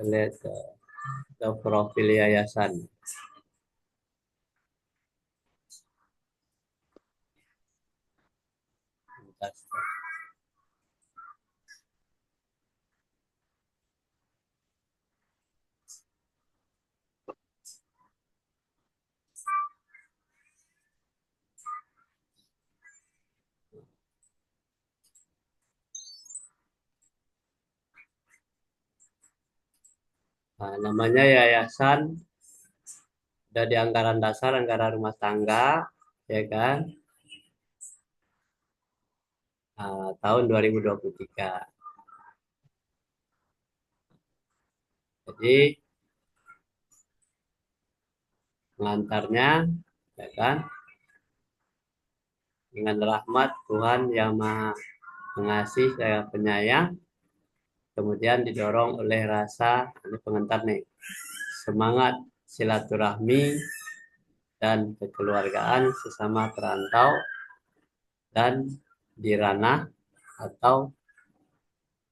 lihat ke profil yayasan. Nah, namanya yayasan udah di anggaran dasar, anggaran rumah tangga, ya kan? Tahun 2023. Jadi pengantarnya, ya kan? Dengan rahmat Tuhan yang Maha Pengasih dan Penyayang, kemudian didorong oleh rasa, ini pengantar nih, semangat silaturahmi dan kekeluargaan sesama perantau dan di ranah atau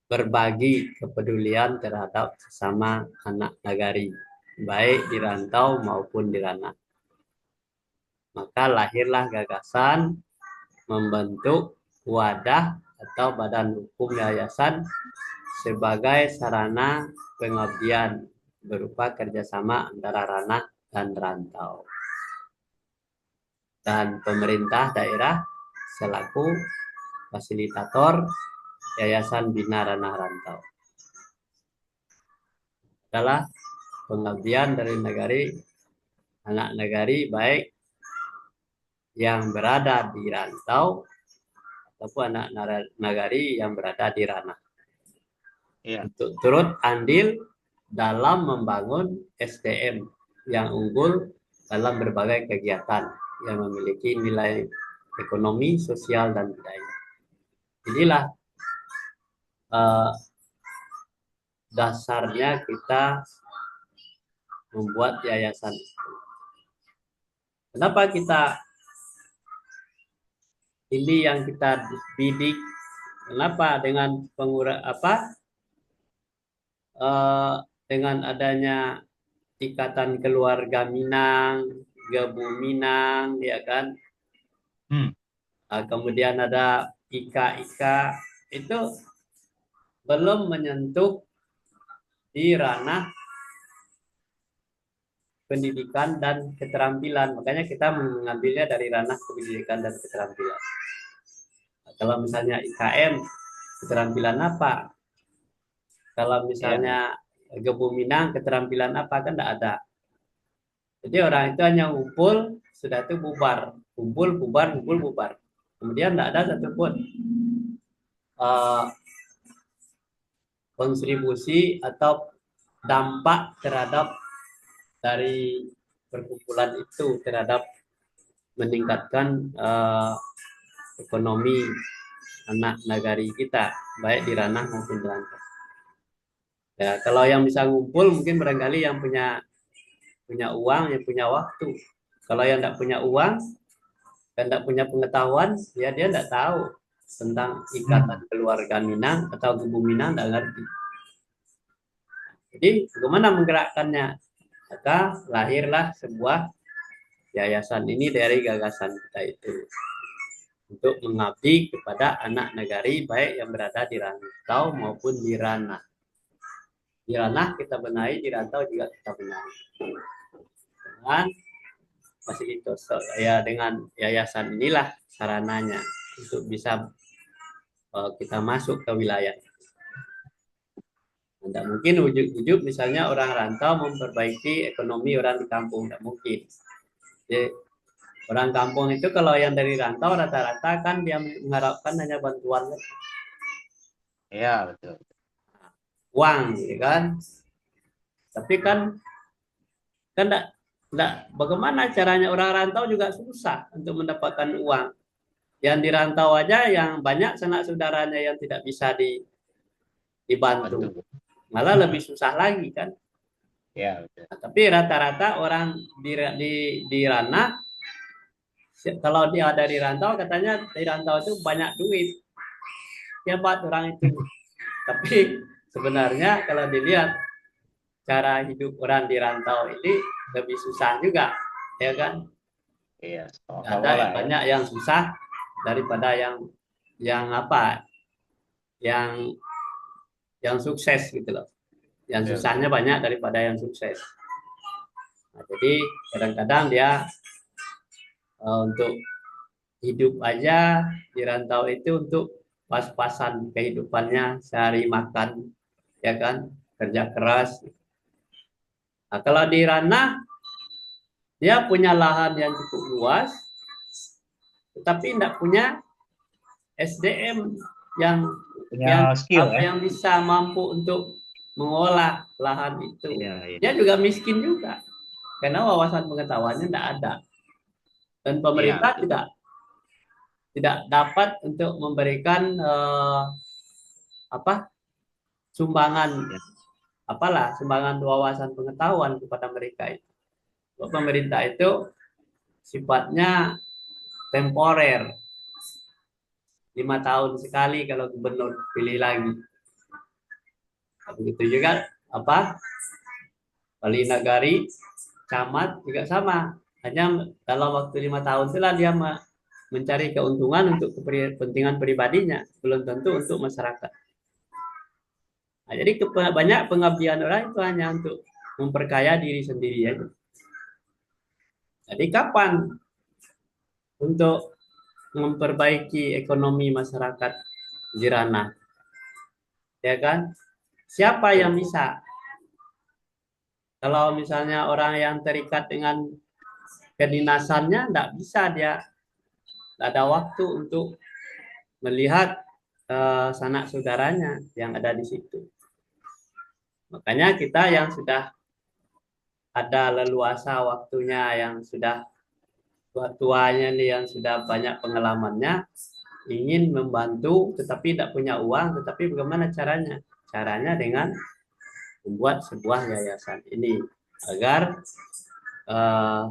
berbagi kepedulian terhadap sesama anak nagari, baik di rantau maupun di ranah. Maka lahirlah gagasan membentuk wadah atau badan hukum yayasan sebagai sarana pengabdian berupa kerjasama antara ranah dan rantau. Dan pemerintah daerah selaku fasilitator Yayasan Bina Ranah Rantau adalah pengabdian dari negari, anak negari baik yang berada di rantau ataupun anak nagari yang berada di ranah. Untuk turut andil dalam membangun SDM yang unggul dalam berbagai kegiatan yang memiliki nilai ekonomi, sosial, dan budaya. Inilah dasarnya kita membuat yayasan. Kenapa kita ini yang kita bidik? Kenapa dengan dengan adanya Ikatan Keluarga Minang, Gebu Minang, ya kan? Kemudian ada IKA itu belum menyentuh di ranah pendidikan dan keterampilan. Makanya kita mengambilnya dari ranah pendidikan dan keterampilan. Kalau misalnya IKM, keterampilan apa? Kalau misalnya Gebu Minang, keterampilan apa? Kan tidak ada. Jadi orang itu hanya ngumpul, sudah itu bubar. Kumpul, bubar, kumpul, bubar. Kemudian tidak ada satupun kontribusi atau dampak terhadap dari perkumpulan itu terhadap meningkatkan ekonomi anak nagari kita, baik di ranah maupun di rantau. Ya, kalau yang bisa ngumpul mungkin barangkali yang punya uang, yang punya waktu. Kalau yang tidak punya uang dan tidak punya pengetahuan, ya dia tidak tahu tentang Ikatan Keluarga Minang atau Gebu Minang, tidak ngerti. Jadi bagaimana menggerakkannya? Maka lahirlah sebuah yayasan ini dari gagasan kita itu untuk mengabdi kepada anak nagari baik yang berada di rantau maupun di ranah. Di ranah kita benahi, di rantau juga kita benahi. Dengan fasilitas ya, dengan yayasan inilah sarananya untuk bisa kita masuk ke wilayah. Tidak mungkin ujuk-ujuk misalnya orang rantau memperbaiki ekonomi orang di kampung, tidak mungkin. Jadi, orang kampung itu kalau yang dari rantau rata-rata kan dia mengharapkan hanya bantuan. Iya, betul. Uang, ya kan? Tapi kan enggak, bagaimana caranya orang rantau juga susah untuk mendapatkan uang. Yang di rantau aja yang banyak sanak saudaranya yang tidak bisa dibantu. Malah lebih susah lagi kan? Ya, betul. Nah, tapi rata-rata orang di ranah, kalau dia ada di rantau katanya di rantau itu banyak duit. Hebat orang itu. Tapi sebenarnya kalau dilihat cara hidup orang di rantau ini lebih susah juga, ya kan? Iya, sama-sama Ada lah ya. banyak yang susah daripada yang apa, yang sukses gitu loh. Yang Betul, susahnya betul. banyak daripada yang sukses. Nah, jadi kadang-kadang dia untuk hidup aja di rantau itu untuk pas-pasan kehidupannya sehari makan, ya kan, kerja keras. Nah, kalau di ranah dia punya lahan yang cukup luas, tetapi tidak punya SDM yang Punya skill ya. yang bisa mampu untuk mengolah lahan itu. Iya, iya. Dia juga miskin juga karena wawasan pengetahuannya tidak ada, dan Iya, pemerintah betul. tidak dapat untuk memberikan apa sumbangan, Ya. apalah sumbangan wawasan pengetahuan kepada mereka itu. Pemerintah itu sifatnya temporer, 5 tahun sekali kalau gubernur pilih lagi. Begitu juga apa wali nagari, camat juga sama. Hanya dalam waktu 5 tahun itulah dia mencari keuntungan untuk kepentingan pribadinya, belum tentu untuk masyarakat. Nah, jadi banyak pengabdian orang itu hanya untuk memperkaya diri sendiri aja. Jadi kapan untuk memperbaiki ekonomi masyarakat di ranah, ya kan? Siapa yang Betul. bisa? Kalau misalnya orang yang terikat dengan kedinasannya, tidak bisa dia, tidak ada waktu untuk melihat sanak saudaranya yang ada di situ. Makanya kita yang sudah ada leluasa waktunya, yang sudah tua-tuanya nih, yang sudah banyak pengalamannya, ingin membantu tetapi tidak punya uang, tetapi bagaimana caranya? Caranya dengan membuat sebuah yayasan ini agar uh,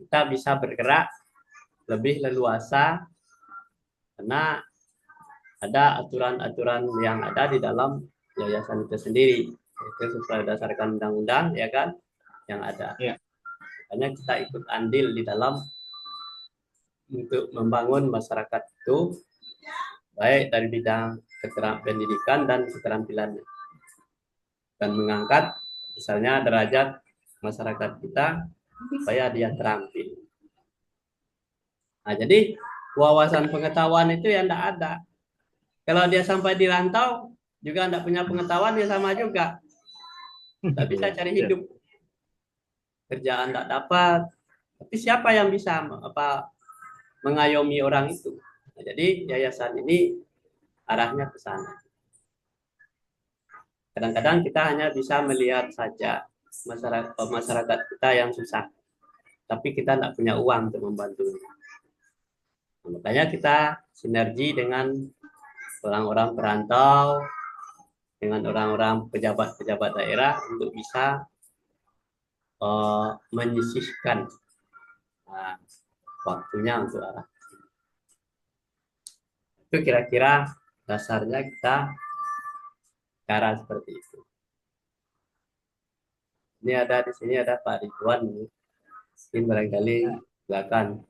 kita bisa bergerak lebih leluasa, karena ada aturan-aturan yang ada di dalam yayasan itu sendiri, itu sesuai berdasarkan undang-undang, ya kan, yang ada. Iya. Makanya kita ikut andil di dalam untuk membangun masyarakat itu, baik dari bidang pendidikan dan keterampilan, dan mengangkat misalnya derajat masyarakat kita supaya dia terampil. Nah, jadi wawasan pengetahuan itu yang tidak ada. Kalau dia sampai di rantau juga tidak punya pengetahuan, dia sama juga. Tidak bisa Iya, cari betul. hidup, kerjaan tidak dapat. Tapi siapa yang bisa apa mengayomi orang itu? Nah, jadi yayasan ini arahnya ke sana. Kadang-kadang kita hanya bisa melihat saja masyarakat kita yang susah, tapi kita tidak punya uang untuk membantu. Nah, makanya kita sinergi dengan orang-orang perantau, dengan orang-orang pejabat-pejabat daerah untuk bisa menyisihkan uh, waktunya untuk arah. Itu kira-kira dasarnya kita cara seperti itu. Ini ada di sini ada Pak Ridwan, mungkin barangkali silakan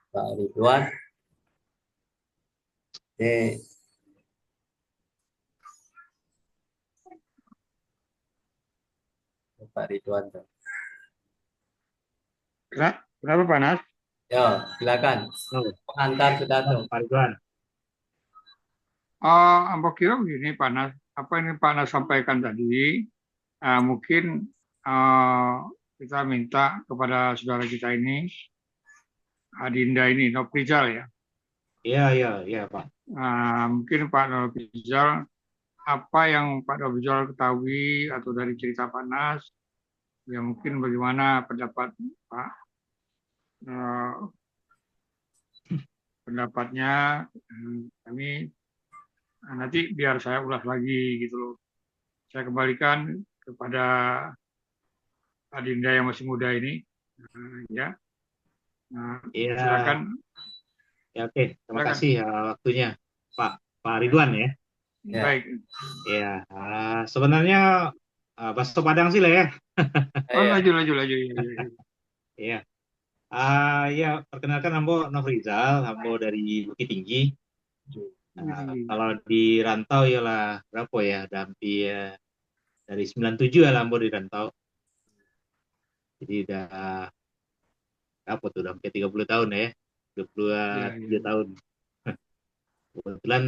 Pak Ridwan. Ini Pak Ridwan. Kenapa panas? Yo, silakan. Oh, Pengantar sudah tuh. Pak Ridwan. Apa kira begini panas? Apa yang panas sampaikan tadi? Mungkin eh, kita minta kepada saudara kita ini, Adinda ini, Noprizal ya. Iya, iya, iya, Pak. Mungkin Pak Noprizal, apa yang Pak Noprizal ketahui atau dari cerita panas, ya mungkin bagaimana pendapat Pak, eh, pendapatnya kami nanti biar saya ulas lagi gitu loh. Saya kembalikan kepada Adinda yang masih muda ini. Ya, Iya, silakan. ya, oke. Terima Silakan. kasih waktunya, Pak Ridwan ya. Ya. Baik. Ya, sebenarnya bakso Padang sih lah ya. Oh, Ya. laju, laju, laju. Ya, ya, ya. Ya, ya perkenalkan Ambo Nofrizal, Ambo dari Bukit Tinggi. Kalau di rantau ya lah berapa ya? Udah hampir dari 97 ya lah Ambo di rantau. Jadi udah apa tuh? Udah hampir 30 tahun ya. Ya, 23 ya. tahun. Kebetulan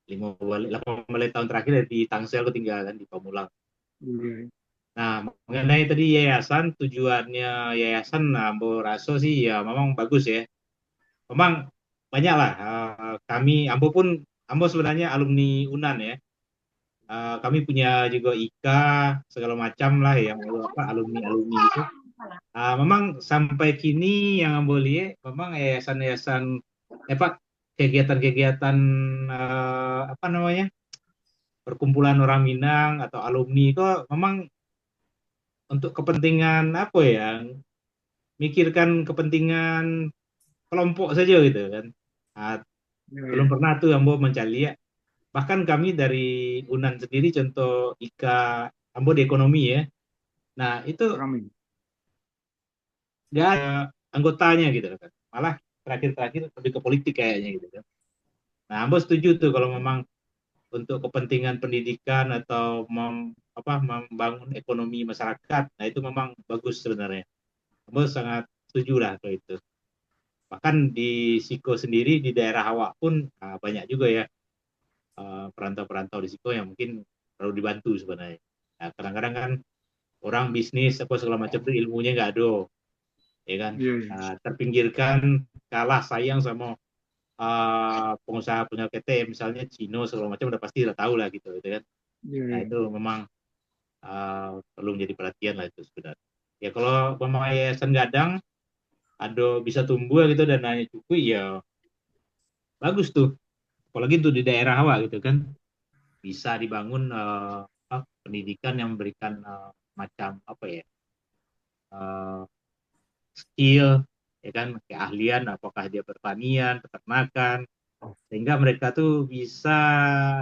8 tahun terakhir di Tangsel aku tinggal kan di Pamulang. Iya. Nah, mengenai tadi yayasan, tujuannya yayasan, nah, Ambo Raso sih ya memang bagus ya. Memang banyak lah. Ambo pun, Ambo sebenarnya alumni UNAN ya. Kami punya juga IKA, segala macam lah yang apa alumni-alumni itu. Memang sampai kini yang Ambo lihat, memang yayasan-yayasan, Pak, kegiatan-kegiatan apa namanya, perkumpulan orang Minang atau alumni itu memang untuk kepentingan apa ya, mikirkan kepentingan kelompok saja gitu kan. Nah, Ya, belum ya. pernah tuh Ambo mencari ya. Bahkan kami dari UNAN sendiri contoh IKA Ambo di ekonomi ya. Nah, itu Kami. nggak ada anggotanya gitu kan. Malah terakhir-terakhir lebih ke politik kayaknya gitu kan. Nah, Ambo setuju tuh kalau memang untuk kepentingan pendidikan atau membangun ekonomi masyarakat. Nah, itu memang bagus sebenarnya. Ambo sangat setuju lah kalau itu. Bahkan di Siko sendiri di daerah Awak pun banyak juga ya perantau-perantau di Siko yang mungkin perlu dibantu sebenarnya. Nah, kadang-kadang kan orang bisnis apa segala macam itu ilmunya nggak ada, ya kan? Iya, iya. Terpinggirkan, kalah sayang sama pengusaha punya PT misalnya Cino segala macam udah pasti udah tahu lah gitu kan. Iya, Nah iya. itu memang perlu menjadi perhatian lah itu sebenarnya. Ya kalau memang yayasan gadang ada bisa tumbuh gitu dan nanya cukup ya bagus tuh. Apalagi tuh di daerah awak gitu kan bisa dibangun pendidikan yang memberikan macam apa ya uh, skill ya kan keahlian apakah dia pertanian peternakan sehingga mereka tuh bisa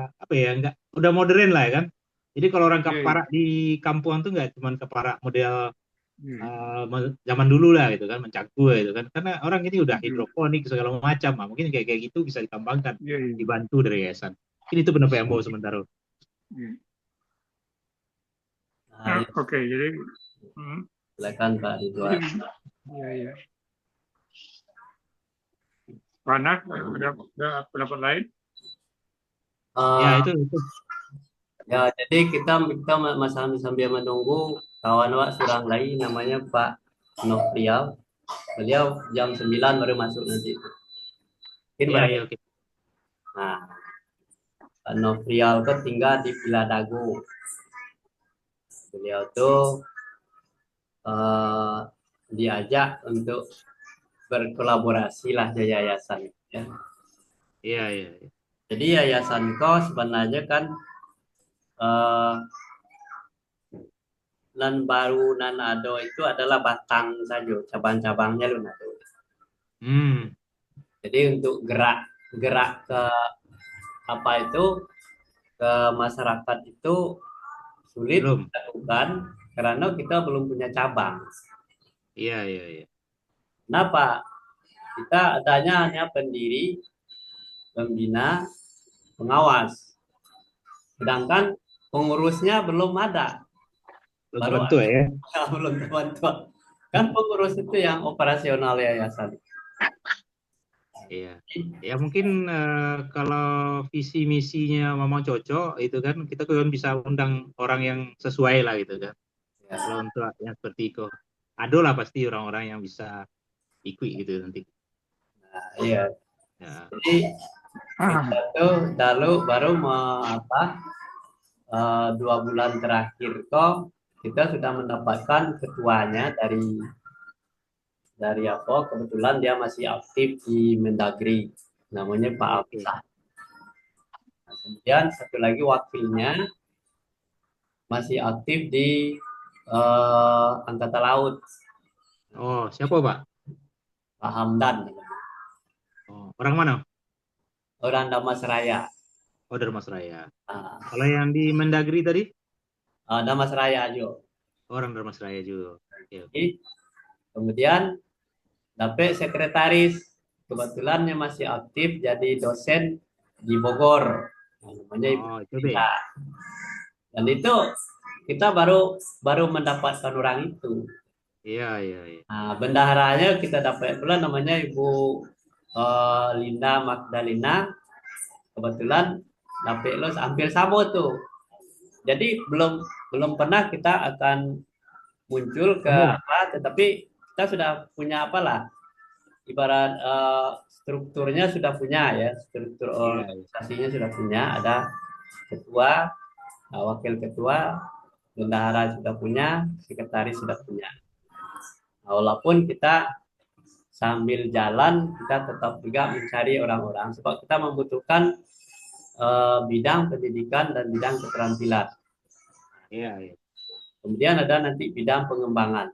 apa ya nggak udah modern lah ya kan jadi kalau orang Iya, iya. keparak di kampung tuh nggak cuma keparak model Iya, zaman dulu lah gitu kan mencangkul gitu kan karena orang ini udah betul. hidroponik segala macam mungkin kayak kayak gitu bisa ditambangkan Iya, iya. dibantu dari yayasan ini itu pendapat yang mau sementara. Iya. Nah, ya, Oke, jadi hmm, silakan Pak jadi Ridwan. iya, iya. Panas, ada pendapat lain? Ya Eh, itu ya, jadi kita sambil menunggu kawan Wak surang lagi namanya Pak Nofrial. Beliau jam 9 baru masuk nanti. Mungkin ya barang. ya oke. Nah, Pak Nofrial kan tinggal di Villa Dago. Beliau tuh eh, diajak untuk berkolaborasi lah di yayasan. Ya. Iya, iya, iya. Jadi yayasan kau sebenarnya kan eh, nan baru nan ado itu adalah batang saja, cabang-cabangnya lu nado. Hmm, Jadi untuk gerak gerak ke apa itu ke masyarakat itu sulit belum. dilakukan karena kita belum punya cabang. Iya, iya, iya. Kenapa? Kita adanya hanya pendiri, pembina, pengawas. Sedangkan pengurusnya belum ada. Belum Baru terbentuk ada ya. belum terbantu. Kan pengurus itu yang operasional yayasan. Iya. Ya mungkin kalau visi misinya memang cocok itu kan kita kan bisa undang orang yang sesuai lah gitu kan. Kalau Ya, untuk yang seperti itu ada lah pasti orang-orang yang bisa ikut gitu nanti. iya. Ya. Jadi kita tuh lalu baru mau apa 2 bulan terakhir kok kita sudah mendapatkan ketuanya dari apa kebetulan dia masih aktif di Mendagri namanya Pak Oke. Afsah. Nah, kemudian satu lagi wakilnya masih aktif di Angkatan Laut Oh, siapa Pak? Pak Hamdan Oh, orang mana? orang Damasraya. Oh, Darmasraya. Ah, Kalau yang di Mendagri tadi? Damasraya juga. Orang Darmasraya juga. Oke, oke. Jadi, kemudian dapat sekretaris, kebetulannya masih aktif jadi dosen di Bogor. Nah, namanya Ibu Oh, itu deh. Rita. Dan itu kita baru baru mendapatkan orang itu. Iya, iya, iya. Nah, bendaharanya kita dapat pula namanya Ibu Linda Magdalena. Kebetulan dapat lo hampir sama tuh. Jadi belum belum pernah kita akan muncul ke Umum. apa, tetapi kita sudah punya apalah, ibarat strukturnya sudah punya ya, struktur Iya, iya. organisasinya sudah punya, ada ketua, wakil ketua, bendahara sudah punya, sekretaris sudah punya. Nah, walaupun kita sambil jalan kita tetap juga mencari orang-orang sebab kita membutuhkan bidang pendidikan dan bidang keterampilan. Iya, iya. Kemudian ada nanti bidang pengembangan.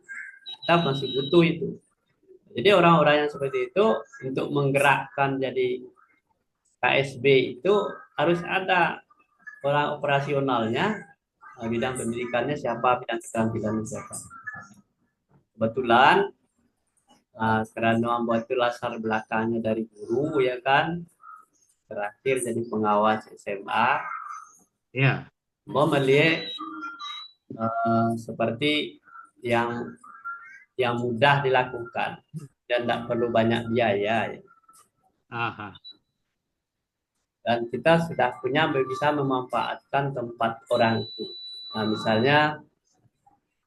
Kita masih butuh itu. Jadi orang-orang yang seperti itu untuk menggerakkan jadi KSB itu harus ada orang operasionalnya, bidang pendidikannya siapa, bidang keterampilannya siapa. Kebetulan karena membuat itu latar belakangnya dari guru ya kan, terakhir jadi pengawas SMA, Iya. mau melihat seperti yang mudah dilakukan dan tidak perlu banyak biaya ya. Aha. Dan kita sudah punya bisa memanfaatkan tempat orang itu. Nah, misalnya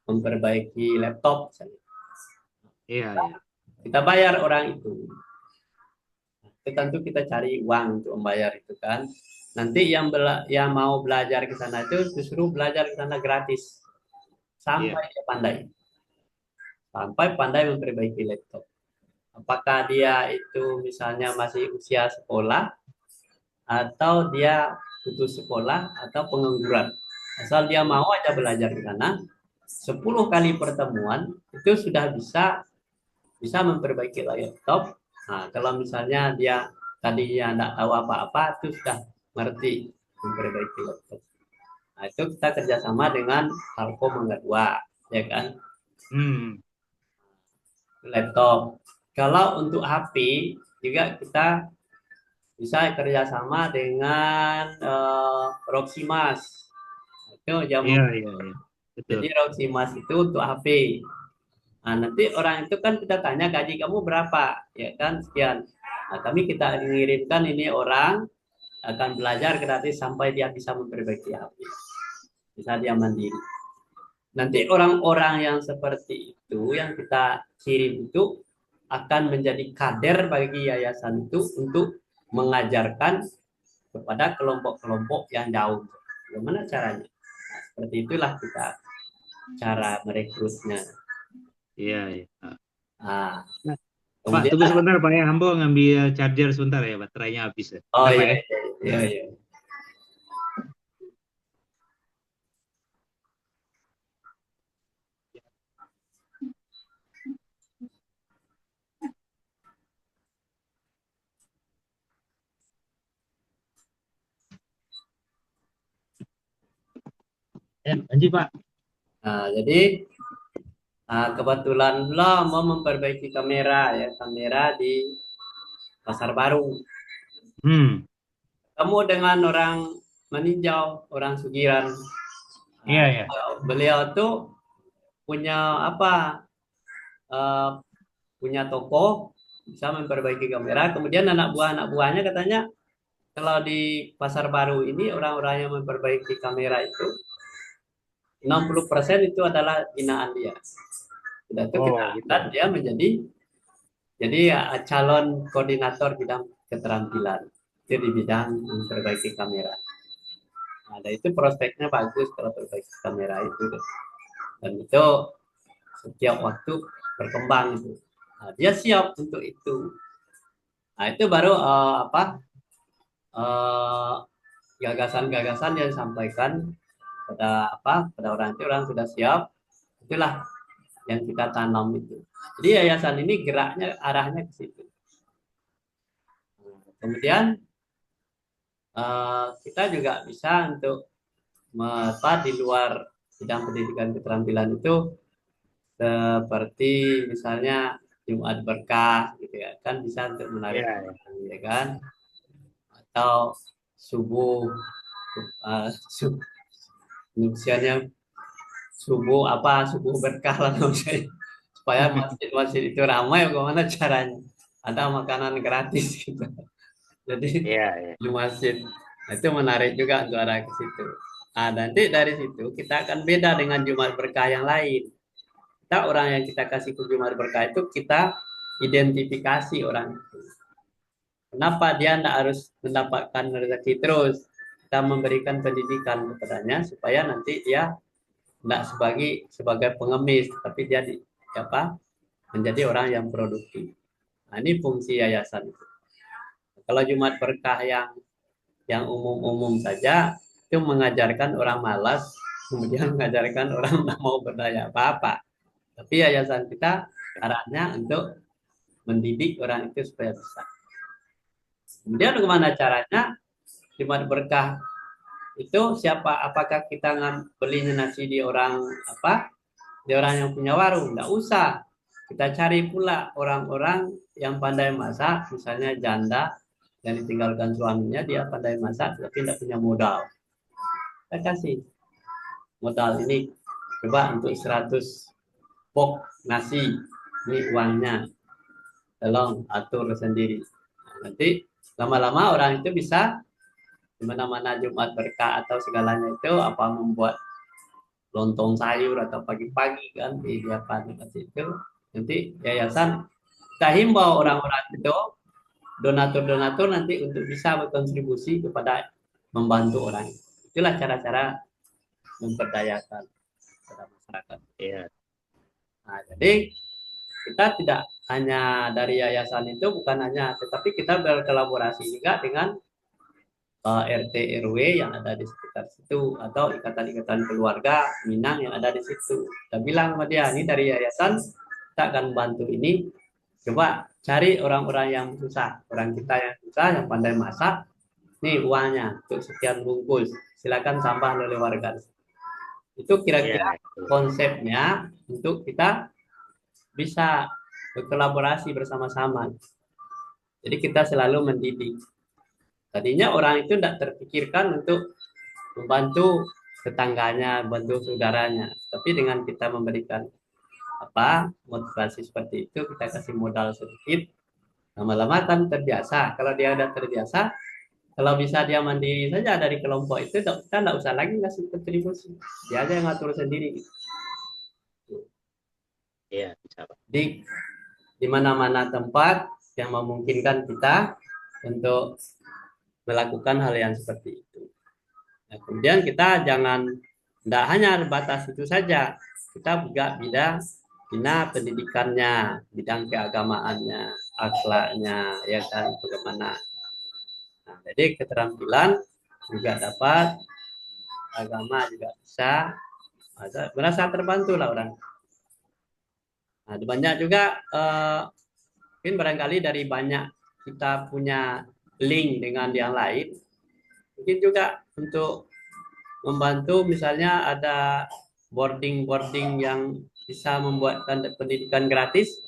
memperbaiki laptop misalnya. Iya, iya. Kita bayar orang itu. Tentu kita cari uang untuk membayar itu kan. Nanti yang mau belajar ke sana itu justru belajar ke sana gratis Iya. sampai dia pandai. Sampai pandai memperbaiki laptop. Apakah dia itu misalnya masih usia sekolah atau dia putus sekolah atau pengangguran. Asal dia mau aja belajar di sana, 10 kali pertemuan itu sudah bisa memperbaiki laptop. Nah, kalau misalnya dia tadinya tidak tahu apa-apa, itu sudah ngerti memperbaiki laptop. Nah, itu kita kerjasama dengan Telkom Mangga 2, ya kan? Hmm. Laptop. Kalau untuk HP juga kita bisa kerjasama dengan Proximas. Itu Iya, jamu. iya, iya. Betul. Jadi Proximas itu untuk HP. Nah, nanti orang itu kan kita tanya gaji kamu berapa, ya kan sekian. Nah, kita mengirimkan ini orang akan belajar gratis sampai dia bisa memperbaiki HP, bisa dia mandiri. Nanti orang-orang yang seperti itu yang kita kirim itu akan menjadi kader bagi yayasan itu untuk mengajarkan kepada kelompok-kelompok yang jauh. Bagaimana caranya? Nah, seperti itulah kita cara merekrutnya. Iya, iya. Nah, Nah, Pak, kemudian tunggu sebentar Pak ya. Ambo ngambil charger sebentar ya, baterainya habis ya. oh Bentar Pak iya ya. iya iya, iya. Ya, lanjut Pak. Nah, jadi kebetulan lo mau memperbaiki kamera di Pasar Baru. Hmm. Kamu dengan orang meninjau, orang Sugiran. Iya, Nah, iya. beliau tuh punya apa? eh, punya toko bisa memperbaiki kamera. Kemudian anak buahnya katanya kalau di Pasar Baru ini orang-orang yang memperbaiki kamera itu 60% itu adalah binaan dia. Sudah itu kita Oh, angkat gitu. dia menjadi jadi calon koordinator bidang keterampilan itu di bidang memperbaiki kamera. Nah, itu prospeknya bagus kalau perbaiki kamera itu dan itu setiap waktu berkembang itu. Nah, dia siap untuk itu. Nah, itu baru eh, gagasan-gagasan yang disampaikan pada orang itu orang sudah siap. Itulah yang kita tanam itu. Jadi yayasan ini geraknya arahnya ke situ. Kemudian kita juga bisa untuk di luar bidang pendidikan keterampilan itu seperti misalnya Jumat Berkah gitu ya, kan bisa untuk menarik Ya, orang, ya kan, atau subuh, subuh misalnya subuh apa, subuh berkah lah maksudnya, supaya masjid-masjid itu ramai. Bagaimana caranya, ada makanan gratis gitu, jadi ya, ya. di masjid. Nah, itu menarik juga untuk arah ke situ. Nah, nanti dari situ kita akan beda dengan Jumat Berkah yang lain. Kita orang yang kita kasih ke Jumat Berkah itu kita identifikasi orang itu. Kenapa dia tidak harus mendapatkan rezeki terus? Kita memberikan pendidikan kepadanya supaya nanti dia tidak sebagai pengemis, tapi dia menjadi orang yang produktif. Nah, ini fungsi yayasan. Kalau Jumat Berkah yang umum-umum saja itu mengajarkan orang malas, kemudian mengajarkan orang tidak mau berdaya apa-apa. Tapi yayasan kita arahnya untuk mendidik orang itu supaya bisa. Kemudian bagaimana caranya? Jumat Berkah itu siapa? Apakah kita belinya nasi di orang apa? Di orang yang punya warung? Tidak usah. Kita cari pula orang-orang yang pandai masak, misalnya janda yang ditinggalkan suaminya, dia pandai masak tapi tidak punya modal. Kita kasih modal ini, coba untuk 100 box nasi, ini uangnya, tolong atur sendiri. Nah, nanti lama-lama orang itu bisa di mana-mana Jumat Berkah atau segalanya itu apa membuat lontong sayur atau pagi-pagi kan di apa itu, nanti yayasan kita himbau orang-orang itu, donatur-donatur nanti untuk bisa berkontribusi kepada membantu orang. Itulah cara-cara memperdayakan kepada masyarakat. Ya. Nah, jadi kita tidak hanya dari yayasan itu, bukan hanya, tetapi kita berkolaborasi juga dengan RT RW yang ada di sekitar situ, atau ikatan-ikatan keluarga Minang yang ada di situ. Kita bilang sama dia, ini dari yayasan kita akan bantu ini, coba cari orang-orang yang susah, orang kita yang susah, yang pandai masak, nih uangnya untuk sekian bungkus, silakan sampah oleh warga. Itu kira-kira Ya, konsepnya untuk kita bisa berkolaborasi bersama-sama. Jadi kita selalu mendidik. Tadinya orang itu tidak terpikirkan untuk membantu tetangganya, bantu saudaranya. Tapi dengan kita memberikan motivasi seperti itu, kita kasih modal sedikit, lama-lama kan terbiasa. Kalau dia udah terbiasa, kalau bisa dia mandiri saja dari kelompok itu, kita tidak usah lagi ngasih kontribusi. Dia aja yang ngatur sendiri. ya, bisa, Pak. Di mana-mana tempat yang memungkinkan kita untuk melakukan hal yang seperti itu. Nah, kemudian kita jangan, tidak hanya batas itu saja, kita juga bina pendidikannya, bidang keagamaannya, akhlaknya, ya kan, bagaimana. Nah, jadi keterampilan juga dapat, agama juga bisa, merasa terbantu lah orang. Nah, banyak juga mungkin barangkali dari banyak kita punya link dengan yang lain, mungkin juga untuk membantu, misalnya ada boarding yang bisa membuatkan pendidikan gratis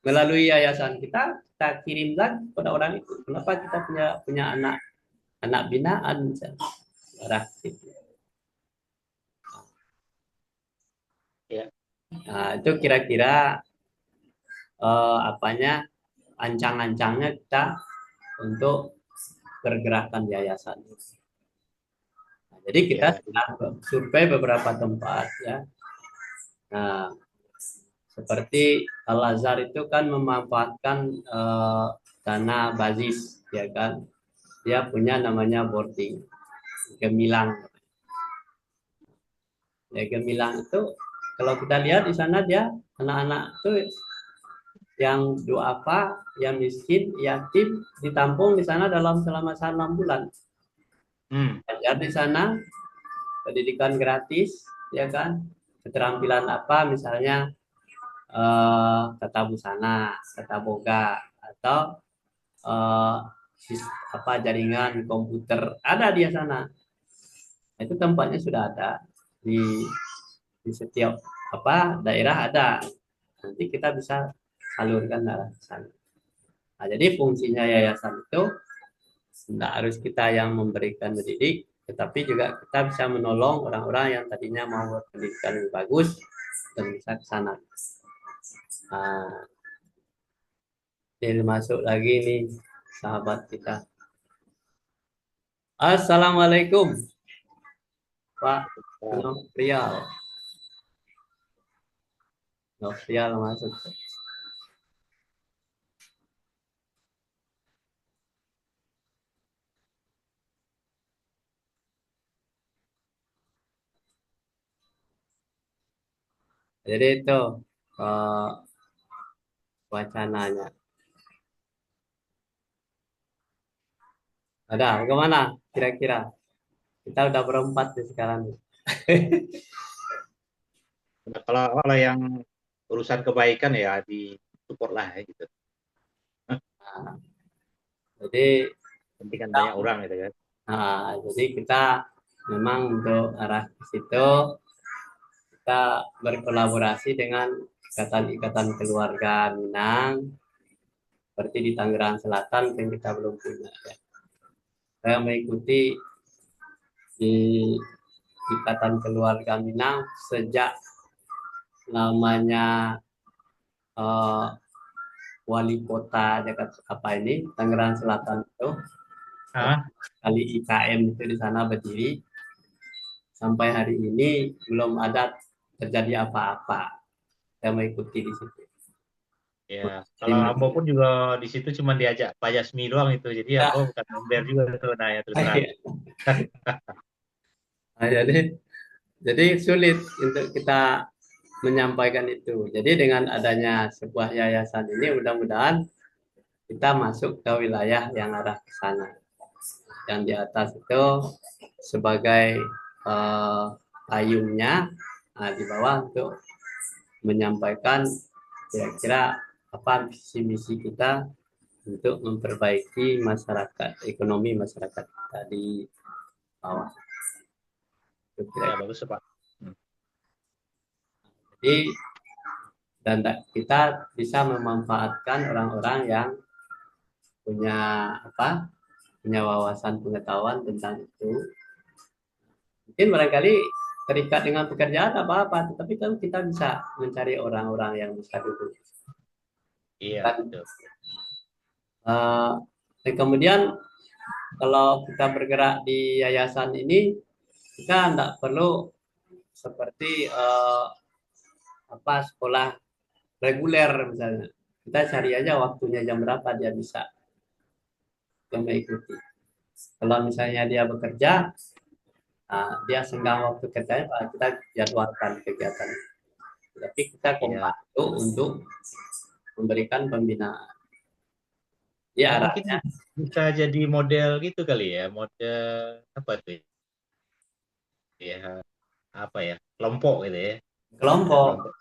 melalui yayasan kita, kita kirim lagi kepada orang itu. Kenapa kita punya anak binaan misalnya. Ya, Nah, itu kira-kira ancang-ancangnya kita untuk pergerakan yayasan. Nah, jadi kita ya, sudah survei beberapa tempat ya. Nah, seperti Al-Azhar itu kan memanfaatkan dana basis, ya kan. Dia punya namanya boarding Gemilang. Ya, Gemilang itu kalau kita lihat di sana, dia anak-anak itu yang duafa, yang miskin, yatim ditampung di sana selama 6 bulan. Belajar di sana, pendidikan gratis, ya kan. Keterampilan apa, misalnya tata busana, tata boga, atau jaringan komputer ada di sana. Itu tempatnya sudah ada di setiap daerah ada. Nanti kita bisa salurkan darah ke sana. Nah, jadi fungsinya yayasan itu tidak harus kita yang memberikan mendidik, tetapi juga kita bisa menolong orang-orang yang tadinya mau pendidikan yang bagus dan bisa ke sana. Nah, ini masuk lagi nih sahabat kita. Assalamualaikum Pak Nofrial. Nofrial masuk. Jadi itu wacananya. Ada kemana kira-kira? Kita udah berempat nih sekarang. Kalau yang urusan kebaikan ya di support lah ya, gitu. Nah, jadi Penting kan banyak orang gitu kan. jadi kita memang untuk arah ke situ kita berkolaborasi dengan ikatan-ikatan keluarga Minang seperti di Tangerang Selatan yang kita belum punya ya. Saya mengikuti di ikatan keluarga Minang sejak namanya wali kota Jakarta Tangerang Selatan itu kali IKM itu di sana berdiri sampai hari ini belum ada terjadi apa-apa. Saya mengikuti di situ. Ya, kalau Ambo pun juga di situ cuma diajak Pak Jasmi doang itu, jadi Ambo bukan member juga itu, nah ya terus terang. Nah, jadi sulit untuk kita menyampaikan itu. Jadi dengan adanya sebuah yayasan ini mudah-mudahan kita masuk ke wilayah yang arah ke sana. Yang di atas itu sebagai payungnya, di bawah untuk menyampaikan kira-kira apa visi misi kita untuk memperbaiki ekonomi masyarakat kita di bawah. Ya bagus Pak. Jadi dan kita bisa memanfaatkan orang-orang yang punya wawasan pengetahuan tentang itu. Mungkin barangkali terikat dengan pekerjaan apa-apa, tetapi kan kita bisa mencari orang-orang yang bisa duduk. Iya. Dan kemudian kalau kita bergerak di yayasan ini, kita tidak perlu seperti sekolah reguler misalnya. Kita cari aja waktunya jam berapa dia bisa mengikuti. Kalau misalnya dia bekerja, dia senggang waktu kerjanya, kita jadwalkan kegiatan. Tapi kita komando untuk memberikan pembinaan. Ya, mungkin bisa jadi model gitu kali ya, model apa tuh? Ya, apa ya? Kelompok gitu ya. Kelompok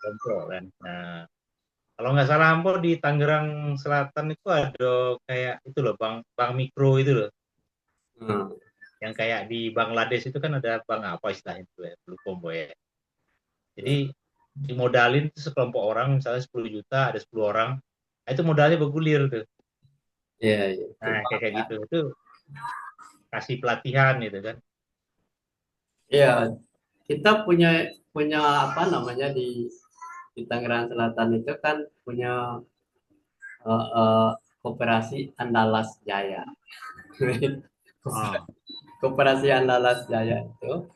kan. Nah, kalau nggak salah Ambo di Tangerang Selatan itu ada kayak itu loh, bank mikro itu loh. Yang kayak di Bangladesh itu kan ada bank apa istilahnya itu ya, lupa Ambo ya. Jadi dimodalin itu sekelompok orang, misalnya 10 juta, ada 10 orang. Nah, itu modalnya bergulir tuh. Iya. Nah, kayak gitu. Itu kasih pelatihan gitu kan. Iya, kita punya di Tangerang Selatan itu kan punya Koperasi Andalas Jaya. Koperasi Andalas Jaya itu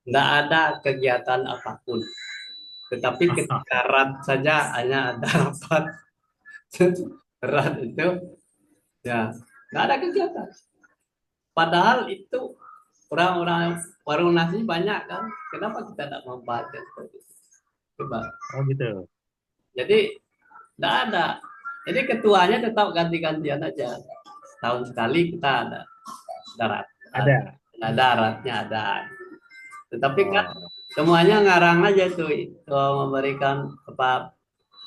tidak ada kegiatan apapun, tetapi ketika rat saja hanya ada rapat rat itu ya nggak ada kegiatan. Padahal itu orang-orang warung nasi banyak kan, kenapa kita tidak memanfaatkan seperti itu? Coba. Gitu. Jadi tidak ada. Jadi ketuanya tetap ganti-gantian aja. Tahun sekali kita ada darat. Daratnya ada. Tetapi kan semuanya ngarang aja tuh memberikan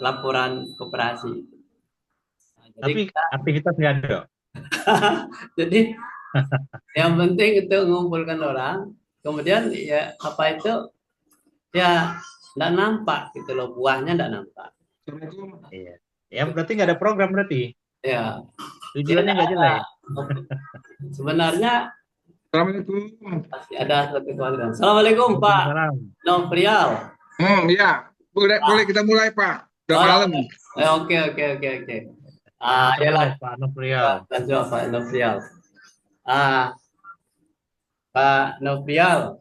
laporan koperasi. Jadi tapi aktivitas nggak ada. Jadi yang penting itu mengumpulkan orang, kemudian ya apa itu ya nggak nampak gitu loh, buahnya nggak nampak. Assalamualaikum. Iya. Ya berarti nggak ada program berarti. Ya, dia Tujuannya nggak nggak ada. jelas. Sebenarnya Assalamualaikum. pasti ada satu kewajiban. Assalamualaikum Pak Waalaikumsalam. Nofrial. Ya, boleh, boleh kita mulai Pak. Udah Oh, malam. oke oke oke oke. Yalah, Mantap Pak Nofrial. lanjut Pak Nofrial. Ah, Pak Nofrial.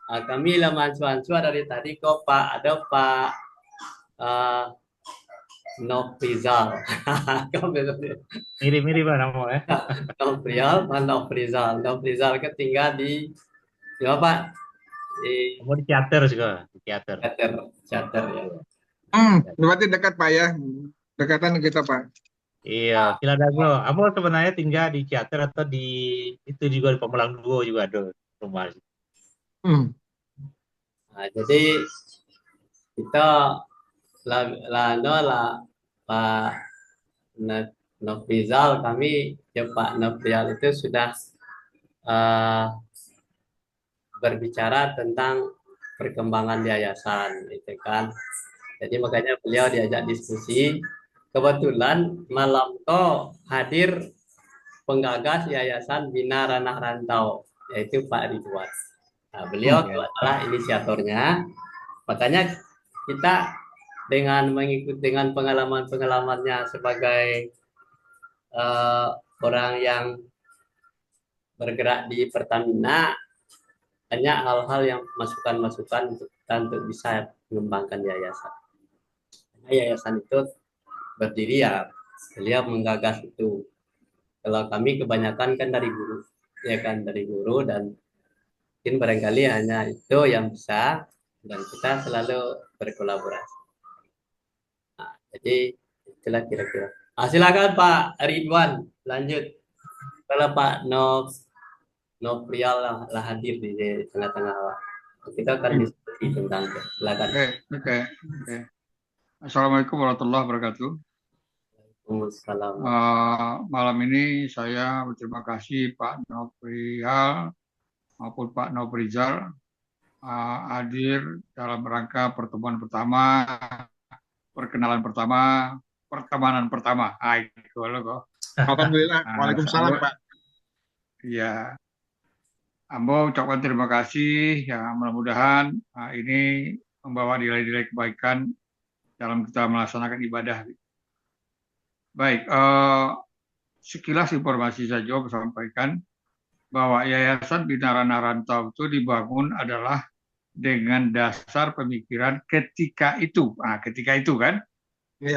Kami laman cuan-cuan dari tadi kok Pak ada Pak ah, Nofrizal. Kau betul ya? Mirip-mirip Pak nama ya. Nofrial, Pak Nofrizal. Nofrizal kan tinggal di apa Pak? Di Kamu di teater juga, di teater. Chater, Chater ya. Berarti dekat Pak ya. Dekatan kita Pak. Iya, Villa Dago. Kamu sebenarnya tinggal di teater atau di itu juga di Pamulang Duo juga ada rumah. Hmm. Nah, jadi kita lah Pak Nofrizal, kami ya Pak Nofrizal itu sudah eh, berbicara tentang perkembangan yayasan itu kan. Jadi makanya beliau diajak diskusi. Kebetulan malam itu hadir penggagas Yayasan Bina Ranah Rantau, yaitu Pak Ridwan. Nah, beliau Iya. adalah inisiatornya. Makanya kita dengan mengikuti dengan pengalaman-pengalamannya sebagai eh, orang yang bergerak di Pertamina, banyak hal-hal yang masukan-masukan untuk kita untuk bisa mengembangkan yayasan. Karena yayasan itu berdiri ya, beliau menggagas itu. Kalau kami kebanyakan kan dari guru, ya kan dari guru, dan mungkin barangkali hanya itu yang bisa, dan kita selalu berkolaborasi. Nah, jadi itulah kira-kira. Silakan Pak Ridwan, lanjut. Kalau Pak Noprial lah hadir di tengah-tengah awak. Kita akan diskusi tentang itu. Silakan. Oke. Assalamualaikum warahmatullahi wabarakatuh. Waalaikumsalam. Malam ini saya berterima kasih Pak Nofrial maupun Pak Nofrizal hadir dalam rangka pertemuan pertama, perkenalan pertama, pertemanan pertama. Itu loh kok. Alhamdulillah. Waalaikumsalam Pak. Iya, Ambo ucapkan terima kasih. Ya, mudah-mudahan ini membawa nilai-nilai kebaikan dalam kita melaksanakan ibadah. Baik, sekilas informasi saja saya sampaikan bahwa Yayasan Bina Ranah Rantau itu dibangun adalah dengan dasar pemikiran ketika itu. Nah, ketika itu kan,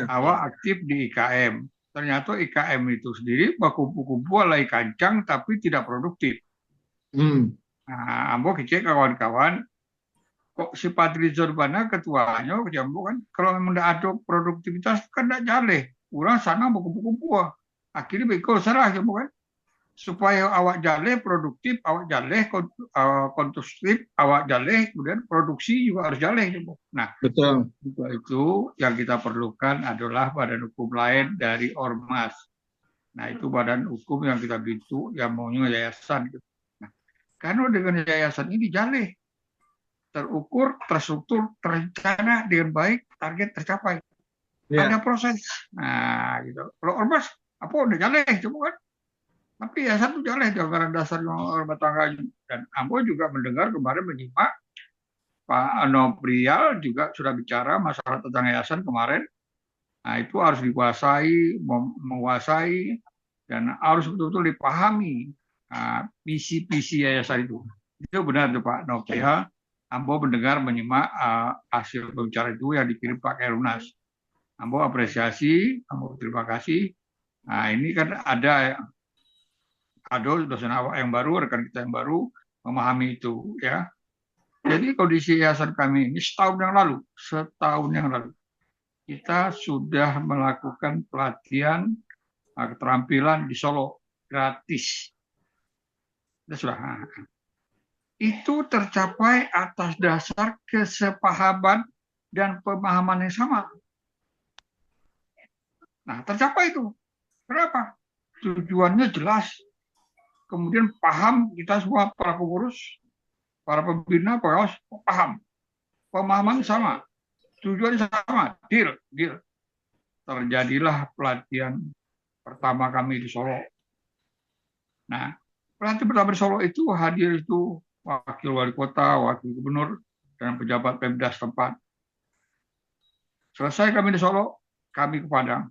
awak aktif di IKM. Ternyata IKM itu sendiri kumpul-kumpul lagi kancang tapi tidak produktif. Nah, ambo kecek kawan-kawan, kok si Patrizor Bana ketuanya jambu kan, kalau memang tidak ada produktivitas kan tidak jalan. Orang sana mau kumpul-kumpul. Akhirnya bekal salah jambu kan. Supaya awak jaleh produktif, awak jaleh konsumtif, awak jaleh kemudian produksi juga harus jaleh. Nah, betul. Itu yang kita perlukan adalah badan hukum lain dari ormas. Nah, itu badan hukum yang kita bentuk yang maunya yayasan. Nah, karena dengan yayasan ini jaleh, terukur, terstruktur, terencana dengan baik, target tercapai. Ada proses. Nah, gitu. Kalau ormas apa udah jaleh, cuma kan. Tapi ya satu jalan anggaran dasar rumah tangga. Dan Ambo juga mendengar kemarin menyimak Pak Noprial juga sudah bicara masalah tentang yayasan kemarin. Nah, itu harus dikuasai, menguasai, dan harus betul-betul dipahami visi-visi yayasan itu. Itu benar tuh Pak Noprial. Ambo mendengar menyimak hasil pembicaraan itu yang dikirim Pak Kerunas. Ambo apresiasi, Ambo terima kasih. Nah, ini kan ada dosen awak yang baru, rekan kita yang baru memahami itu ya. Jadi kondisi yayasan kami ini setahun yang lalu kita sudah melakukan pelatihan keterampilan di Solo gratis. Itu tercapai atas dasar kesepahaman dan pemahaman yang sama. Nah, tercapai itu. Kenapa? tujuannya jelas, kemudian paham kita semua para pengurus, para pembina, pengawas paham, pemahaman sama, tujuannya sama, deal, deal. Terjadilah pelatihan pertama kami di Solo. Nah, pelatihan pertama di Solo itu hadir itu wakil wali kota, wakil gubernur, dan pejabat Pemda setempat. Selesai kami di Solo, kami ke Padang.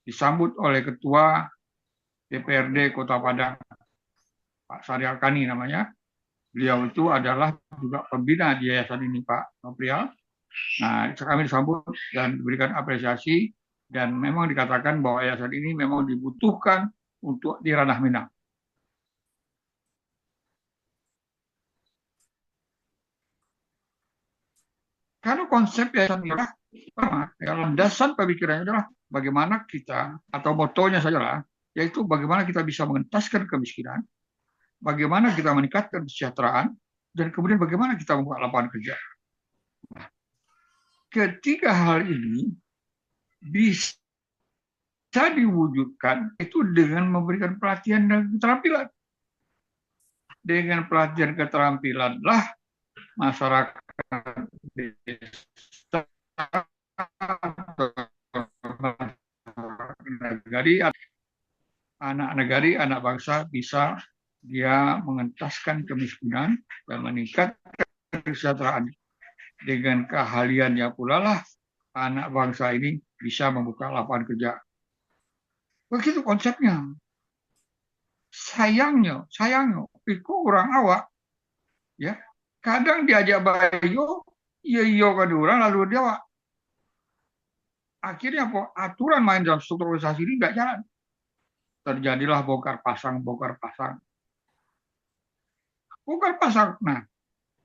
Disambut oleh Ketua DPRD Kota Padang, Pak Sari Alkani namanya. Beliau itu adalah juga pembina di yayasan ini, Pak Noprial. Nah, kami disambut dan diberikan apresiasi, dan memang dikatakan bahwa yayasan ini memang dibutuhkan untuk di ranah Minang. Karena konsep yayasan ini adalah landasan pemikirannya adalah bagaimana kita, atau motonya sajalah, yaitu bagaimana kita bisa mengentaskan kemiskinan, bagaimana kita meningkatkan kesejahteraan, dan kemudian bagaimana kita membuka lapangan kerja. Nah, ketiga hal ini bisa diwujudkan itu dengan memberikan pelatihan dan keterampilan. Dengan pelatihan keterampilanlah masyarakat desa, anak negari, anak bangsa bisa dia mengentaskan kemiskinan dan meningkatkan kesejahteraan. Dengan keahliannya pula lah anak bangsa ini bisa membuka lapangan kerja. Begitu konsepnya. Sayangnya, itu orang awak, ya, kadang diajak bayo, iya kan orang lalu dia awak. Akhirnya apa? Aturan main dalam strukturalisasi ini nggak jalan. Terjadilah bongkar pasang. Nah,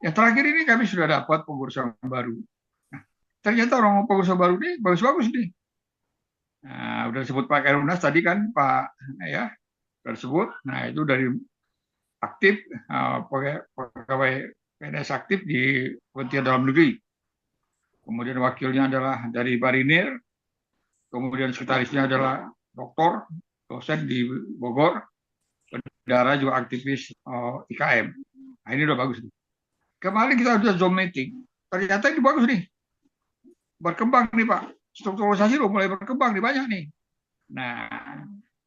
yang terakhir ini kami sudah dapat pengurus yang baru. Nah, ternyata orang pengurus baru ini bagus-bagus nih. Nah, udah disebut Pak Karunas tadi kan, Pak ya, udah disebut. Nah, itu dari aktif pegawai PNS aktif di Kementerian Dalam Negeri. Kemudian wakilnya adalah dari Marinir. Kemudian sekretarisnya adalah doktor, dosen di Bogor. Saudara juga aktivis IKM. Nah, ini udah bagus nih. Kemarin kita udah Zoom meeting. Ternyata ini bagus nih. Berkembang nih Pak. Strukturalisasi udah mulai berkembang nih, banyak nih. Nah,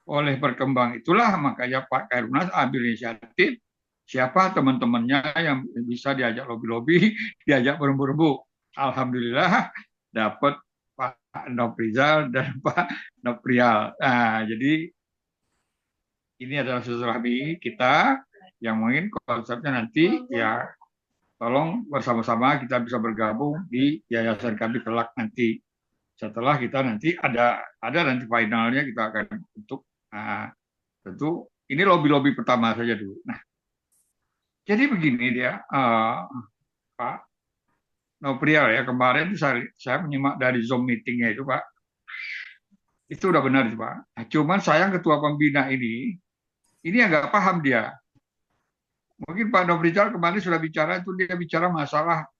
oleh berkembang itulah makanya Pak Karunas ambil inisiatif. Siapa teman-temannya yang bisa diajak lobby-lobby, diajak berembuk-rembuk. Alhamdulillah dapat Pak Noprizal dan Pak Noprial. Nah, jadi ini adalah silaturahmi kita yang mungkin konsepnya nanti ya tolong bersama-sama kita bisa bergabung di yayasan kami kelak nanti. Setelah kita nanti ada nanti finalnya kita akan bentuk. Nah, tentu ini lobby-lobby pertama saja dulu. Nah, jadi begini dia, Pak Noprial ya, kemarin saya menyimak dari Zoom meetingnya itu Pak. Itu udah benar itu Pak. Nah, cuman sayang ketua pembina ini agak paham dia. Mungkin Pak Noprial kemarin sudah bicara, itu dia bicara masalah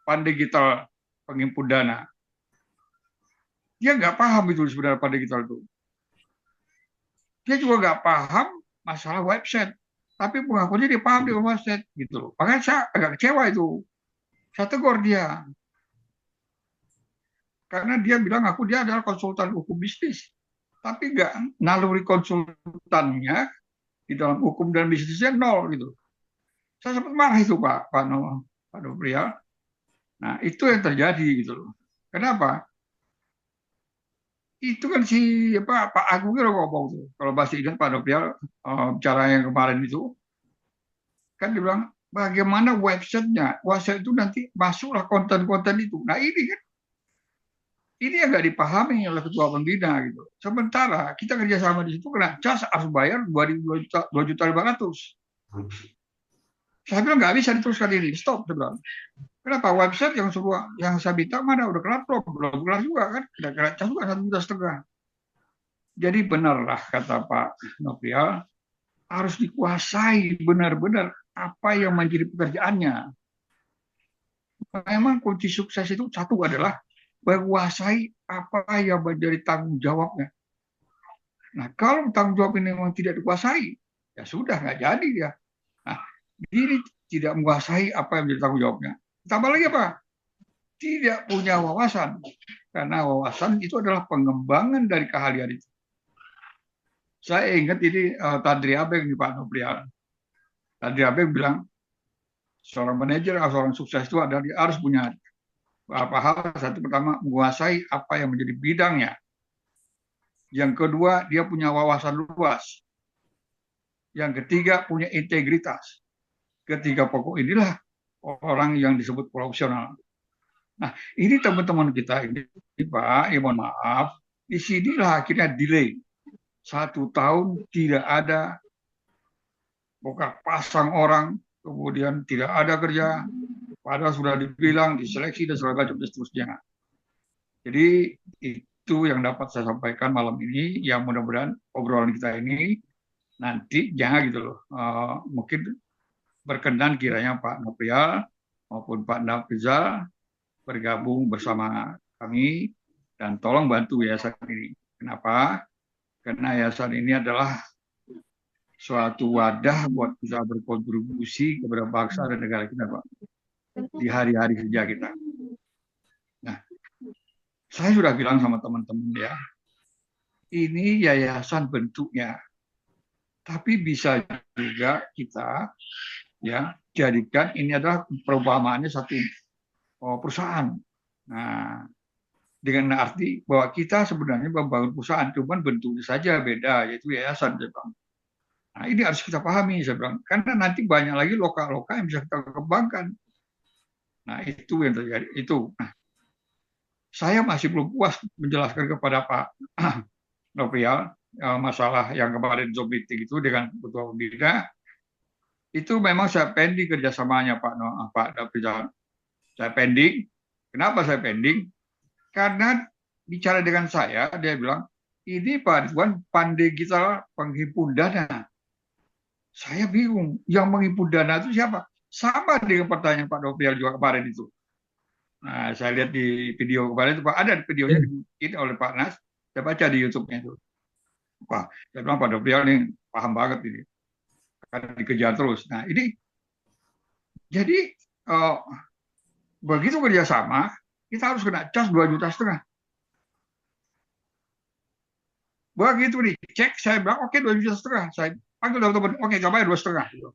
pan-digital pengimpun dana. Dia nggak paham itu sebenarnya pada digital itu. Dia juga nggak paham masalah website. Tapi pengakuannya dia paham di website gitu. Makanya saya agak kecewa itu. Saya tegur dia. Karena dia bilang dia adalah konsultan hukum bisnis. Tapi nggak naluri konsultannya di dalam hukum dan bisnisnya nol gitu. Saya sempat marah itu Pak Noprial. Nah itu yang terjadi gitu loh. Kenapa? Itu kan si Pak Agung itu ngomong tuh. Kalau bahasa Inggris Pak Noprial bicara yang kemarin itu kan dia bilang bagaimana website itu nanti masuklah konten-konten itu. Nah ini kan ini yang nggak dipahami oleh ketua pembina gitu. Sementara kita kerjasama di situ kena cas harus bayar 2.500.000. Saya bilang nggak bisa diteruskan ini, stop. Saya bilang. Kenapa website yang saya minta mana udah kelar belum kelar juga kan, udah kelar cas juga 1,5 juta. Jadi benarlah kata Pak Noprial harus dikuasai benar-benar apa yang menjadi pekerjaannya. Memang kunci sukses itu satu adalah menguasai apa yang menjadi tanggung jawabnya. Nah, kalau tanggung jawab ini memang tidak dikuasai, ya sudah nggak jadi dia. Nah, diri tidak menguasai apa yang menjadi tanggung jawabnya. Tambah lagi apa? Tidak punya wawasan. Karena wawasan itu adalah pengembangan dari keahlian itu. Saya ingat ini Tadri Abeng nih Pak Noprial. Tadri Abeng bilang, seorang manajer atau seorang sukses itu adalah dia harus punya apa hal. Satu, pertama, menguasai apa yang menjadi bidangnya. Yang kedua, dia punya wawasan luas. Yang ketiga, punya integritas. Ketiga pokok inilah orang yang disebut profesional. Nah, ini teman-teman kita ini, Pak, mohon maaf, di sinilah akhirnya delay. 1 tahun tidak ada, bukan pasang orang, kemudian tidak ada kerja, padahal sudah dibilang, diseleksi, dan sebagainya, dan seterusnya. Jadi, itu yang dapat saya sampaikan malam ini, yang mudah-mudahan obrolan kita ini nanti jangan gitu loh. Mungkin berkenan kiranya Pak Noprial maupun Pak Nafizal bergabung bersama kami dan tolong bantu yayasan ini. Kenapa? Karena yayasan ini adalah suatu wadah buat bisa berkontribusi kepada bangsa dan negara kita, Pak, di hari-hari kerja kita. Nah, saya sudah bilang sama teman-teman ya, ini yayasan bentuknya, tapi bisa juga kita ya jadikan ini adalah perumpamaannya satu perusahaan. Nah, dengan arti bahwa kita sebenarnya membangun perusahaan, cuman bentuknya saja beda, yaitu yayasan, saya bilang. Nah, ini harus kita pahami, saya bilang, karena nanti banyak lagi lokal-lokal yang bisa kita kembangkan. Nah, itu yang terjadi. Itu. Nah, saya masih belum puas menjelaskan kepada Pak Noprial masalah yang kemarin Zoom meeting itu dengan Ketua Pembina. Itu memang saya pending kerjasamanya Pak Noprial. Saya pending. Kenapa saya pending? Karena bicara dengan saya, dia bilang, ini Pak Ridwan pandai kita penghimpun dana. Saya bingung, yang menghimpun dana itu siapa? Sama dengan pertanyaan Pak Noprial juga kemarin itu. Nah, saya lihat di video kemarin itu Pak, ada videonya dibikin oleh Pak Nas, saya baca di YouTube-nya itu. Pak, saya bilang Pak Noprial ini paham banget ini, karena dikejar terus. Nah, ini jadi begitu kerjasama, kita harus kena cas 2,5 juta. Begitu dicek, saya bilang oke 2,5 juta. Saya panggil teman-teman, oke coba ya 2,5.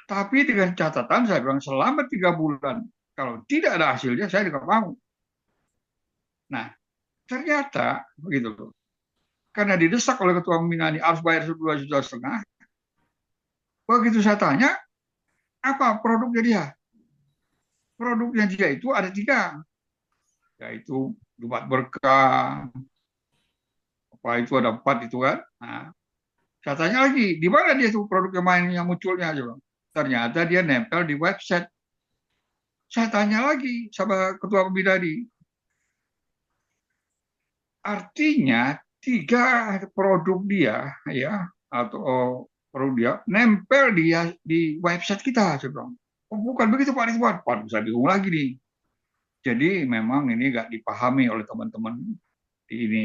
Tapi dengan catatan saya bilang selama 3 bulan, kalau tidak ada hasilnya saya tidak mau. Nah, ternyata begitu loh. Karena didesak oleh ketua pembina ini harus bayar 2,5 juta. Begitu saya tanya, apa produknya dia? Produknya dia itu ada 3, yaitu Jumat Berkah, apa itu ada 4 itu kan. Nah, saya tanya lagi, di mana dia tuh produk yang munculnya aja, Bang? Ternyata dia nempel di website. Saya tanya lagi sama ketua pembina ini, artinya 3 produk dia ya atau produk dia nempel dia di website kita, saya bilang. Oh, bukan begitu Pak Ridwan. Pak, bisa bingung lagi nih. Jadi memang ini nggak dipahami oleh teman-teman di ini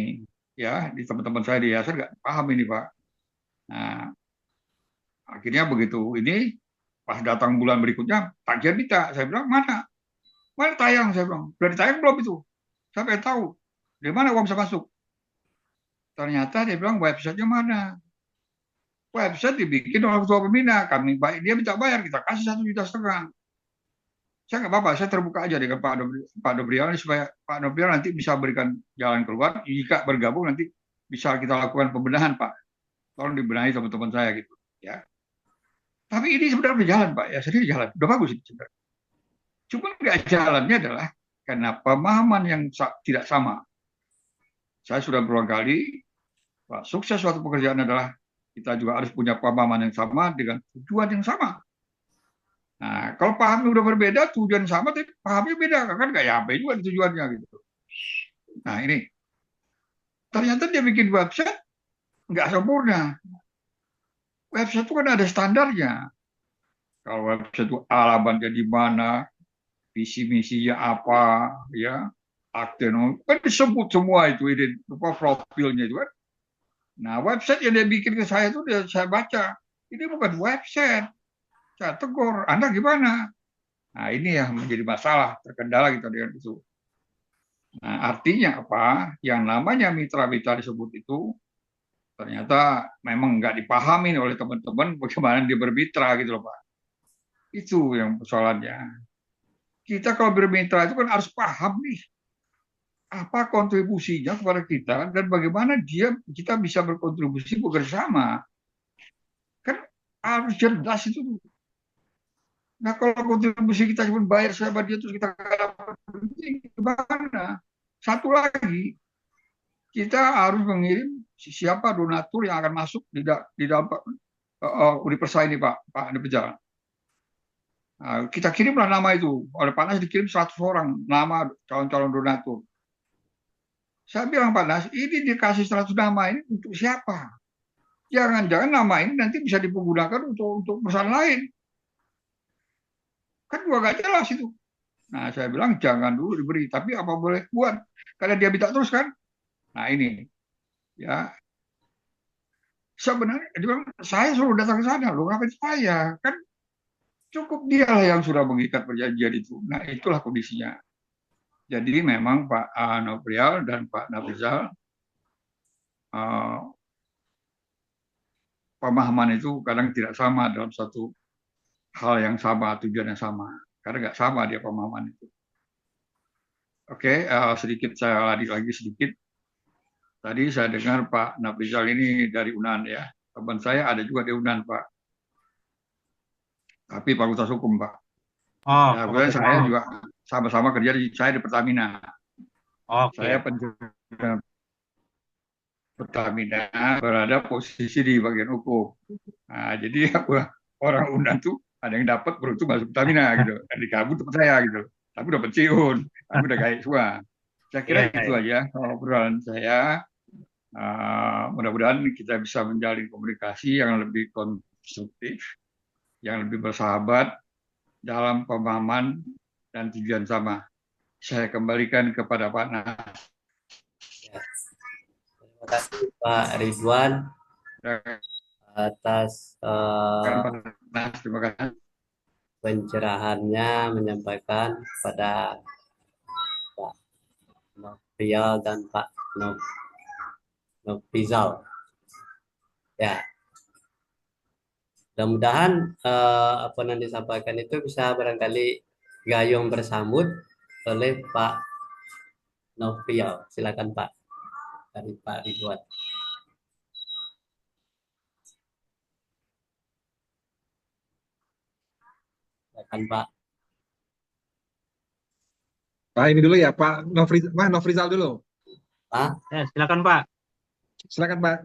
ya, di teman-teman saya di yayasan nggak paham ini Pak. Nah, akhirnya begitu ini pas datang bulan berikutnya tagihan minta, saya bilang mana tayang, saya bilang sudah ditayang belum itu, saya pengen tahu di mana uang bisa masuk. Ternyata dia bilang websitenya mana, website dibikin oleh ketua pembina, kami baik dia minta bayar, kita kasih 1,5 juta. Saya nggak apa-apa, saya terbuka aja dengan Pak Noprial supaya Pak Noprial nanti bisa berikan jalan keluar. Jika bergabung nanti bisa kita lakukan pembenahan Pak. Tolong dibenahi teman-teman saya gitu ya. Tapi ini sebenarnya berjalan Pak ya, sendiri jalan, udah bagus ini sebenarnya. Cuma nggak jalannya adalah karena pemahaman yang tidak sama. Saya sudah berulang kali, Pak, sukses suatu pekerjaan adalah kita juga harus punya pemahaman yang sama dengan tujuan yang sama. Nah, kalau pahamnya udah berbeda, tujuan sama, tapi pahamnya beda, kan nggak nyampe juga tujuannya gitu. Nah ini, ternyata dia bikin website nggak sempurna. Website itu kan ada standarnya. Kalau website itu alamatnya di mana, visi misinya apa, ya, akte kan disebut semua itu, profilnya itu kan. Nah, website yang dia bikin ke saya itu saya baca. Ini bukan website. Saya tegur, Anda gimana? Nah, ini yang menjadi masalah, terkendala kita dengan itu. Nah, artinya apa? Yang namanya mitra-mitra disebut itu ternyata memang nggak dipahami oleh teman-teman bagaimana dia bermitra gitu loh Pak. Itu yang persoalannya. Kita kalau bermitra itu kan harus paham nih apa kontribusinya kepada kita dan bagaimana kita bisa berkontribusi bersama. Kan harus jelas itu. Nah kalau kontribusi kita cuma bayar sama dia terus kita nggak dapat gimana? Satu lagi, kita harus mengirim siapa donatur yang akan masuk di dalam Universitas ini Pak Andi Pejalan. Nah, kita kirimlah nama itu. Oleh Pak Nas dikirim 100 orang nama calon-calon donatur. Saya bilang Pak Nas, ini dikasih 100 nama ini untuk siapa? Jangan-jangan nama ini nanti bisa dipergunakan untuk perusahaan lain. Kan juga gak jelas itu. Nah, saya bilang jangan dulu diberi, tapi apa boleh buat? Karena dia minta terus kan. Nah, ini ya sebenarnya dia bilang, saya suruh datang ke sana, loh ngapain saya? Kan cukup dialah yang sudah mengikat perjanjian itu. Nah, itulah kondisinya. Jadi memang Pak Noprial dan Pak Nafrizal pemahaman itu kadang tidak sama dalam satu hal yang sama, tujuan yang sama. Karena nggak sama dia pemahaman itu. Oke, sedikit saya lagi sedikit. Tadi saya dengar Pak Nafrizal ini dari UNAN ya. Teman saya ada juga di UNAN Pak. Tapi Fakultas Hukum Pak. Oh, Ya, Fakultas saya Hukum. juga sama-sama kerja saya di Pertamina. Saya Oke. pensiun Pertamina berada posisi di bagian hukum. Nah, jadi orang UNAN tuh ada yang dapat beruntung masuk Pertamina gitu. Dan dikabut tempat saya gitu. Tapi udah pensiun, tapi udah gaib semua. Saya kira Iya, itu iya. aja obrolan saya. Mudah-mudahan kita bisa menjalin komunikasi yang lebih konstruktif, yang lebih bersahabat dalam pemahaman dan tujuan sama. Saya kembalikan kepada Pak Nas. Ya. Terima kasih Pak Ridwan atas Pak Nas, terima kasih. pencerahannya, menyampaikan kepada Pak Nofrial dan Pak Nofrizal. Ya, mudah-mudahan apa yang disampaikan itu bisa barangkali gayung bersambut oleh Pak Nofrial. Silakan Pak, dari Pak Ridwan. Silakan Pak. Pak ini dulu ya, Pak Nofrizal dulu. Pak. Ya, silakan Pak. Silakan Pak.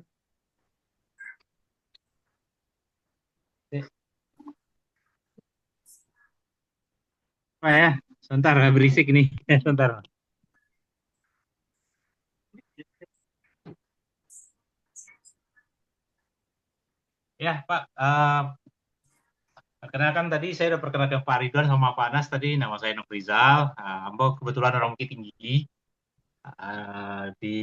Pak ya, sebentar berisik nih. Sebentar. Ya Pak, perkenalkan tadi saya udah perkenalkan Pak Ridwan sama Pak Anas tadi. Nama saya Nofrizal. Ambo kebetulan orang Bukit Tinggi. Di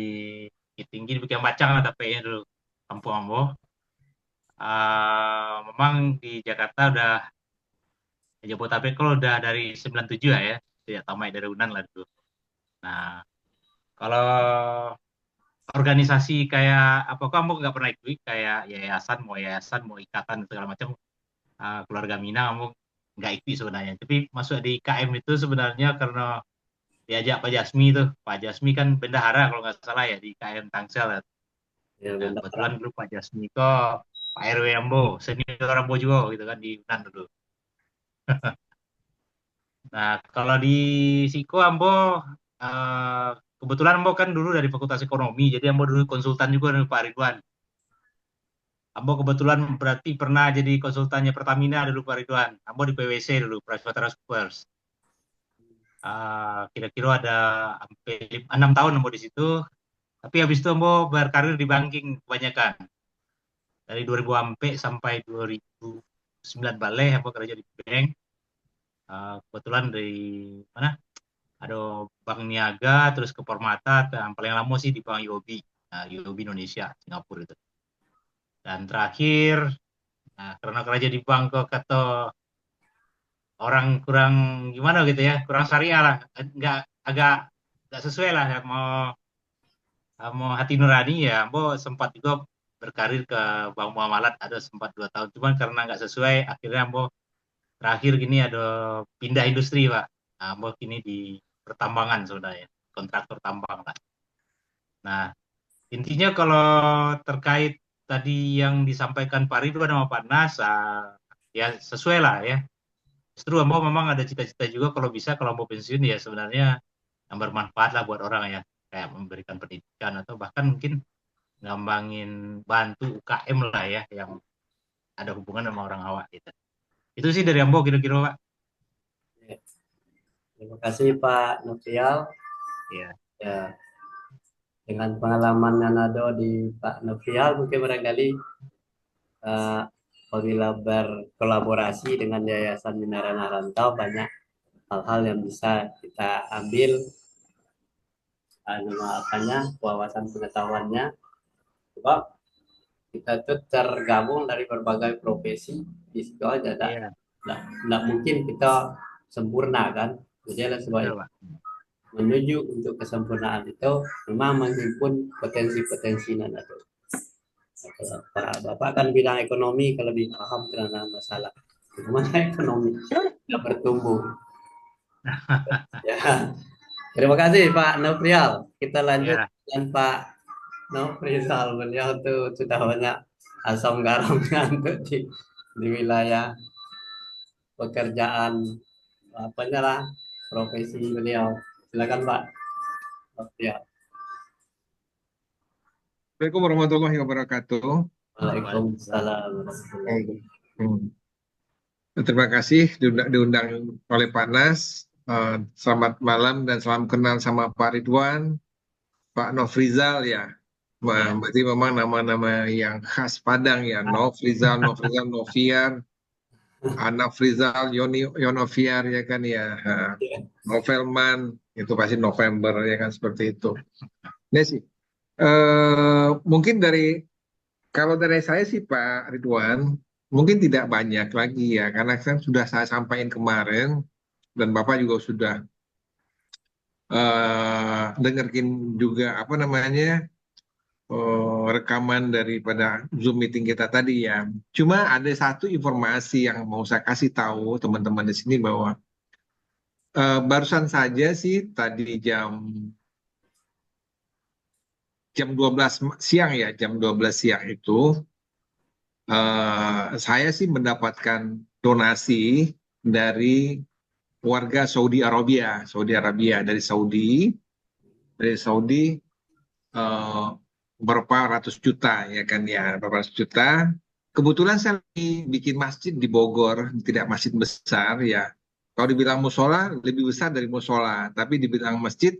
Bukit Tinggi di Bukit Bacang ada PE dulu, kampung Ambo. Memang di Jakarta udah Jabodetabek kalau udah dari 97 ya, tidak tamat dari UNAN lah dulu. Nah, kalau organisasi kayak apa kamu nggak pernah ikut kayak yayasan mau ikatan segala macam, keluarga Minang kamu nggak ikut sebenarnya, tapi masuk di IKM itu sebenarnya karena diajak Pak Jasmi tuh. Pak Jasmi kan bendahara kalau nggak salah ya di IKM Tangsel ya. Ya, Nah, benar. kebetulan grup Pak Jasmi kok Pak RW Ambo senior Ambo juga gitu kan di UNAN dulu. Nah, kalau di Siko Ambo eh, kebetulan Ambo kan dulu dari Fakultas Ekonomi, jadi Ambo dulu konsultan juga dengan Pak Ridwan. Ambo kebetulan berarti pernah jadi konsultannya Pertamina dulu Pak Ridwan. Ambo di PwC dulu, PricewaterhouseCoopers. Kira-kira ada sampai 6 tahun Ambo di situ. Tapi habis itu Ambo berkarir di banking kebanyakan. Dari 2000 sampai 2009 balik Ambo kerja di bank. Kebetulan dari mana? Ada Bank Niaga, terus ke Permata, yang paling lama sih di Bank UOB. UOB Indonesia, Singapura itu. Dan terakhir, karena kerja di Bangkok atau orang kurang gimana gitu ya, kurang syariah lah, agak nggak sesuai lah ya, mau hati nurani ya, Ambo sempat juga berkarir ke Bank Muamalat, ada sempat 2 tahun, cuman karena nggak sesuai, akhirnya Ambo terakhir gini ada pindah industri Pak. Nah, Ambo kini di pertambangan sebenarnya, kontraktor tambang lah. Nah, intinya kalau terkait tadi yang disampaikan Pak Ridwan sama Pak Nas, ya sesuai lah ya. Justru Ambo memang ada cita-cita juga kalau bisa, kalau mau pensiun ya sebenarnya yang bermanfaat lah buat orang ya, kayak memberikan pendidikan atau bahkan mungkin ngembangin bantu UKM lah ya, yang ada hubungan sama orang awak gitu. Itu sih dari Ambo kira-kira Pak. Terima kasih Pak Novial. Ya, Ya, dengan pengalaman yang ada di Pak Novial, mungkin barangkali apabila berkolaborasi dengan Yayasan Minarana Rantau, banyak hal-hal yang bisa kita ambil, wawasan pengetahuannya. Sebab kita itu tergabung dari berbagai profesi, di situ aja iya, tidak mungkin kita sempurna kan. Jadi oleh sebab betul itu, Pak. menuju untuk kesempurnaan itu memang menghimpun potensi-potensi yang ada. Pak Bapak kan bidang ekonomi, kalau lebih paham karena masalah bagaimana ekonomi tidak bertumbuh. Ya, terima kasih Pak Noprial. Kita lanjut Ya, dengan Pak Noprial. Beliau tuh sudah banyak asam garamnya untuk di wilayah pekerjaan apa lah profesi beliau. Silakan Pak Noprial. Assalamualaikum warahmatullahi wabarakatuh. Waalaikumsalam. Hmm. Terima kasih diundang oleh Pak Nas. Selamat malam dan salam kenal sama Pak Ridwan, Pak Nofrizal ya. Berarti memang nama-nama yang khas Padang ya. Nofrizal, Noviar, Anafrizal, Yonoviar ya kan ya. Novelman, itu pasti November ya kan, seperti itu. Ini sih. Mungkin kalau dari saya sih Pak Ridwan, mungkin tidak banyak lagi ya, karena kan sudah saya sampaikan kemarin, dan Bapak juga sudah dengerin juga apa namanya rekaman daripada Zoom meeting kita tadi ya. Cuma ada satu informasi yang mau saya kasih tahu teman-teman di sini bahwa barusan saja sih tadi jam 12 siang ya, jam 12 siang itu saya sih mendapatkan donasi dari warga Saudi Arabia dari Saudi eh, berapa ratus juta ya kan ya, berapa ratus juta. Kebetulan saya lagi bikin masjid di Bogor, tidak masjid besar ya. Kalau dibilang musola lebih besar dari musola, tapi dibilang masjid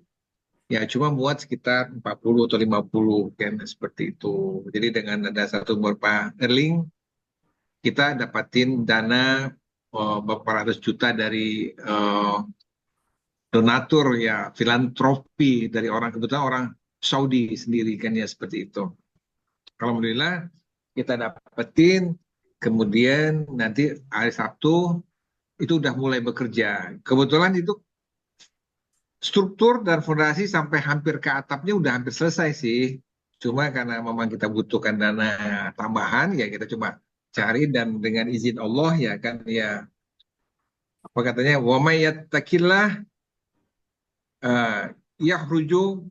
ya cuma muat sekitar 40 atau 50 kan, seperti itu. Jadi dengan ada satu beberapa earling, kita dapatin dana beberapa ratus juta dari donatur ya, filantropi dari orang, kebetulan orang Saudi sendiri kan ya, seperti itu. Alhamdulillah kita dapetin, kemudian nanti hari Sabtu itu udah mulai bekerja. Kebetulan itu struktur dan fondasi sampai hampir ke atapnya udah hampir selesai sih. Cuma karena memang kita butuhkan dana tambahan ya, kita coba cari, dan dengan izin Allah ya kan ya, apa katanya, wa may yattaqillah yahruju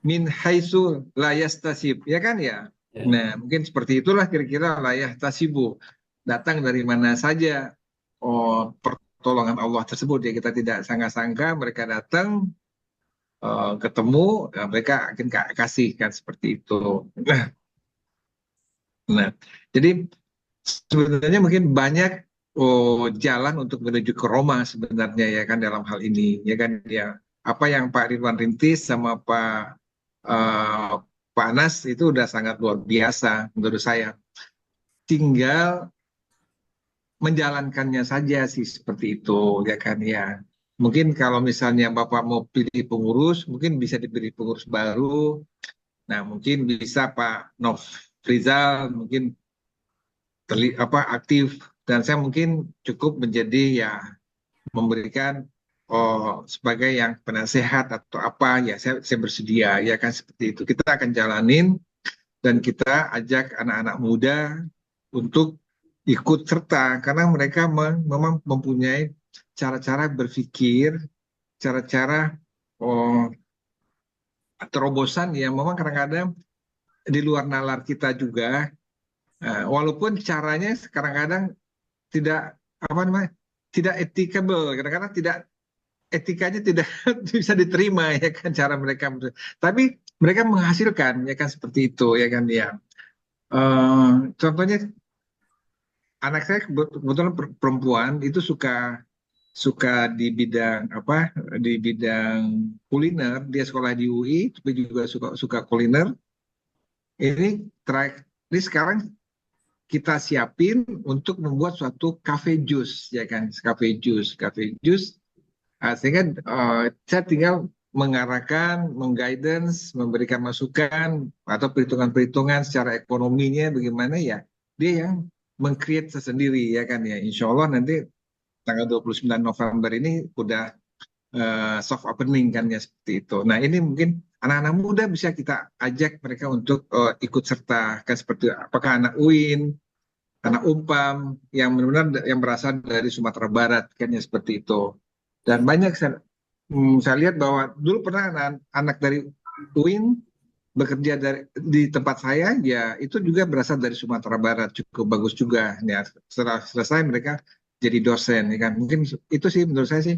min haitsu la yastasib ya kan ya. Nah, mungkin seperti itulah kira-kira la yahtasibu, datang dari mana saja pertolongan Allah tersebut ya, kita tidak sangka-sangka mereka datang, ketemu, mereka akan kasih kan, seperti itu. Nah, jadi sebenarnya mungkin banyak jalan untuk menuju ke Roma sebenarnya ya kan, dalam hal ini ya kan ya. Apa yang Pak Ridwan rintis sama Pak Anas itu udah sangat luar biasa menurut saya. Tinggal menjalankannya saja sih, seperti itu ya kan ya. Mungkin kalau misalnya Bapak mau pilih pengurus, mungkin bisa dipilih pengurus baru, Nah, mungkin bisa Pak Nofrizal mungkin aktif, dan saya mungkin cukup menjadi ya memberikan sebagai yang penasehat atau apa ya, saya bersedia ya kan, seperti itu. Kita akan jalanin dan kita ajak anak-anak muda untuk ikut serta karena mereka memang mempunyai cara-cara berpikir, cara-cara oh, terobosan yang memang kadang-kadang di luar nalar kita juga. Walaupun caranya kadang-kadang tidak apa namanya, tidak etikable, kadang-kadang tidak, etikanya tidak bisa diterima ya kan, cara mereka, tapi mereka menghasilkan ya kan, seperti itu ya kan ya. Contohnya anak saya kebetulan perempuan itu suka suka di bidang apa, di bidang kuliner, dia sekolah di UI tapi juga suka suka kuliner. Ini sekarang kita siapin untuk membuat suatu cafe juice ya kan, cafe juice. Sehingga saya tinggal mengarahkan, mengguidance, memberikan masukan atau perhitungan-perhitungan secara ekonominya bagaimana ya. Dia yang meng-create sendiri ya kan ya. Insya Allah nanti tanggal 29 November ini udah soft opening kan ya, seperti itu. Nah ini mungkin anak-anak muda bisa kita ajak mereka untuk ikut serta kan, seperti apakah anak UIN, anak Umpam yang benar-benar yang berasal dari Sumatera Barat kan ya, seperti itu. Dan banyak saya lihat bahwa dulu pernah anak dari UIN bekerja di tempat saya, ya itu juga berasal dari Sumatera Barat, cukup bagus juga. Ya, setelah selesai mereka jadi dosen, ya kan. Mungkin itu sih menurut saya sih.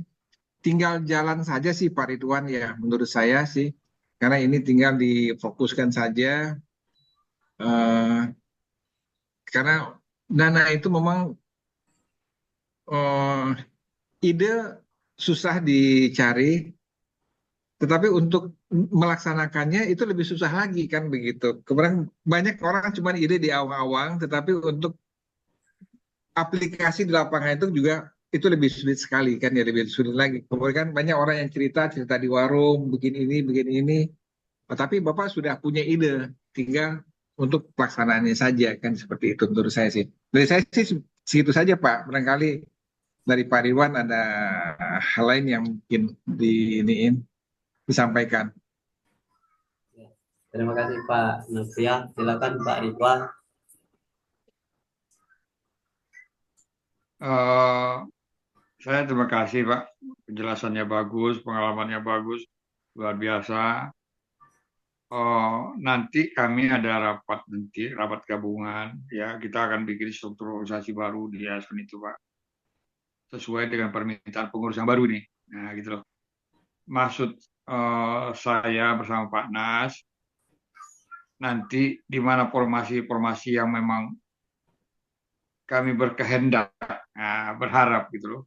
Tinggal jalan saja sih Pak Ridwan ya, menurut saya sih. Karena ini tinggal difokuskan saja. eh, karena dana itu memang ide susah dicari, tetapi untuk melaksanakannya itu lebih susah lagi kan begitu. Kemudian banyak orang cuma ide di awang-awang, tetapi untuk aplikasi di lapangan itu juga itu lebih sulit sekali kan ya, lebih sulit lagi. Kemudian kan banyak orang yang cerita cerita di warung begini ini. Tapi Bapak sudah punya ide, tinggal untuk pelaksanaannya saja kan, seperti itu menurut saya sih. Dari saya sih segitu saja Pak. Barangkali dari Pak Ridwan ada hal lain yang mungkin disampaikan. Ya. Terima kasih Pak Nofrial. Silakan Pak Ridwan. Saya terima kasih Pak, penjelasannya bagus, pengalamannya bagus, luar biasa. Nanti kami ada rapat gabungan, ya kita akan bikin struktur organisasi baru di yayasan itu Pak, sesuai dengan permintaan pengurus yang baru nih. Nah gitu loh. Maksud saya bersama Pak Nas, nanti di mana formasi-formasi yang memang kami berkehendak, berharap gitu loh,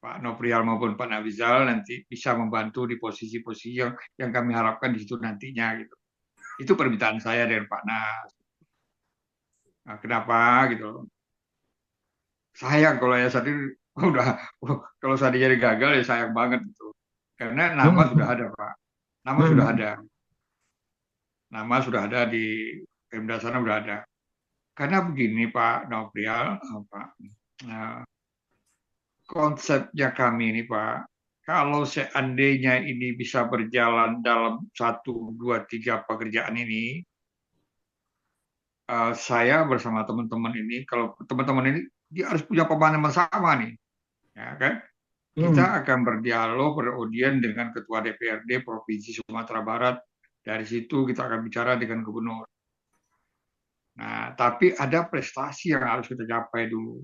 Pak Noprial maupun Pak Nafrizal nanti bisa membantu di posisi-posisi yang kami harapkan di situ nantinya gitu. Itu permintaan saya dengan Pak Nas. Nah, kenapa gitu? Sayang kalau ya saat ini udah kalau saya jadi gagal ya sayang banget gitu. Karena nama sudah ada Pak. Nama sudah ada. Nama sudah ada di Pemda sana sudah ada. Karena begini Pak Noprial, Pak, konsepnya kami ini Pak, kalau seandainya ini bisa berjalan dalam 1, 2, 3 pekerjaan ini, saya bersama teman-teman ini, kalau teman-teman ini dia harus punya pemahaman sama nih, ya kan? Kita akan berdialog, beraudien dengan Ketua DPRD Provinsi Sumatera Barat. Dari situ kita akan bicara dengan Gubernur. Nah, tapi ada prestasi yang harus kita capai dulu.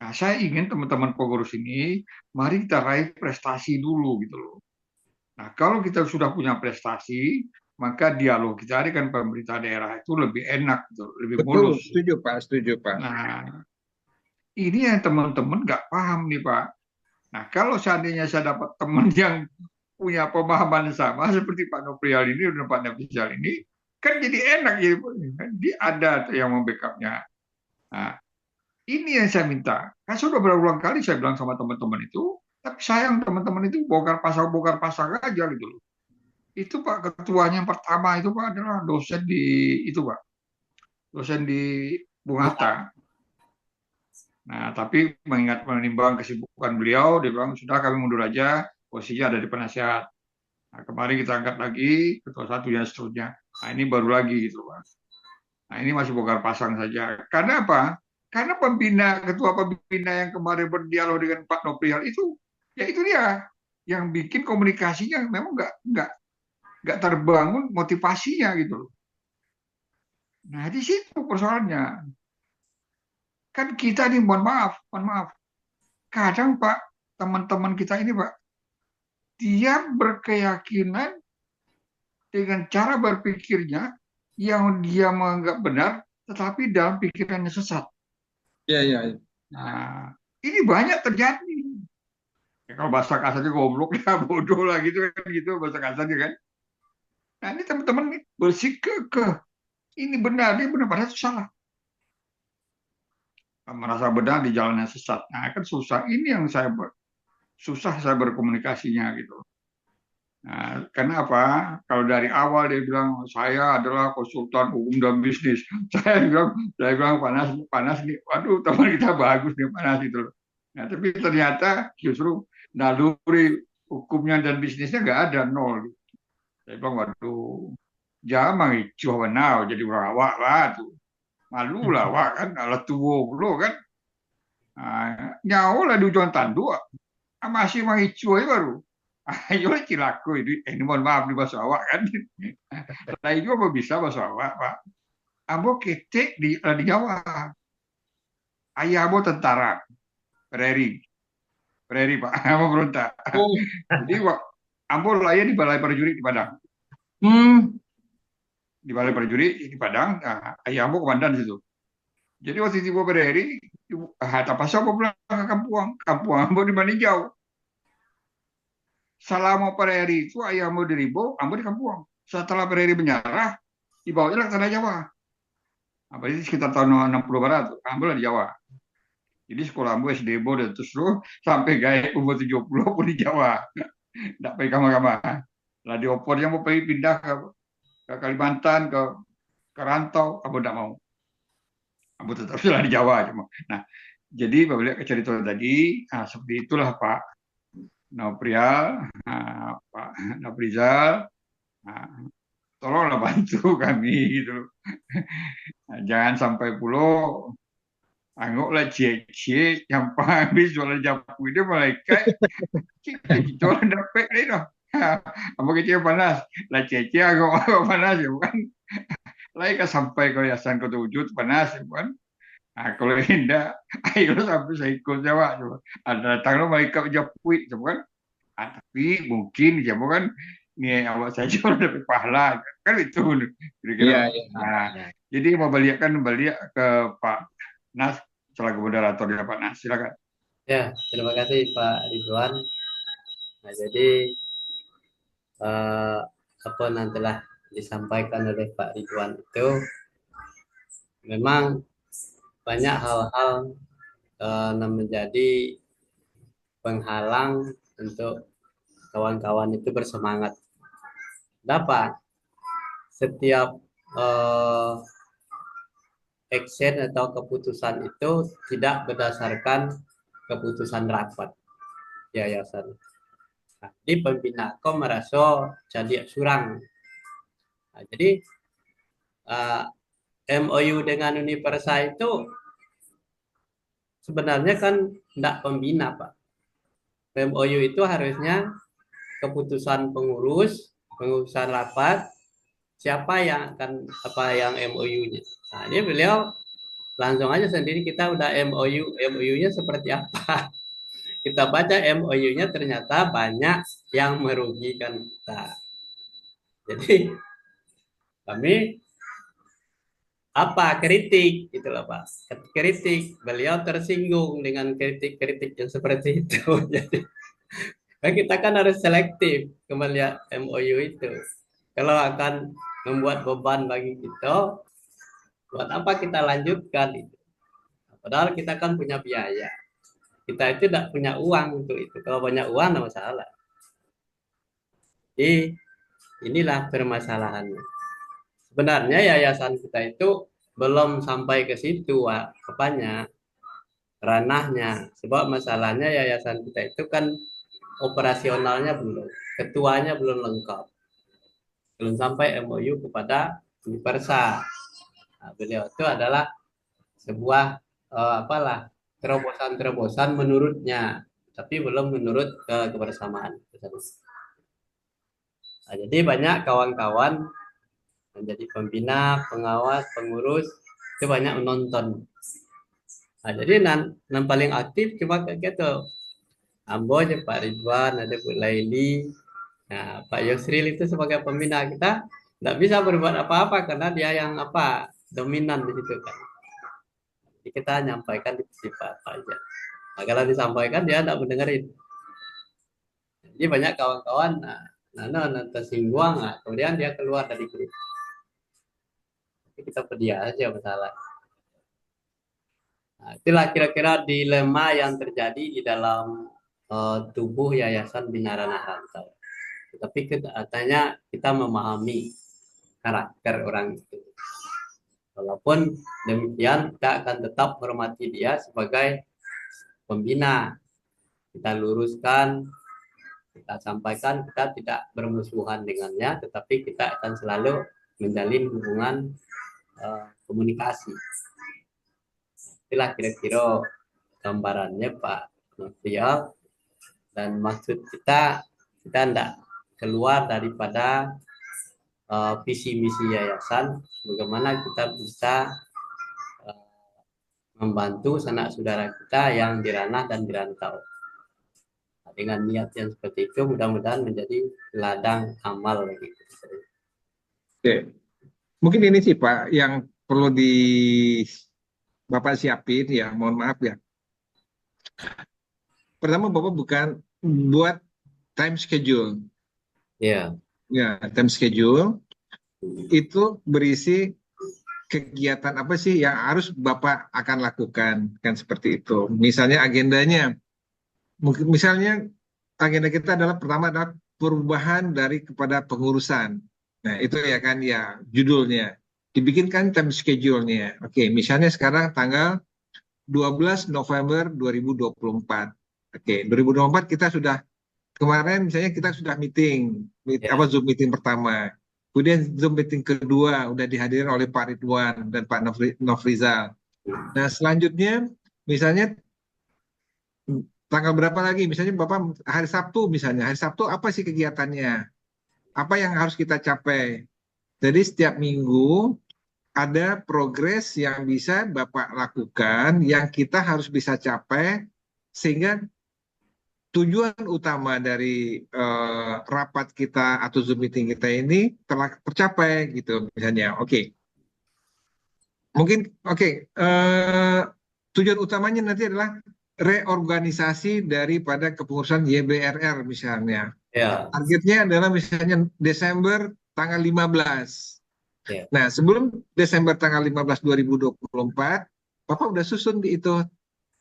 Nah, saya ingin teman-teman pengurus ini, mari kita raih prestasi dulu gitu loh. Nah, kalau kita sudah punya prestasi, maka dialog kita dengan pemerintah daerah itu lebih enak, gitu, lebih Betul, mulus. setuju Pak, setuju Pak. Nah, ini yang teman-teman nggak paham nih Pak. Nah, kalau seandainya saya dapat teman yang punya pemahaman sama seperti Pak Noprial ini dan Pak Nafrizal ini, kan jadi enak ya, dia ada yang membackupnya. Nah, ini yang saya minta. Kan sudah berulang kali saya bilang sama teman-teman itu, tapi sayang teman-teman itu bongkar pasang aja gitu loh. itu Pak ketuanya yang pertama itu Pak adalah dosen di itu Pak, dosen di Bung Hatta. Nah, tapi mengingat menimbang kesibukan beliau, dia bilang sudah kami mundur aja, posisinya ada di penasihat. Nah, kemarin kita angkat lagi ketua satu dan seterusnya. Nah, ini baru lagi gitu Pak. Nah, ini masih bongkar pasang saja. Karena apa? Karena ketua pembina yang kemarin berdialog dengan Pak Noprial itu, ya itu dia yang bikin komunikasinya memang nggak terbangun motivasinya gitu loh. Nah, di situ persoalannya. Kan kita nih, mohon maaf. Kadang Pak, teman-teman kita ini Pak, dia berkeyakinan dengan cara berpikirnya yang dia menganggap benar, tetapi dalam pikirannya sesat. Iya, iya, iya. Nah, ini banyak terjadi. Ya, kalau bahasa kasarnya goblok ya bodoh lah gitu kan gitu bahasa kasarnya kan. Nah, ini teman-teman nih bersikukuh ini benar, dia benar padahal itu salah. Merasa benar di jalan yang sesat. Nah, kan susah. Ini yang susah saya berkomunikasinya gitu. Nah, karena apa? Kalau dari awal dia bilang saya adalah konsultan hukum dan bisnis, saya bilang panas panas nih. Waduh, teman kita bagus nih panas itu loh. Nah, tapi ternyata justru naluri hukumnya dan bisnisnya nggak ada nol. Saya bilang waduh, jangan hijau benau jadi orang awak lah tuh. Malu lah awak kan, alat tua lo kan. Nah, nyawa lah di ujung tanduk, masih menghijau baru. Ayo cilaku ini mohon maaf di bahasa awak kan. Saya juga mau bisa bahasa awak Pak. Ambo ketik di Jawa. Ayah ambo tentara, preri, preri Pak, ambo berontak. Oh, Jadi ambo layan di balai prajurit di Padang. Di balai prajurit di Padang, nah, ayah ambo komandan situ. Jadi waktu itu ambo preri, tak pasal ambo pulang ke kampung, kampung ambo di Maninjau. Selama preri itu ayah ambo di Ribo, ambo di kampung. Setelah preri menyerah, dibawanya ke tanah Jawa. Apa itu sekitar tahun 60 barat, ambil di Jawa. Jadi sekolah ambil SD dan terus sampai gaya umur 70 pun di Jawa. Tidak pergi kamar-kamar. Lah di opornya mau pergi pindah ke Kalimantan, ke rantau, aku tidak mau. Aku tetap sudah di Jawa. Cuma. Nah, jadi apabila cerita tadi, nah, seperti itulah Pak Noprial, Pak Noprizal, nah, tolonglah bantu kami gitu. Nah, jangan sampai pulau anggaplah cie yang habis jualan jamu itu malaikat kita orang dapat ni dah. Apa kecil panas, lah cie agak panas ya bukan. Lain kan sampai ke yayasan kota wujud panas ya bukan. Nah, kalau tidak, ayo sampai saya ikut Jawa. Coba. Ada datang lo malaikat japuit, coba kan. Tapi mungkin ya bukan ni awak saja orang dapat pahala kan itu iya, kira-kira. iya. Nah, jadi mau balik ke Pak Nas selaku moderatornya Pak Nas, silakan. Ya, terima kasih Pak Ridwan. Nah, jadi eh, apa nantilah disampaikan oleh Pak Ridwan itu memang banyak hal-hal yang menjadi penghalang untuk kawan-kawan itu bersemangat. Dapat setiap eh, action atau keputusan itu tidak berdasarkan keputusan rapat yayasan. Nah, di pembina kom merasa jadi surang. Nah, jadi uh, MOU dengan Universa itu sebenarnya kan tidak pembina Pak. MOU itu harusnya keputusan pengurus, pengurusan rapat, siapa yang akan apa yang MOU-nya. Nah, ini beliau langsung aja sendiri kita udah MOU-nya seperti apa. Kita baca MOU-nya ternyata banyak yang merugikan kita. Jadi kami apa kritik itulah Pak, kritik beliau tersinggung dengan kritik-kritik yang seperti itu. Jadi kita kan harus selektif melihat MOU itu. Kalau akan membuat beban bagi kita, buat apa kita lanjutkan itu? Padahal kita kan punya biaya. Kita itu tidak punya uang untuk itu. Kalau banyak uang tidak masalah. Jadi Inilah permasalahannya. Sebenarnya yayasan kita itu belum sampai ke situ, apanya, ranahnya. Sebab masalahnya yayasan kita itu kan operasionalnya belum, ketuanya belum lengkap, belum sampai MOU kepada Universa. Nah, beliau itu adalah sebuah apalah, terobosan-terobosan menurutnya, tapi belum menurut kebersamaan. Nah, jadi banyak kawan-kawan menjadi pembina, pengawas, pengurus itu banyak menonton. Nah, jadi nan paling aktif cuma kayak gitu. Ambo aja Pak Ridwan, ada Bu Laili, nah Pak Yusril itu sebagai pembina kita nggak bisa berbuat apa-apa karena dia yang apa, dominan di situ kan. Jadi kita nyampaikan di sifat apa aja. Nah, kalau disampaikan dia tidak mendengarin. Jadi banyak kawan-kawan, nah, tersinggung, nah, kemudian dia keluar dari grup. Jadi kita pedia aja masalah. Nah, itulah kira-kira dilema yang terjadi di dalam tubuh Yayasan Bina Ranah Rantau. Tapi katanya kita memahami karakter orang itu. Walaupun demikian, kita akan tetap menghormati dia sebagai pembina. Kita luruskan, kita sampaikan, kita tidak bermusuhan dengannya, tetapi kita akan selalu menjalin hubungan komunikasi. Itulah kira-kira gambarannya Pak Novial, dan maksud kita tidak keluar daripada visi misi yayasan, bagaimana kita bisa membantu sanak saudara kita yang diranah dan dirantau. Nah, dengan niat yang seperti itu mudah-mudahan menjadi ladang amal bagi kita. Oke. Mungkin ini sih Pak yang perlu di Bapak siapin ya, mohon maaf ya. Pertama Bapak bukan buat time schedule. Ya. Ya, time schedule itu berisi kegiatan apa sih yang harus Bapak akan lakukan, kan seperti itu. Misalnya agendanya, mungkin misalnya agenda kita adalah pertama adalah perubahan dari kepada pengurusan. Nah itu ya kan ya judulnya. Dibikinkan time schedule-nya. Oke, misalnya sekarang tanggal 12 November 2024. Oke, 2024 kita sudah kemarin misalnya kita sudah meeting, Ya. Zoom meeting pertama. Kemudian Zoom meeting kedua udah dihadiri oleh Pak Ridwan dan Pak Nofrizal. Nah, selanjutnya misalnya tanggal berapa lagi? Misalnya Bapak hari Sabtu misalnya. Hari Sabtu apa sih kegiatannya? Apa yang harus kita capai? Jadi setiap minggu ada progres yang bisa Bapak lakukan yang kita harus bisa capai sehingga tujuan utama dari rapat kita atau Zoom meeting kita ini telah tercapai gitu misalnya. Oke. Mungkin oke, tujuan utamanya nanti adalah reorganisasi daripada kepengurusan YBRR misalnya. Ya. Targetnya adalah misalnya Desember tanggal 15. Ya. Nah, sebelum Desember tanggal 15 2024, Bapak udah susun di itu,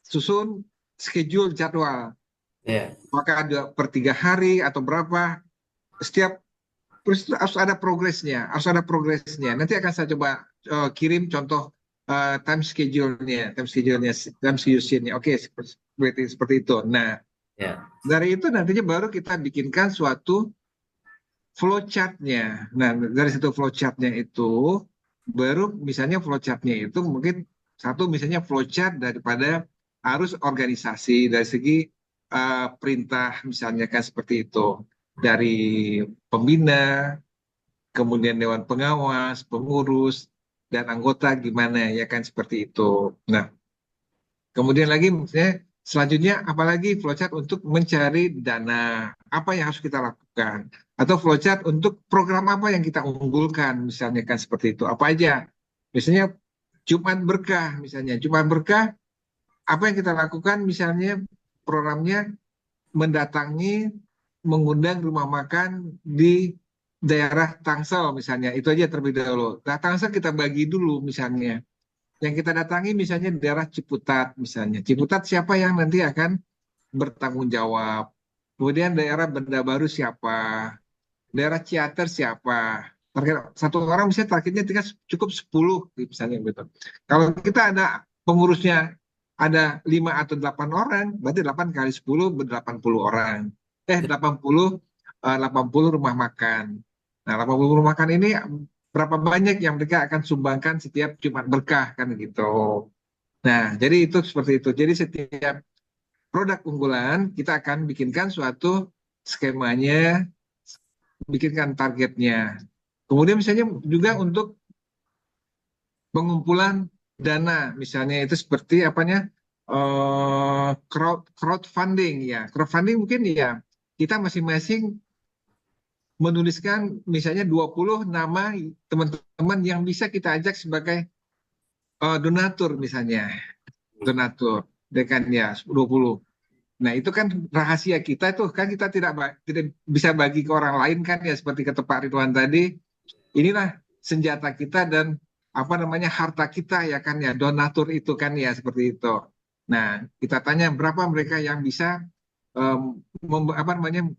susun schedule jadwal. Ya. Maka ada per 3 hari atau berapa, setiap harus ada progresnya, harus ada progresnya. Nanti akan saya coba kirim contoh time schedule-nya, time schedule-nya. Oke, seperti itu. Nah, Ya. dari itu nantinya baru kita bikinkan suatu flowchart-nya. Nah, dari situ flowchart-nya itu baru misalnya flowchart-nya itu mungkin satu misalnya flowchart daripada arus organisasi dari segi perintah misalnya kan seperti itu. Dari pembina, kemudian dewan pengawas, pengurus, dan anggota gimana ya kan seperti itu. Nah, kemudian lagi misalnya selanjutnya apalagi flowchart untuk mencari dana, apa yang harus kita lakukan, atau flowchart untuk program apa yang kita unggulkan misalnya kan seperti itu. Apa aja? Misalnya Jumat Berkah misalnya, Jumat Berkah apa yang kita lakukan misalnya programnya mendatangi mengundang rumah makan di daerah Tangsel misalnya, itu aja terlebih dahulu. Nah, Tangsel kita bagi dulu misalnya. Yang kita datangi misalnya daerah Ciputat misalnya. Ciputat siapa yang nanti akan bertanggung jawab. Kemudian daerah Benda Baru siapa. daerah Ciater siapa. Target satu orang misalnya targetnya tinggal cukup 10 misalnya gitu. Kalau kita ada pengurusnya ada 5 atau 8 orang, berarti 8 kali 10 ber-80 orang. 80 rumah makan. Nah, 80 rumah makan ini berapa banyak yang mereka akan sumbangkan setiap Jumat berkah kan gitu. Nah, jadi itu seperti itu. Jadi setiap produk unggulan kita akan bikinkan suatu skemanya, bikinkan targetnya. Kemudian misalnya juga untuk pengumpulan dana, misalnya itu seperti apanya crowdfunding ya. Crowdfunding mungkin ya kita masing-masing menuliskan misalnya 20 nama teman-teman yang bisa kita ajak sebagai donatur misalnya, donatur dengan ya 20. Nah, itu kan rahasia kita itu kan kita tidak bisa bagi ke orang lain kan ya seperti kata Pak Ridwan tadi. Inilah senjata kita dan apa namanya harta kita ya kan ya donatur itu kan ya seperti itu. Nah, kita tanya berapa mereka yang bisa apa namanya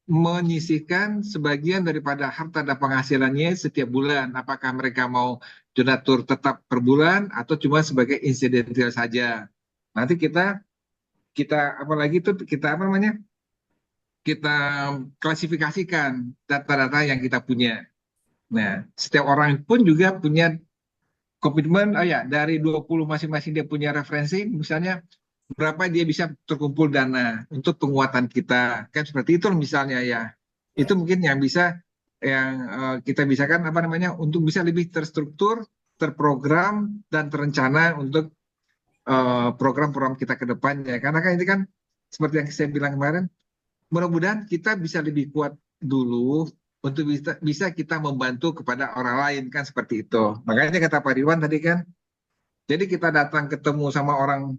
menyisihkan sebagian daripada harta dan penghasilannya setiap bulan. Apakah mereka mau donatur tetap per bulan atau cuma sebagai insidental saja. Nanti kita kita apalagi itu kita apa namanya kita klasifikasikan data-data yang kita punya. Nah, setiap orang pun juga punya komitmen, oh ya, dari 20 masing-masing dia punya referensi, misalnya berapa dia bisa terkumpul dana untuk penguatan kita. Kan seperti itu misalnya ya. Itu mungkin yang bisa yang kita bisa kan apa namanya untuk bisa lebih terstruktur, terprogram dan terencana untuk program-program kita ke depannya. Karena kan ini kan seperti yang saya bilang kemarin, mudah-mudahan kita bisa lebih kuat dulu untuk bisa kita membantu kepada orang lain kan seperti itu. Makanya kata Pak Ridwan tadi kan, jadi kita datang ketemu sama orang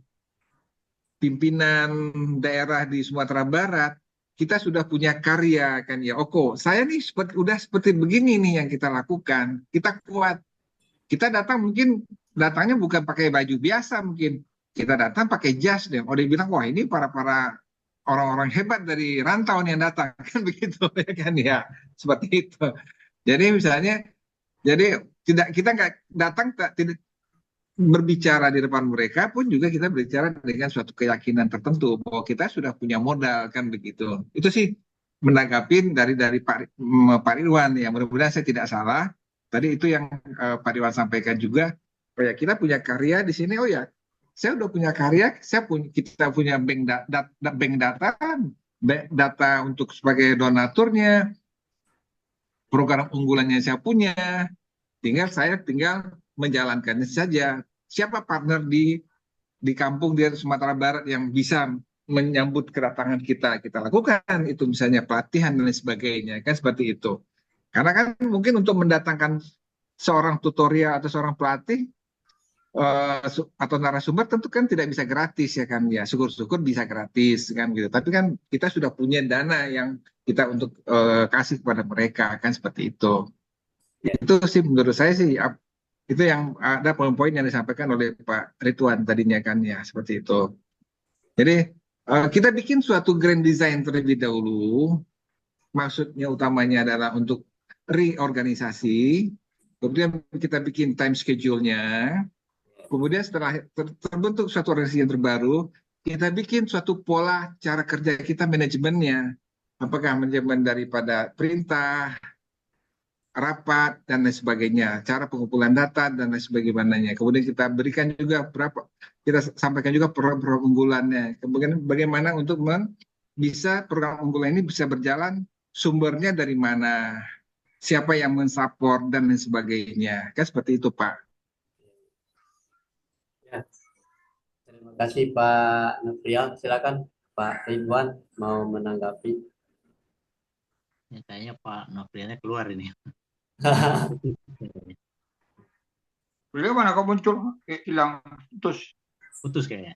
pimpinan daerah di Sumatera Barat, kita sudah punya karya kan ya. Oko, saya nih udah seperti begini nih yang kita lakukan. Kita kuat. Kita datang mungkin datangnya bukan pakai baju biasa mungkin. Kita datang pakai jas deh. Oh dia bilang wah ini para orang-orang hebat dari rantau nih yang datang kan begitu ya kan ya seperti itu. Jadi misalnya jadi tidak kita nggak datang tidak berbicara di depan mereka pun juga kita berbicara dengan suatu keyakinan tertentu bahwa kita sudah punya modal kan begitu. Itu sih menanggapi dari Pak Ridwan ya mudah-mudahan saya tidak salah. Tadi itu yang Pak Ridwan sampaikan juga. Oh ya kita punya karya di sini. Oh ya saya udah punya karya. Kita punya bank data untuk sebagai donaturnya. Program unggulannya saya punya. Saya tinggal menjalankannya saja. Siapa partner di kampung di Sumatera Barat yang bisa menyambut kedatangan kita? Kita lakukan itu misalnya pelatihan dan lain sebagainya kan seperti itu. Karena kan mungkin untuk mendatangkan seorang tutorial atau seorang pelatih atau narasumber tentu kan tidak bisa gratis ya kan ya syukur-syukur bisa gratis kan gitu. Tapi kan kita sudah punya dana yang kita untuk kasih kepada mereka kan seperti itu. Itu sih menurut saya sih itu yang ada poin-poin yang disampaikan oleh Pak Ridwan tadinya kan ya seperti itu. Jadi kita bikin suatu grand design terlebih dahulu. Maksudnya utamanya adalah untuk reorganisasi. Kemudian kita bikin time schedule-nya. Kemudian setelah terbentuk suatu organisasi yang terbaru, kita bikin suatu pola cara kerja kita manajemennya. Apakah manajemen daripada perintah, rapat dan lain sebagainya, cara pengumpulan data dan lain sebagainya. Kemudian kita berikan juga kita sampaikan juga program unggulannya. Kemudian bagaimana untuk bisa program unggulan ini bisa berjalan, sumbernya dari mana, siapa yang mensupport dan lain sebagainya. Kan seperti itu, Pak. Ya, terima kasih Pak Nofrial. Silakan Pak Ridwan mau menanggapi. Ya, kayaknya Pak Nofrialnya keluar ini. Beliau mana kok muncul hilang Putus kayaknya.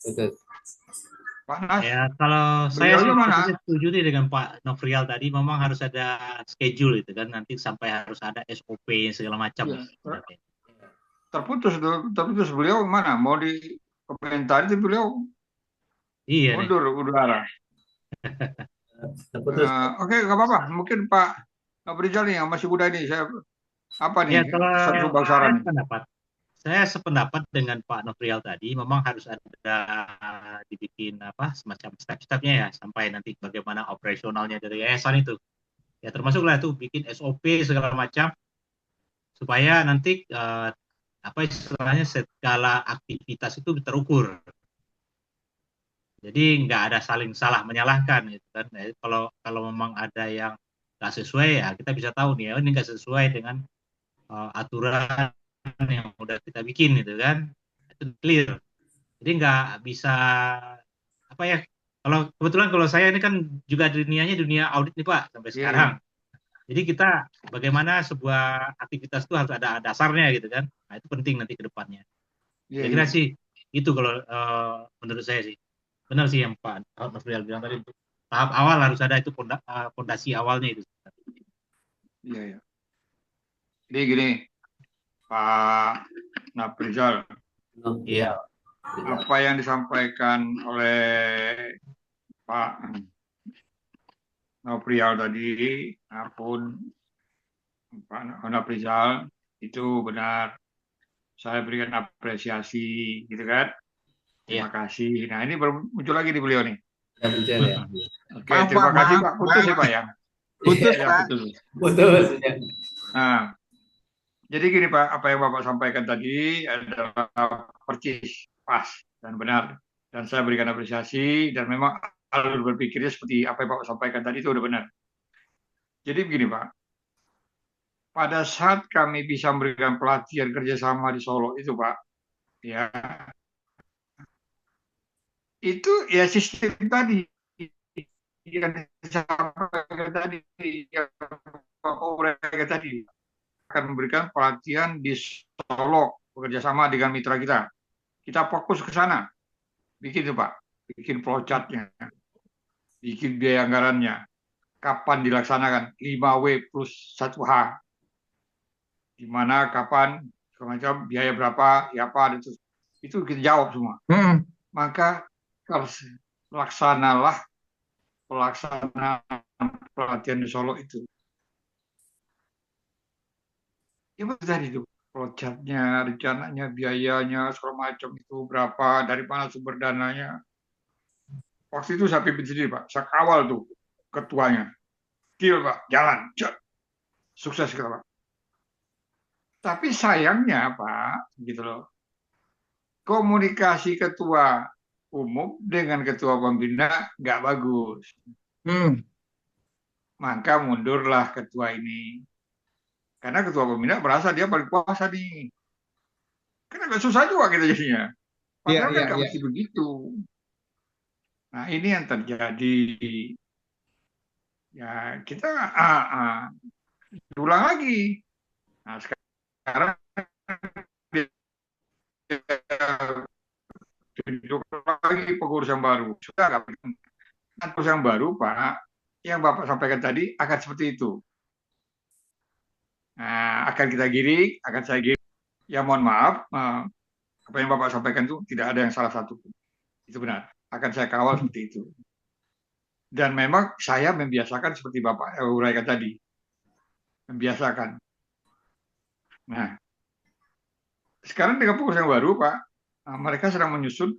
Betul. Pak Nas. Ya kalau saya Beliaunya mana? setuju nih dengan Pak Nofrial tadi, memang harus ada schedule itu kan, nanti sampai harus ada SOP segala macam. Iya. Terputus beliau mana? Mau dikomentari beliau Iya nih. mundur udara. Terputus. Oke, nggak apa-apa. Mungkin Pak Pak Rizal nih yang masih muda ini, apa Ya, nih kalau satu saya saran? sependapat, saya sependapat dengan Pak Nofrial tadi, memang harus ada dibikin apa semacam step-stepnya ya, sampai nanti bagaimana operasionalnya dari yayasan itu. Ya termasuklah itu bikin SOP segala macam supaya nanti apa istilahnya skala aktivitas itu terukur. Jadi nggak ada saling salah menyalahkan gitu kan. Nah, kalau kalau memang ada yang nggak sesuai ya kita bisa tahu nih, oh, ini nggak sesuai dengan aturan yang udah kita bikin gitu kan. Itu clear. Jadi nggak bisa apa ya. Kalau kebetulan kalau saya ini kan juga dunianya dunia audit nih Pak sampai Iya, iya, sekarang. Jadi kita bagaimana sebuah aktivitas itu harus ada dasarnya gitu kan. Nah, itu penting nanti ke depannya. iya, Kira-kira iya, sih itu kalau menurut saya sih. Benar sih yang Pak Mas Rial bilang tadi. Tahap awal harus ada itu fondasi awalnya itu. iya, iya. Jadi gini, Pak Nafrizal, Oh, Iya, ya. apa yang disampaikan oleh Pak Nafrizal tadi, maupun Pak Nafrizal itu benar. Saya berikan apresiasi, gitu kan? Terima iya. kasih. Nah, ini baru muncul lagi di beliau nih. Ya, betul ya. Oke, Maaf Pak, terima kasih maaf, Pak. Putus maaf. ya Pak ya. Putus Ya, Pak. putus. Betul ya. Nah, jadi gini Pak, apa yang Bapak sampaikan tadi adalah percis, pas, dan benar. Dan saya berikan apresiasi, dan memang alur berpikirnya seperti apa yang Bapak sampaikan tadi itu udah benar. Jadi begini Pak, pada saat kami bisa memberikan pelatihan kerjasama di Solo itu Pak, ya itu ya sistem tadi yang disampaikan tadi, yang Bapak uraikan tadi, akan memberikan pelatihan di Solo bekerjasama dengan mitra kita. Kita fokus ke sana, bikin itu Pak, bikin flowchart-nya, bikin biaya anggarannya, kapan dilaksanakan, 5W plus 1H, di mana, kapan, semacam biaya berapa, ya apa, itu kita jawab semua. Maka kalau laksanalah pelaksanaan pelatihan di Solo itu. Ya betul tadi itu, flowchart-nya, rencananya, biayanya, segala macam itu berapa, dari mana sumber dananya. Waktu itu saya pimpin sendiri Pak, saya kawal tuh ketuanya. Deal Pak, jalan, sukses kita Pak. Tapi sayangnya Pak, gitu loh, komunikasi ketua umum dengan ketua pembina nggak bagus. Maka mundurlah ketua ini. Karena ketua pembina merasa dia paling kuasa nih. Karena agak susah juga kita jadinya. Iya, Padahal kan iya, nggak iya. mesti begitu. Nah ini yang terjadi. Ya kita ulang lagi. Nah sekarang ditunjuk lagi pengurus yang baru. Sudah nggak pengurus yang baru Pak, yang Bapak sampaikan tadi akan seperti itu. Nah, akan kita giring, akan saya giring. Ya mohon maaf, apa yang Bapak sampaikan itu tidak ada yang salah satu. Itu benar. Akan saya kawal seperti itu. Dan memang saya membiasakan seperti Bapak uraikan tadi. Membiasakan. Nah, sekarang dengan pengurus yang baru, Pak, mereka sedang menyusun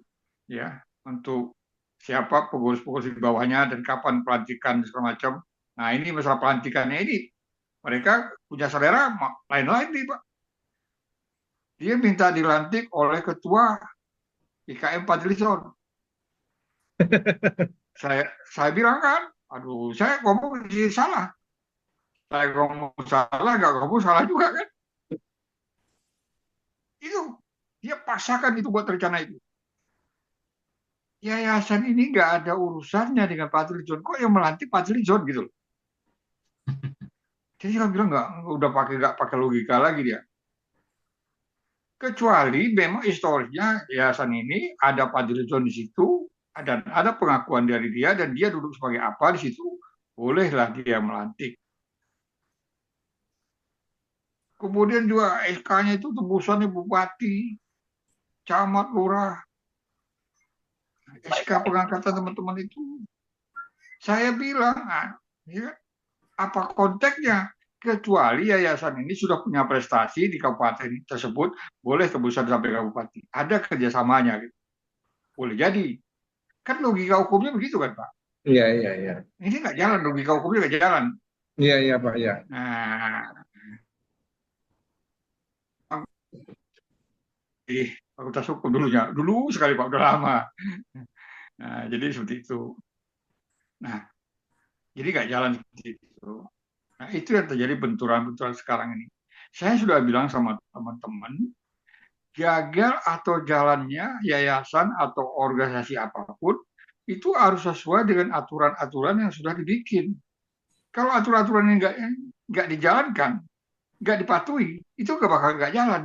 ya untuk siapa pengurus-pengurus di bawahnya dan kapan pelantikan segala macam. Nah, ini masalah pelantikannya ini mereka punya selera lain-lain nih, Pak. Dia minta dilantik oleh ketua IKM Fadlizon. Saya bilang kan, aduh, saya ngomong salah. Saya ngomong salah, nggak ngomong salah juga kan. Itu dia paksakan itu buat rencana itu. Yayasan ini nggak ada urusannya dengan Fadlizon. Kok yang melantik Fadlizon gitu loh. Jadi saya bilang nggak pakai logika lagi dia. Kecuali memang historisnya yayasan ini ada Fadlizon di situ, ada pengakuan dari dia dan dia duduk sebagai apa di situ, bolehlah dia melantik. Kemudian juga SK-nya itu tembusannya bupati, camat, lurah, SK pengangkatan teman-teman itu. Saya bilang, ya, apa konteksnya? kecuali yayasan ini sudah punya prestasi di kabupaten tersebut, boleh tembusan sampai kabupaten. Ada kerjasamanya, gitu. Boleh jadi. Kan logika hukumnya begitu kan, Pak? Iya, iya, iya. Ini nggak jalan, logika hukumnya nggak jalan. Iya, iya, Pak, iya. Nah, di Fakultas Hukum dulunya, dulu sekali Pak, udah lama. Nah, jadi seperti itu. Nah, jadi nggak jalan seperti itu. Nah, itu yang terjadi benturan-benturan sekarang ini. Saya sudah bilang sama teman-teman, gagal atau jalannya yayasan atau organisasi apapun, itu harus sesuai dengan aturan-aturan yang sudah dibikin. Kalau aturan-aturan ini nggak dijalankan, nggak dipatuhi, itu nggak jalan.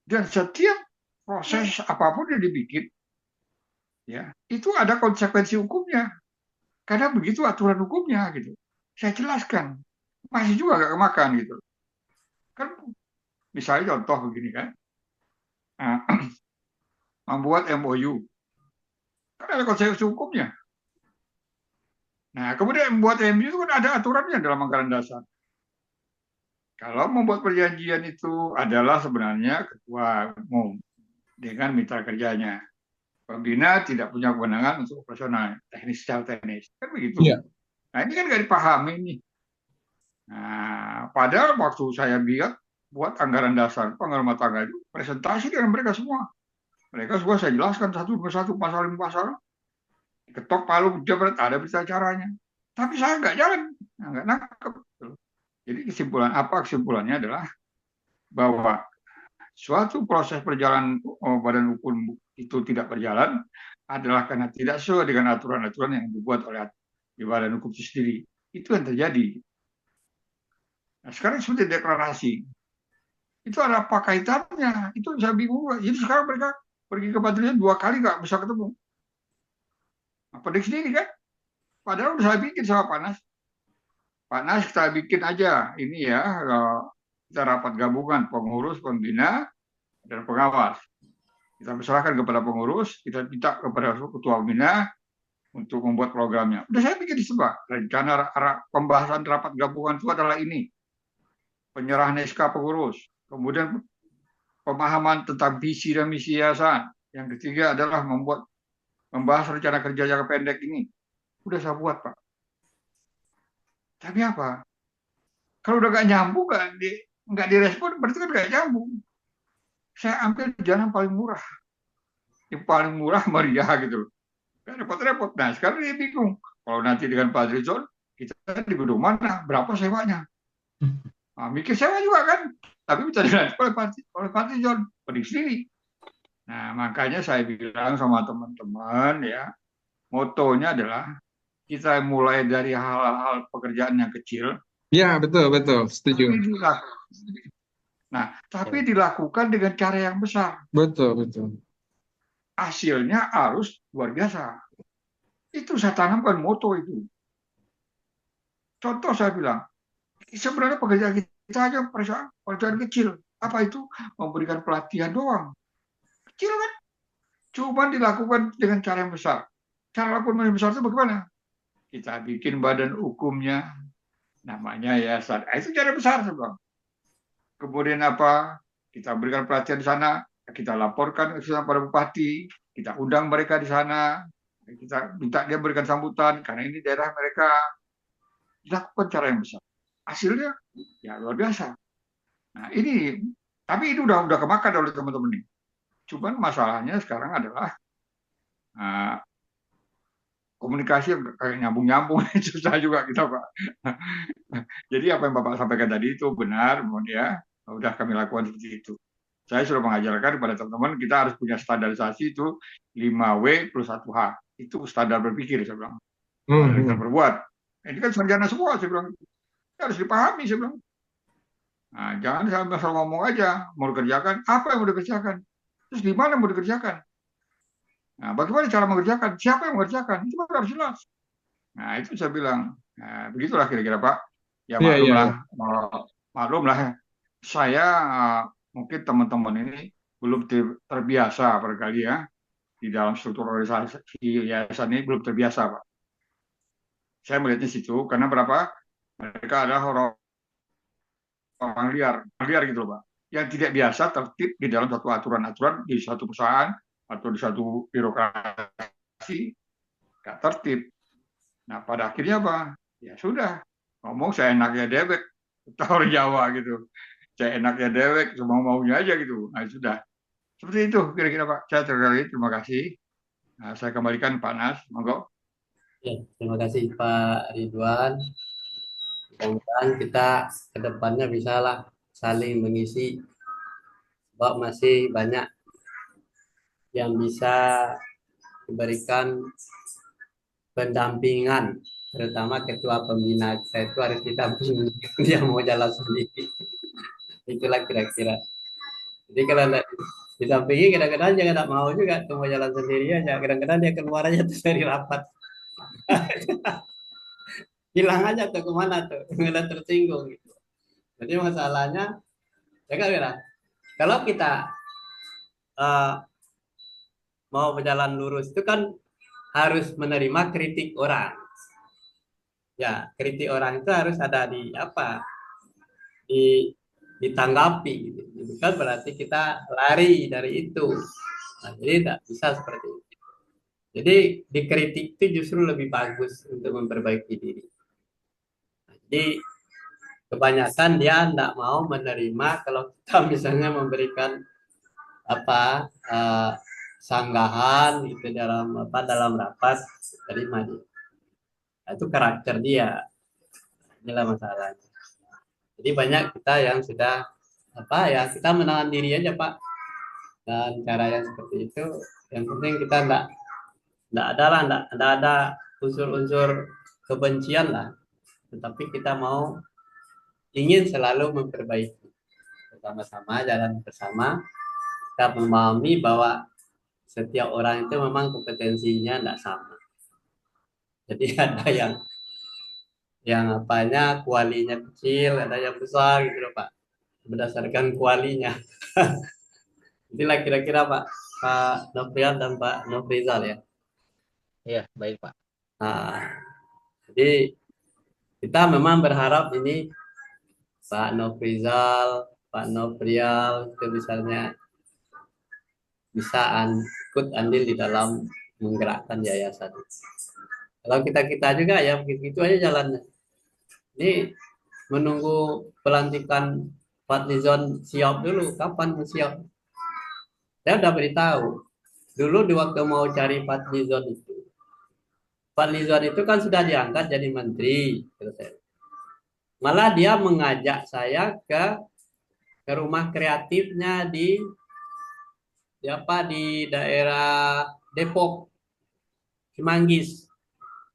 Dan setiap proses apapun yang dibikin, ya itu ada konsekuensi hukumnya. Karena begitu aturan hukumnya gitu. Saya jelaskan, masih juga nggak kemakan gitu. Kan misalnya contoh begini kan, nah, membuat MOU, kan ada konsekuensi hukumnya. Nah, kemudian membuat MOU itu kan ada aturannya dalam anggaran dasar. Kalau membuat perjanjian itu adalah sebenarnya ketua umum dengan mitra kerjanya. Pembina tidak punya kewenangan untuk operasional, teknis secara teknis. Kan begitu. Iya. Nah, ini kan nggak dipahami nih. Nah, padahal waktu saya buat anggaran dasar, anggaran rumah tangga itu, presentasi dengan mereka semua. Mereka semua saya jelaskan satu persatu pasal demi pasal. Ketok palu jebret, ada berita caranya. Tapi saya nggak jalan, nggak nangkep. Jadi kesimpulannya adalah bahwa suatu proses perjalanan badan hukum itu tidak berjalan adalah karena tidak sesuai dengan aturan-aturan yang dibuat oleh di badan hukum itu sendiri. Itu yang terjadi. Nah, sekarang seperti deklarasi. Itu ada apa kaitannya? Itu saya bingung. Jadi sekarang mereka pergi ke pengadilan 2 kali nggak bisa ketemu. Apa di sendiri kan? Padahal udah saya bikin sama Pak Nas kita bikin aja ini ya, kita rapat gabungan pengurus, pembina, dan pengawas. Kita persilahkan kepada pengurus, kita minta kepada ketua pembina untuk membuat programnya. Udah saya bikin semua. Rencana pembahasan rapat gabungan itu adalah ini. Penyerahan SK pengurus. Kemudian pemahaman tentang visi dan misi yayasan. Yang ketiga adalah membahas rencana kerja jangka pendek ini. Udah saya buat, Pak. Tapi apa? Kalau udah gak nyambung, nggak direspon, berarti kan gak nyambung. Saya ambil jalan paling murah. Yang paling murah meriah gitu. Gak repot-repot. Nah, sekarang dia bingung. Kalau nanti dengan Pak Rizal, kita di gedung mana? Berapa sewanya? Nah, mikir sewa juga kan. Tapi bisa dilakukan oleh Pak Rizal. Pening sendiri. Nah, makanya saya bilang sama teman-teman ya, motonya adalah kita mulai dari hal-hal pekerjaan yang kecil. Ya, betul, betul. Setuju. Tapi dilakukan dengan cara yang besar. Betul, betul. Hasilnya harus luar biasa. Itu saya tanamkan moto itu. Contoh saya bilang, sebenarnya pekerjaan kita aja pekerjaan kecil. Apa itu? Memberikan pelatihan doang. Kecil kan? Cuma dilakukan dengan cara yang besar. Cara lakukan yang besar itu bagaimana? Kita bikin badan hukumnya, namanya yayasan. Itu cara besar sebab. Kemudian apa? Kita berikan pelatihan di sana, kita laporkan pada bupati, kita undang mereka di sana, kita minta dia berikan sambutan karena ini daerah mereka. Dilakukan cara yang besar. Hasilnya ya luar biasa. Nah ini, tapi itu udah kemakan oleh teman-teman ini. Cuman masalahnya sekarang adalah komunikasi kayak nyambung-nyambung susah juga kita Pak. Jadi apa yang Bapak sampaikan tadi itu benar, ya udah kami lakukan seperti itu. Saya sudah mengajarkan kepada teman-teman kita harus punya standarisasi itu 5W plus 1H. Itu standar berpikir saya bilang. Kita berbuat. Ini kan sarjana semua saya bilang. Harus dipahami saya bilang. Nah, jangan asal ngomong aja mau dikerjakan, apa yang mau dikerjakan? Terus di mana mau dikerjakan? Nah, bagaimana cara mengerjakan? Siapa yang mengerjakan? Itu harus jelas. Nah, itu saya bilang. Nah, begitulah kira-kira Pak. Ya maklumlah. Saya mungkin teman-teman ini belum terbiasa barangkali ya di dalam struktur organisasi yayasan ini belum terbiasa Pak. Saya melihatnya situ karena berapa? Mereka adalah orang liar gitu loh, Pak. Yang tidak biasa tertib di dalam satu aturan-aturan di satu perusahaan atau di satu birokrasi, nggak tertib. Nah, pada akhirnya apa? Ya sudah, ngomong saya enaknya dewek, orang Jawa gitu. Saya enaknya dewek, semau maunya aja gitu. Nah, sudah. Seperti itu kira-kira Pak. Saya terima kasih. Nah, saya kembalikan Pak Nas, monggo. Ya, terima kasih Pak Ridwan. Mudah-mudahan kita ke depannya bisalah saling mengisi, sebab masih banyak yang bisa diberikan pendampingan, terutama ketua pembina kita itu harus didampingi. Dia mau jalan sendiri. Itulah kira-kira. Jadi kalau didampingi, kadang-kadang dia nggak mau juga, tuh mau jalan sendiri aja. Kadang-kadang dia keluar aja tuh dari rapat. Hilang aja tuh kemana tuh, nggak tersinggung gitu. Jadi masalahnya, ya kan, kalau kita uh, mau berjalan lurus itu kan harus menerima kritik orang. Ya, kritik orang itu harus ada di apa? Di ditanggapi gitu. Itu kan berarti kita lari dari itu. Nah, jadi tidak bisa seperti itu. Jadi dikritik itu justru lebih bagus untuk memperbaiki diri. Nah, jadi kebanyakan dia tidak mau menerima kalau kita misalnya memberikan apa sanggahan itu dalam rapat, terima dia. Nah, itu karakter dia. Inilah masalahnya. Jadi banyak kita yang sudah apa ya, kita menahan diri aja Pak, dan cara yang seperti itu. Yang penting kita enggak ada lah, enggak ada unsur-unsur kebencian lah, tetapi kita mau ingin selalu memperbaiki, bersama-sama jalan bersama. Kita memahami bahwa setiap orang itu memang kompetensinya tidak sama. Jadi ada yang apanya kualinya kecil, ada yang besar gitu loh Pak, berdasarkan kualinya. Inilah kira-kira Pak Nofrian dan Pak Nofrizal ya. Iya, baik Pak. Nah, jadi kita memang berharap ini Pak Nofrizal, Pak Nofrial itu misalnya bisa ikut andil di dalam menggerakkan yayasan. Kalau kita juga ya begitu aja jalannya. Ini menunggu pelantikan Pak Nizon siap dulu. Kapan siap? Saya udah beritahu. Dulu di waktu mau cari Pak Nizon itu, Pak Nizon itu kan sudah diangkat jadi menteri. Malah dia mengajak saya ke rumah kreatifnya di daerah Depok, Cimanggis.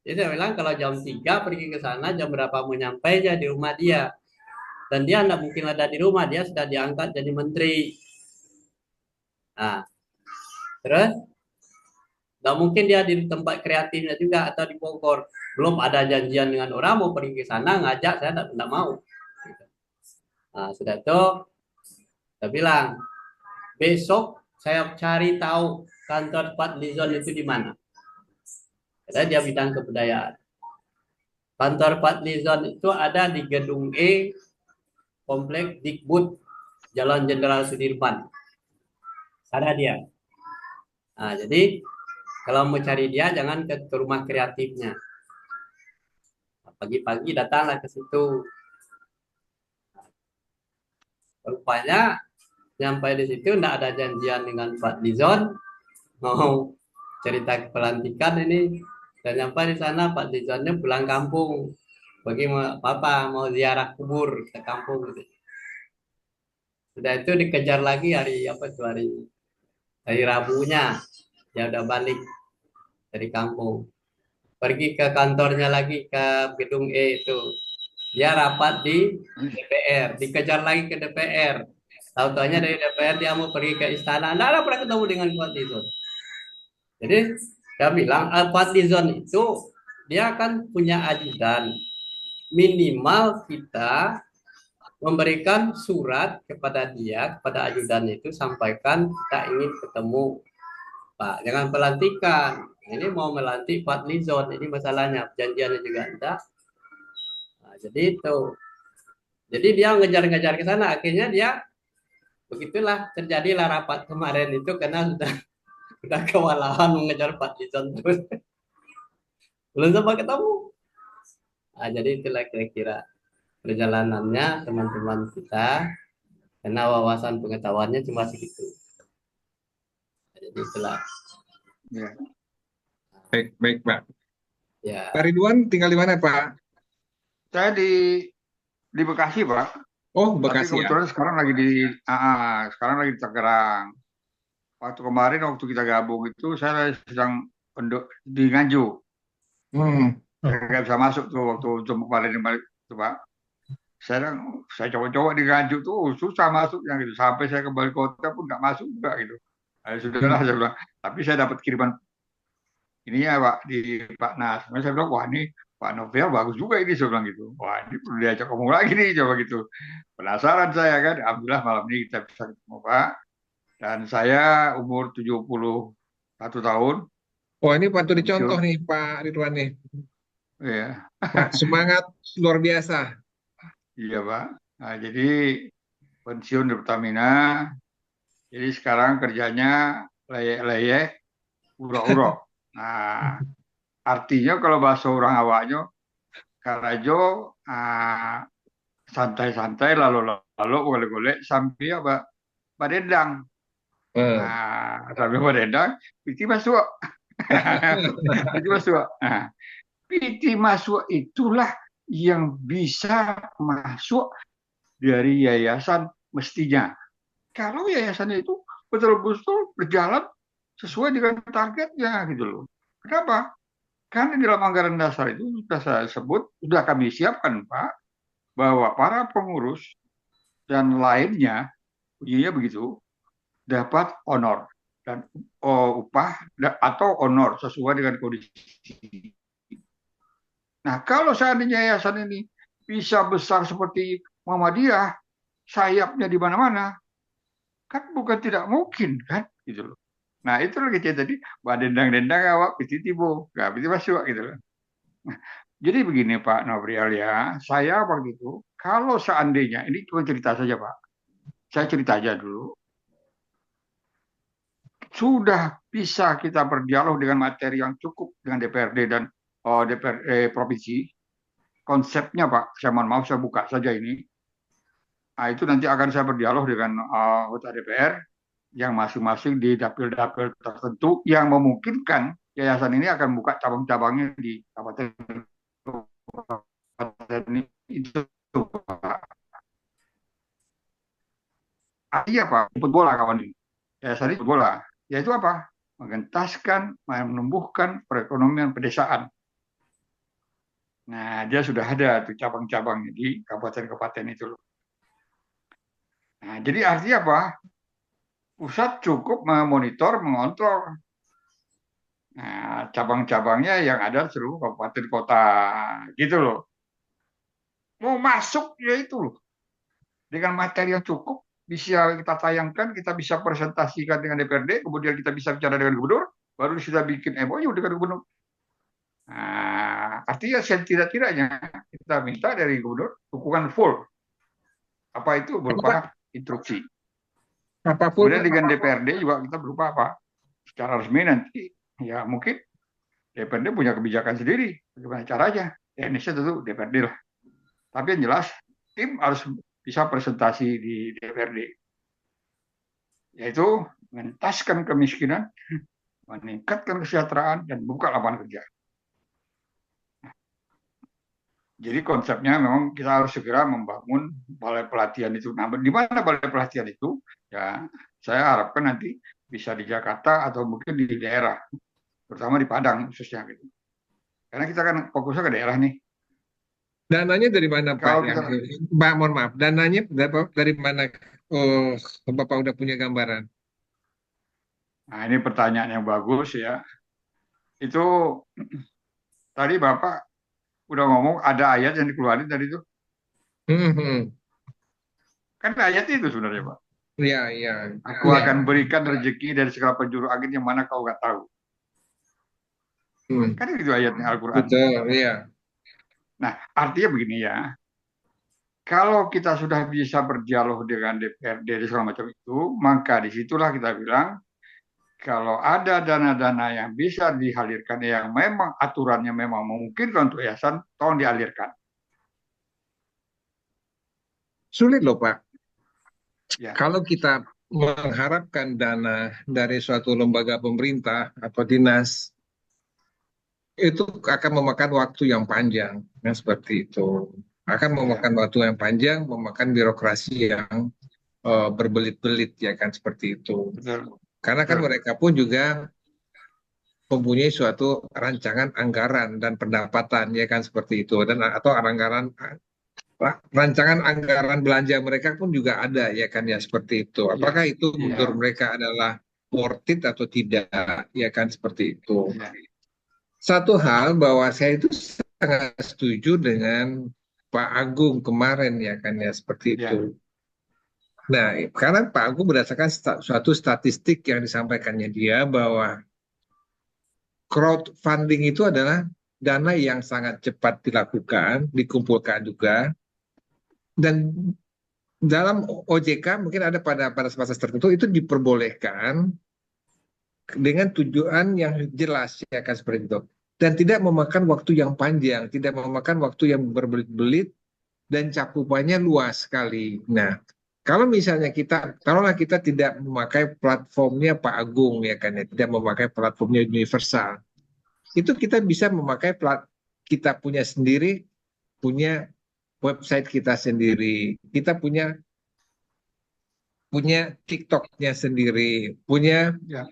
Jadi saya bilang kalau jam 3 pergi ke sana, jam berapa mau nyampe aja di rumah dia. Dan dia tidak mungkin ada di rumah, dia sudah diangkat jadi menteri. Nah, terus nggak mungkin dia di tempat kreatifnya juga atau di Bogor. Belum ada janjian dengan orang mau pergi ke sana, ngajak saya tidak mau. Nah, sudah itu saya bilang, besok saya cari tahu kantor Pak Lizon itu di mana. Karena dia bidang kebudayaan. Kantor Pak Lizon itu ada di Gedung E, Komplek Dikbud, Jalan Jenderal Sudirman. Ada dia. Nah, jadi kalau mau cari dia jangan ke rumah kreatifnya. Pagi-pagi datanglah ke situ. Rupanya sampai di situ tidak ada janjian dengan Pak Lizon mau cerita pelantikan ini, dan sampai di sana Pak Lizonnya pulang kampung, bagi apa mau ziarah kubur ke kampung gitu. Sudah itu dikejar lagi hari apa tuh, hari Rabunya dia udah balik dari kampung, pergi ke kantornya lagi ke gedung E itu, dia rapat di DPR, dikejar lagi ke DPR. Tahu-tahunya dari DPR dia mau pergi ke istana, nggak pernah ketemu dengan Pak Lizon. Jadi saya bilang Pak Lizon itu dia kan punya ajudan, minimal kita memberikan surat kepada dia, kepada ajudan itu, sampaikan kita ingin ketemu Pak, jangan pelantikan. Ini mau melantik Pak Lizon, ini masalahnya, janjiannya juga enggak. Nah, jadi itu. Jadi dia ngejar-ngejar ke sana. Akhirnya dia begitulah terjadilah rapat kemarin itu karena sudah kewalahan mengejar Pak Dison terus belum sempat ketemu. Nah, jadi itulah kira-kira perjalanannya teman-teman kita karena wawasan pengetahuannya cuma segitu. Jadi itulah Ya. Baik, baik, Pak. ya. Pak Ridwan tinggal di mana, Pak? Saya di Bekasi, Pak. Oh, Tapi Bekasi ya. kebetulan sekarang lagi di Tangerang. Waktu kemarin waktu kita gabung itu saya sedang di Nganjuk. Hmm. Saya nggak bisa masuk tuh waktu jemput kemarin itu, Pak. Saya coba-coba di Nganjuk tuh susah masuknya gitu. Sampai saya kembali kota pun nggak masuk juga gitu. Nah, sudahlah saya bilang. Tapi saya dapat kiriman ini ya Pak di Pak Nas. Nah, saya bilang wah ini Pak Novel bagus juga ini saya bilang gitu. Wah ini perlu diajak ngomong lagi nih coba gitu. Penasaran saya kan. Alhamdulillah malam ini kita bisa ketemu Pak. Dan saya umur 71 tahun, Oh, ini patut dicontoh pensiun. nih, Pak Ridwan nih. Ya, Pak, semangat luar biasa. iya Pak. Nah, jadi pensiun di Pertamina. Jadi sekarang kerjanya leyeh-leyeh, uro-uro. Nah, artinya kalau bahasa orang awaknya, karajo santai-santai lalu golek-golek sampai apa padendang. Hmm. Nah, sampai padendang, piti masuk. Piti masuk. Nah, piti masuk itulah yang bisa masuk dari yayasan mestinya. Kalau yayasannya itu betul-betul berjalan sesuai dengan targetnya gitu loh. Kenapa? Karena di dalam anggaran dasar itu sudah saya sebut, sudah kami siapkan Pak, bahwa para pengurus dan lainnya, bunyinya begitu, dapat honor dan upah atau honor sesuai dengan kondisi. Nah, kalau seandainya yayasan ini bisa besar seperti Muhammadiyah, sayapnya di mana-mana, kan bukan tidak mungkin kan, gitu loh. Nah, itu lagi tadi, dendang-dendang awak piti tibo, nggak piti masuk gitu loh. Nah, jadi begini Pak Nobrial ya, saya waktu itu, kalau seandainya, ini cuma cerita saja Pak, saya cerita aja dulu, sudah bisa kita berdialog dengan materi yang cukup dengan DPRD dan DPRD provinsi. Konsepnya Pak, saya mohon maaf saya buka saja ini. Nah, itu nanti akan saya berdialog dengan anggota DPR yang masing-masing di dapil-dapil tertentu yang memungkinkan yayasan ini akan buka cabang-cabangnya di kabupaten itu Pak. Artinya Pak, jemput bola kawan ini. Yayasan ini jemput bola. Yaitu apa? Mengentaskan, menumbuhkan perekonomian pedesaan. Nah, dia sudah ada tuh cabang-cabangnya di kabupaten-kabupaten itu loh. Nah, jadi artinya apa? Pusat cukup memonitor, mengontrol. Nah, cabang-cabangnya yang ada seluruh kabupaten kota gitu loh. Mau masuk ya itu loh. Dengan materi yang cukup bisa kita tayangkan, kita bisa presentasikan dengan DPRD, kemudian kita bisa bicara dengan gubernur, baru sudah bikin MOU dengan gubernur. Nah, artinya setidak-tidaknya kita minta dari gubernur dukungan full. Apa itu berupa instruksi. Apapun, Kemudian dengan DPRD juga kita berupa apa? Secara resmi nanti ya mungkin DPRD punya kebijakan sendiri. Bagaimana caranya? Ya, Indonesia tentu DPRD lah. Tapi yang jelas tim harus bisa presentasi di DPRD. Yaitu mengentaskan kemiskinan, meningkatkan kesejahteraan, dan buka lapangan kerja. Jadi konsepnya memang kita harus segera membangun balai pelatihan itu. Nah, di mana balai pelatihan itu? Ya, saya harapkan nanti bisa di Jakarta atau mungkin di daerah, terutama di Padang khususnya gitu. Karena kita kan fokusnya ke daerah nih. dananya dari mana, Pak? Kalau Yang, kita, Pak, mohon maaf, dananya dari mana? Oh, Bapak udah punya gambaran. nah ini pertanyaan yang bagus ya. Itu tadi Bapak udah ngomong ada ayat yang dikeluarin tadi itu. Hmm, hmm. Kan ayat itu sebenarnya Pak. Iya, iya, Aku iya. akan berikan rezeki dari segala penjuru angin yang mana kau nggak tahu. Hmm. Kan itu ayatnya Al-Quran. Betul, iya. Nah, artinya begini ya, kalau kita sudah bisa berdialog dengan DPRD dan segala macam itu, maka disitulah kita bilang kalau ada dana-dana yang bisa dialirkan yang memang aturannya memang memungkinkan untuk yayasan, tolong dialirkan. Sulit loh Pak. Ya, Kalau kita mengharapkan dana dari suatu lembaga pemerintah atau dinas, itu akan memakan waktu yang panjang, ya seperti itu. Akan ya, memakan waktu yang panjang, memakan birokrasi yang berbelit-belit, ya kan seperti itu. betul, Karena kan betul. mereka pun juga mempunyai suatu rancangan anggaran dan pendapatan, ya kan seperti itu. Dan atau anggaran rancangan anggaran belanja mereka pun juga ada, ya kan ya seperti itu. Ya, Apakah itu menurut ya, mereka adalah worth it atau tidak, ya kan seperti itu. ya, Satu hal bahwa saya itu sangat setuju dengan Pak Agung kemarin, ya kan ya seperti ya, itu. Nah, karena Pak Agung berdasarkan suatu statistik yang disampaikannya dia bahwa crowdfunding itu adalah dana yang sangat cepat dilakukan, dikumpulkan juga, dan dalam OJK mungkin ada pada batas-batas tertentu itu diperbolehkan dengan tujuan yang jelas, ya kan seperti itu, dan tidak memakan waktu yang panjang, tidak memakan waktu yang berbelit-belit dan cakupannya luas sekali. Nah, kalau misalnya taruhlah kita tidak memakai platformnya Pak Agung, ya kan ya, tidak memakai platformnya universal, itu kita bisa memakai kita punya sendiri, punya website kita sendiri, kita punya punya TikToknya sendiri, punya ya,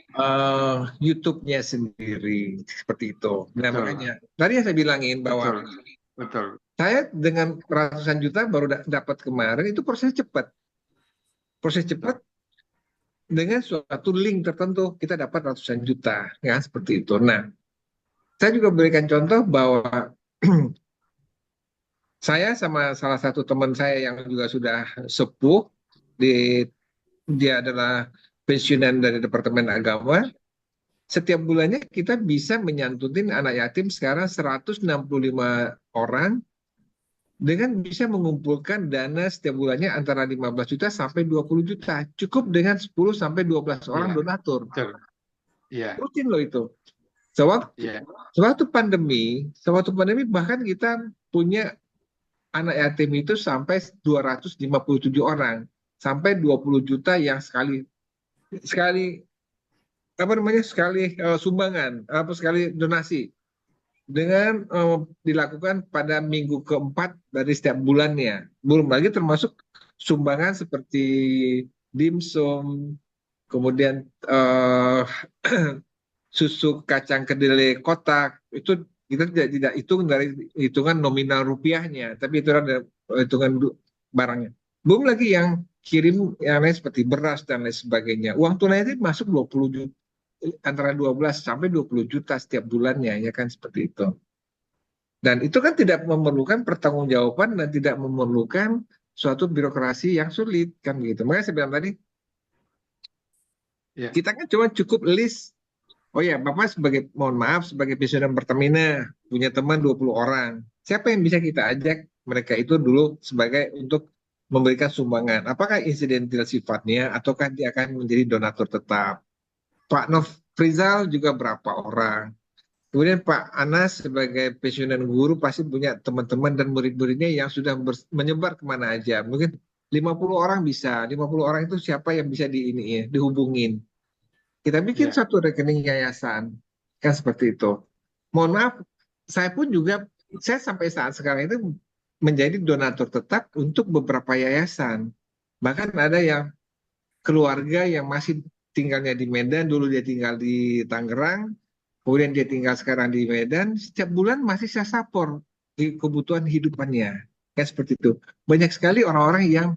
YouTube-nya sendiri, seperti itu. Nah, betul, makanya tadi yang saya bilangin bahwa betul, betul. saya dengan ratusan juta baru dapat kemarin, itu proses cepat. Proses Betul. cepat dengan suatu link tertentu, kita dapat ratusan juta, ya seperti itu. Nah, saya juga berikan contoh bahwa saya sama salah satu teman saya yang juga sudah sepuh, di, dia adalah pensiunan dari Departemen Agama. Setiap bulannya kita bisa menyantutin anak yatim sekarang 165 orang dengan bisa mengumpulkan dana setiap bulannya antara 15 juta sampai 20 juta. Cukup dengan 10 sampai 12 orang Iya, donatur. betul. Iya, Rutin loh itu. Sewaktu, iya, sewaktu pandemi bahkan kita punya anak yatim itu sampai 257 orang. Sampai 20 juta yang sekali sekali apa namanya sekali sumbangan apa sekali donasi dengan dilakukan pada minggu keempat dari setiap bulannya. Belum lagi termasuk sumbangan seperti dimsum, kemudian susu kacang kedelai kotak, itu kita tidak hitung dari hitungan nominal rupiahnya, tapi itu ada hitungan barangnya. Belum lagi yang kirim yang lain seperti beras dan lain sebagainya. Uang tunai itu masuk 20 juta, antara 12 sampai 20 juta setiap bulannya, ya kan seperti itu. Dan itu kan tidak memerlukan pertanggungjawaban dan tidak memerlukan suatu birokrasi yang sulit kan gitu. Makanya saya bilang tadi, iya, kita kan cuma cukup list. Oh ya, Bapak sebagai, mohon maaf, sebagai pensiunan Pertamina, punya teman 20 orang. Siapa yang bisa kita ajak mereka itu dulu sebagai untuk memberikan sumbangan? Apakah insidental sifatnya, ataukah dia akan menjadi donatur tetap? Pak Nofrizal juga berapa orang? Kemudian Pak Anas sebagai pensiunan guru pasti punya teman-teman dan murid-muridnya yang sudah menyebar kemana aja. Mungkin 50 orang bisa. 50 orang itu siapa yang bisa dihubungin. Kita bikin iya, satu rekening yayasan. Kan seperti itu. Mohon maaf, saya pun juga, saya sampai saat sekarang itu menjadi donatur tetap untuk beberapa yayasan. Bahkan ada yang keluarga yang masih tinggalnya di Medan, dulu dia tinggal di Tangerang, kemudian dia tinggal sekarang di Medan, setiap bulan masih saya support di kebutuhan hidupannya. Kayak seperti itu. Banyak sekali orang-orang yang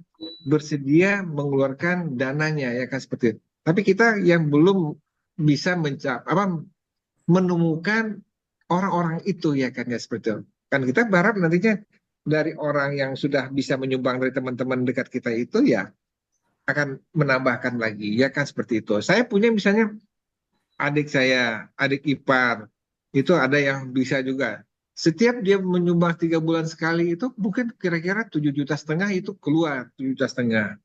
bersedia mengeluarkan dananya, ya kan seperti itu. Tapi kita yang belum bisa menemukan orang-orang itu, ya kan ya seperti itu. Kan kita berharap nantinya dari orang yang sudah bisa menyumbang dari teman-teman dekat kita itu ya akan menambahkan lagi, ya kan seperti itu. Saya punya misalnya adik saya, adik ipar, itu ada yang bisa juga. Setiap dia menyumbang 3 bulan sekali itu mungkin kira-kira 7,5 juta itu keluar, 7,5 juta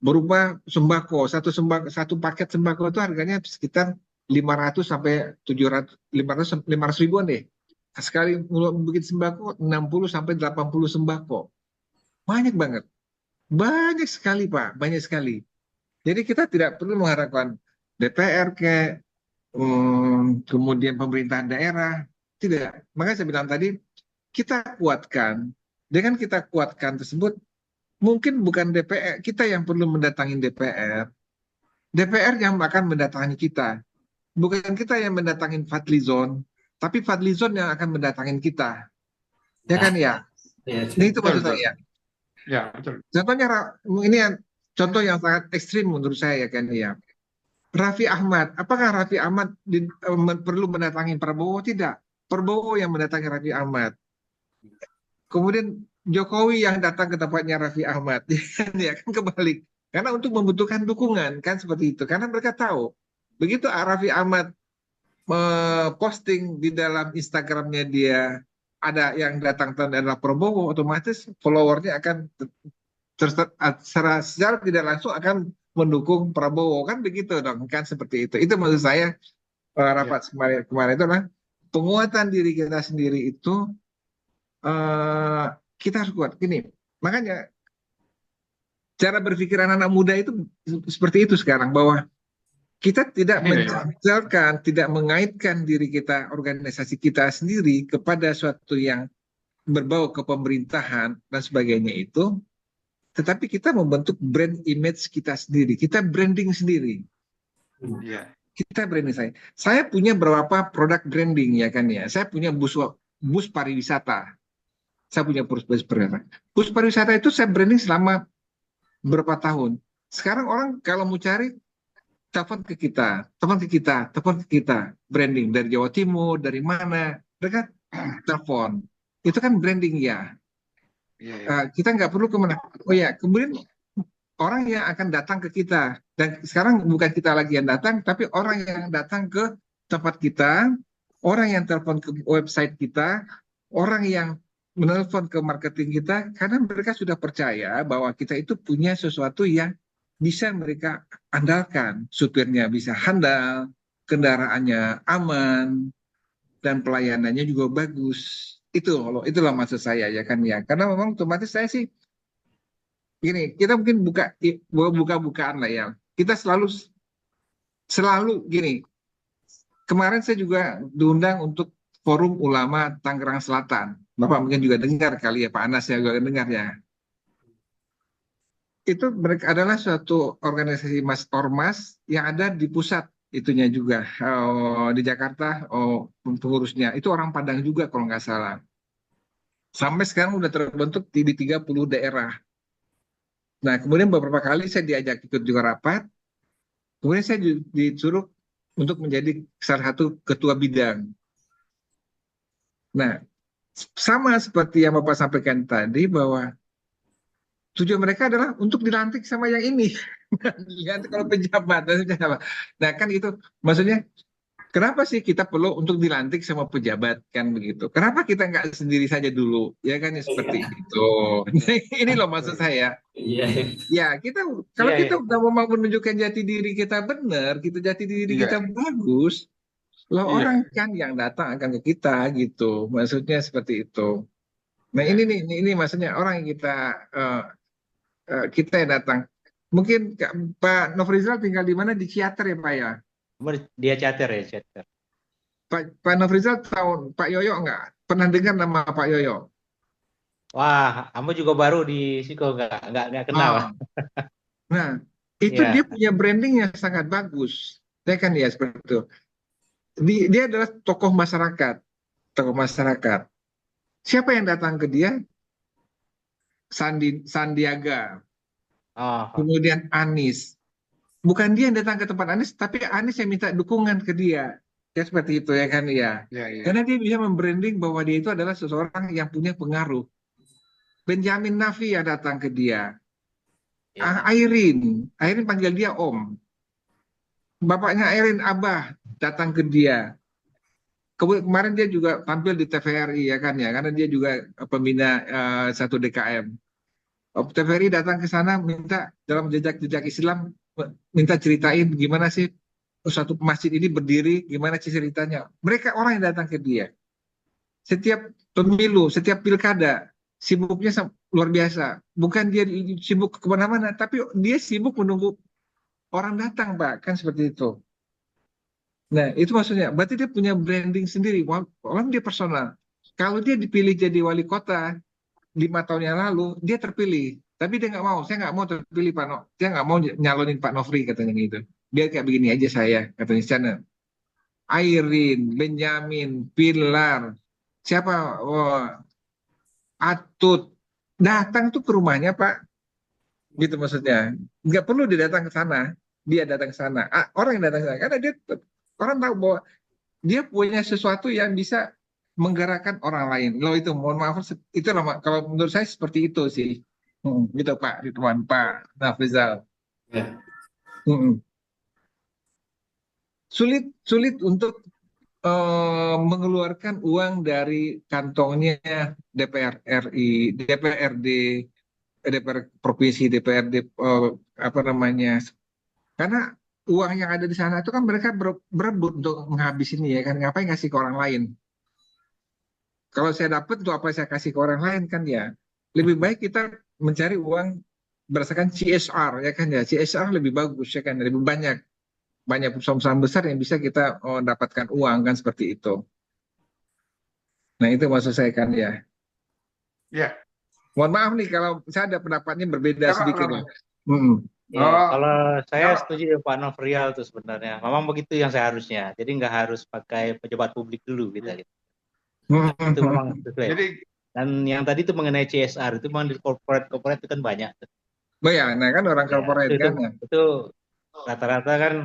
berupa sembako. Satu paket sembako itu harganya sekitar 500 sampai 700, 500 ribuan deh. Sekali bikin sembako 60 sampai 80 sembako. Banyak banget. Banyak sekali, Pak. Banyak sekali. Jadi kita tidak perlu mengharapkan DPR kemudian pemerintahan daerah. Tidak. Makanya saya bilang tadi, kita kuatkan. Dengan kita kuatkan tersebut, mungkin bukan DPR, kita yang perlu mendatangi DPR. DPR yang akan mendatangi kita. Bukan kita yang mendatangi Fadlizon, tapi Fadlizon yang akan mendatangi kita. Ya Nah, kan ya? ya, Nah itu Betul, maksud betul. saya. Ya, betul. Contohnya, ini contoh yang sangat ekstrim menurut saya ya kan ya. Raffi Ahmad, apakah Raffi Ahmad perlu mendatangi Prabowo? Tidak. Prabowo yang mendatangi Raffi Ahmad. Kemudian Jokowi yang datang ke tempatnya Raffi Ahmad. Ya kan kebalik. Karena untuk membutuhkan dukungan kan seperti itu. Karena mereka tahu begitu Raffi Ahmad posting di dalam Instagramnya dia ada yang datang adalah Prabowo, otomatis followernya akan secara tidak langsung akan mendukung Prabowo kan begitu dong kan seperti itu. Itu maksud saya Ya, rapat kemarin itu adalah penguatan diri kita sendiri itu eh, kita harus kuat. Gini, makanya cara berpikir anak-anak muda itu seperti itu sekarang bahwa kita tidak ini ya, mencancelkan, tidak mengaitkan diri kita, organisasi kita sendiri kepada suatu yang berbau kepemerintahan dan sebagainya itu, tetapi kita membentuk brand image kita sendiri, kita branding sendiri, ya, kita branding saya. Saya punya beberapa produk branding ya kan ya, saya punya bus pariwisata, saya punya bus pariwisata. Bus pariwisata itu saya branding selama berapa tahun. Sekarang orang kalau mau cari telepon ke kita, telepon ke kita, telepon ke kita, branding dari Jawa Timur, dari mana, mereka telepon. Itu kan branding ya. ya, ya. Kita nggak perlu kemana. Oh ya, kemudian orang yang akan datang ke kita. Dan sekarang bukan kita lagi yang datang, tapi orang yang datang ke tempat kita, orang yang telepon ke website kita, orang yang menelpon ke marketing kita, karena mereka sudah percaya bahwa kita itu punya sesuatu yang bisa mereka andalkan. Supirnya bisa handal, kendaraannya aman, dan pelayanannya juga bagus. Itulah maksud saya ya kan ya. Karena memang otomatis saya sih gini, kita mungkin buka-bukaan lah ya. Kita selalu selalu gini. Kemarin saya juga diundang untuk Forum Ulama Tangerang Selatan. Bapak mungkin juga dengar kali ya, Pak Anas ya juga dengar ya. Itu mereka adalah suatu organisasi mas ormas yang ada di pusat itunya juga di Jakarta. Pengurusnya itu orang Padang juga kalau nggak salah. Sampai sekarang udah terbentuk di 30 daerah. Nah, kemudian beberapa kali saya diajak ikut juga rapat. Kemudian saya disuruh untuk menjadi salah satu ketua bidang. Nah, sama seperti yang Bapak sampaikan tadi bahwa tujuan mereka adalah untuk dilantik sama yang ini. Dilantik kalau pejabat. Nah, kan itu maksudnya kenapa sih kita perlu untuk dilantik sama pejabat kan begitu? Kenapa kita nggak sendiri saja dulu? Ya kan ya, seperti itu. Ini loh maksud saya. iya, Ya, kalau Iya, kita iya, udah mau menunjukkan jati diri kita benar, kita jati diri iya, kita bagus, loh iya, orang kan yang datang akan ke kita gitu. Maksudnya seperti itu. Nah, iya. ini nih, ini maksudnya orang yang kita yang datang. Mungkin Pak Nofrizal tinggal di mana? Di Ciater ya, Pak ya? Dia cater ya, cater. Pak Nofrizal tahu Pak Yoyo nggak? Pernah dengar nama Pak Yoyo? Wah, kamu juga baru di Siko, nggak kenal. Ah, nah, itu dia Ya, punya branding yang sangat bagus. Saya kan ya seperti itu. Dia adalah tokoh masyarakat, tokoh masyarakat. Siapa yang datang ke dia? Sandiaga, oh, kemudian Anies. Bukan dia yang datang ke tempat Anies, tapi Anies yang minta dukungan ke dia. Ya seperti itu ya kan ya. Iya, iya. Karena dia bisa membranding bahwa dia itu adalah seseorang yang punya pengaruh. Benjamin Nafi yang datang ke dia. ya. Airin panggil dia Om. Bapaknya Airin Abah datang ke dia. Kemarin dia juga tampil di TVRI ya kan ya, karena dia juga pembina satu DKM. TVRI datang ke sana minta dalam jejak-jejak Islam, minta ceritain gimana sih satu masjid ini berdiri, gimana sih ceritanya. Mereka orang yang datang ke dia. Setiap pemilu, setiap pilkada, sibuknya luar biasa. Bukan dia sibuk kemana-mana, tapi dia sibuk menunggu orang datang, Pak. Kan seperti itu. Nah, itu maksudnya. Berarti dia punya branding sendiri. Orang dia personal. Kalau dia dipilih jadi wali kota 5 tahun yang lalu, dia terpilih. Tapi dia nggak mau. Saya nggak mau terpilih, Pak No. Saya nggak mau nyalonin Pak Nofri, katanya gitu. Biar kayak begini aja saya, katanya sana. Airin, Benjamin, Pilar, siapa? Oh, Atut. Datang tuh ke rumahnya, Pak. Gitu maksudnya. Nggak perlu dia datang ke sana. Dia datang ke sana. Orang yang datang ke sana. Karena dia orang tahu bahwa dia punya sesuatu yang bisa menggerakkan orang lain. Loh itu, mohon maaf, itu kalau menurut saya seperti itu sih. Gitu Pak Ridwan, Pak Nafrizal. Ya. Sulit sulit untuk mengeluarkan uang dari kantongnya DPR RI, DPRD, DPR provinsi, DPRD apa namanya? Karena uang yang ada di sana itu kan mereka berebut untuk menghabisinya ya kan, ngapain kasih ke orang lain? Kalau saya dapat untuk apa saya kasih ke orang lain kan ya. Lebih baik kita mencari uang berdasarkan CSR ya kan ya. CSR lebih bagus ya kan, lebih banyak perusahaan-perusahaan besar yang bisa kita dapatkan uang kan seperti itu. Nah itu maksud saya kan ya. Ya, Mohon maaf nih kalau saya ada pendapatnya berbeda ya Pak. sedikit ya. Mm-mm. Ya, Oh, kalau saya ya Pak. setuju dengan Pak Nofrial tuh sebenarnya. Memang begitu yang seharusnya. Jadi nggak harus pakai pejabat publik dulu kita gitu. Itu memang sesuai. Jadi Dan yang tadi itu mengenai CSR itu memang di corporate itu kan banyak. Nah kan orang Ya, corporate kan ya. itu rata-rata kan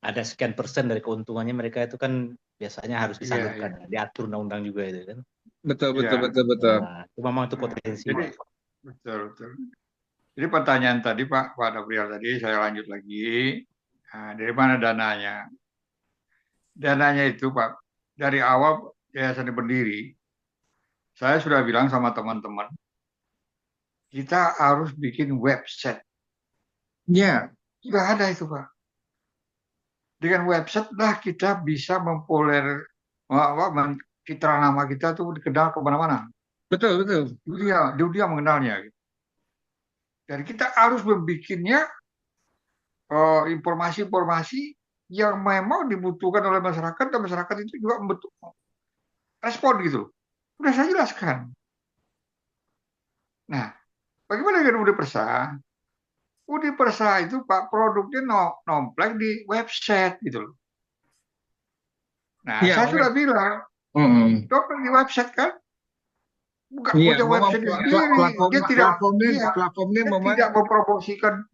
ada sekian persen dari keuntungannya mereka itu kan biasanya harus iya, disalurkan, diatur undang-undang juga itu kan. Betul iya. betul. Nah, itu memang itu potensi. Jadi betul betul. Jadi pertanyaan tadi Pak Gabriel tadi saya lanjut lagi. Nah, dari mana dananya? Dananya itu Pak, dari awal yayasan berdiri, saya sudah bilang sama teman-teman, kita harus bikin website. Ya, Sudah ada itu Pak. Dengan website lah kita bisa citra nama kita tuh dikenal kemana-mana. betul. Dunia mengenalnya. Dan kita harus membuatnya informasi-informasi yang memang dibutuhkan oleh masyarakat dan masyarakat itu juga respon gitu. Sudah saya jelaskan. Nah, bagaimana dengan Unipersa? Unipersa itu Pak produknya nomplek di website gitu loh. Nah, Ya, saya sudah bilang, nomplek di website kan, bukan iya, punya memang website sendiri. platformnya memang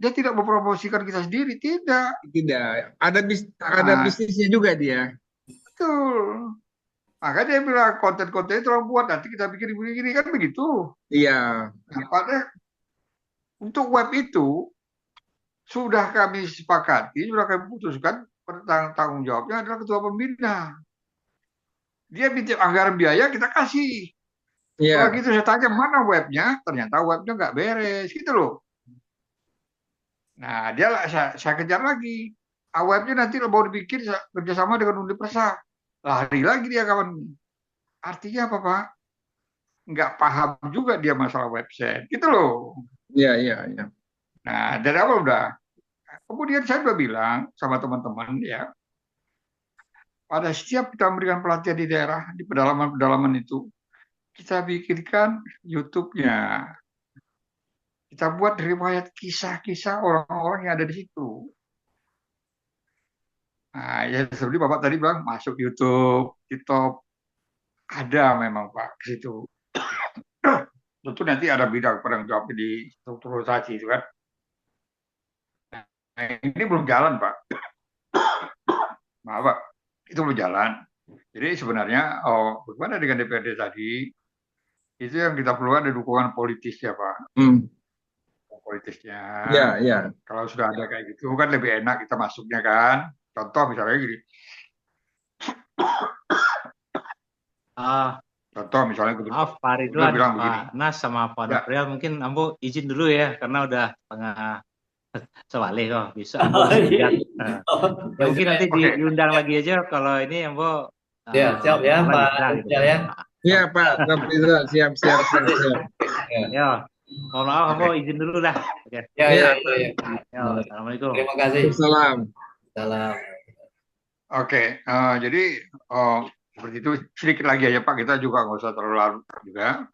Dia tidak mempromosikan kita sendiri, tidak. tidak ada Nah, bisnisnya juga dia. betul. Makanya dia bilang konten-konten itu orang buat, nanti kita bikin begini kan begitu. Iya, Nah, padahal untuk web itu sudah kami sepakati, sudah kami putuskan tanggung jawabnya adalah ketua pembina. Dia minta anggaran biaya kita kasih. Kalau iya. gitu saya tanya mana webnya, ternyata webnya nggak beres gitu loh. Nah dia saya kejar lagi. Webnya nanti mau dibikin kerjasama dengan Unipersa. Lari lagi dia kawan. Artinya apa Pak? Nggak paham juga dia masalah website gitu loh. Iya. Nah dari awal udah. Kemudian saya udah bilang sama teman-teman ya, pada setiap kita memberikan pelatihan di daerah, di pedalaman-pedalaman itu, kita bikinkan YouTube-nya. Kita buat riwayat kisah-kisah orang-orang yang ada di situ. Nah, ya seperti Bapak tadi bilang, masuk YouTube, TikTok, ada memang Pak ke situ. Tentu nanti ada bidang penanggung jawab di strukturalisasi itu kan. Nah, ini belum jalan Pak. Maaf Pak, itu belum jalan. Jadi sebenarnya, bagaimana dengan DPRD tadi, itu yang kita perlu ada dukungan politis ya Pak. Politisnya. Ya. Kalau sudah ada kayak gitu kan lebih enak kita masuknya kan. Contoh misalnya gini. Ah, Contoh misalnya maaf Pak gubernur Ridwan, bilang begini. Pak Nas sama Pak Ya, Nofrial, mungkin Ambo izin dulu ya, karena udah tengah sewale kok, bisa Ambo Oh, harus iya. minggat. Oh, Ya mungkin nanti oke. diundang lagi aja kalau ini Ambo ya, siap ya kebetulan Pak bisa gitu. Rizal ya. Iya Pak Nafrizal, siap siap siap siap. Ya, Ya, mohon maaf Ambo Oke. izin dulu dah. Oke, ya, Iya ya, Pak. ya. ya, assalamualaikum. Terima kasih. Salam. Salam. Oke, jadi seperti itu sedikit lagi aja Pak, kita juga nggak usah terlalu larut juga.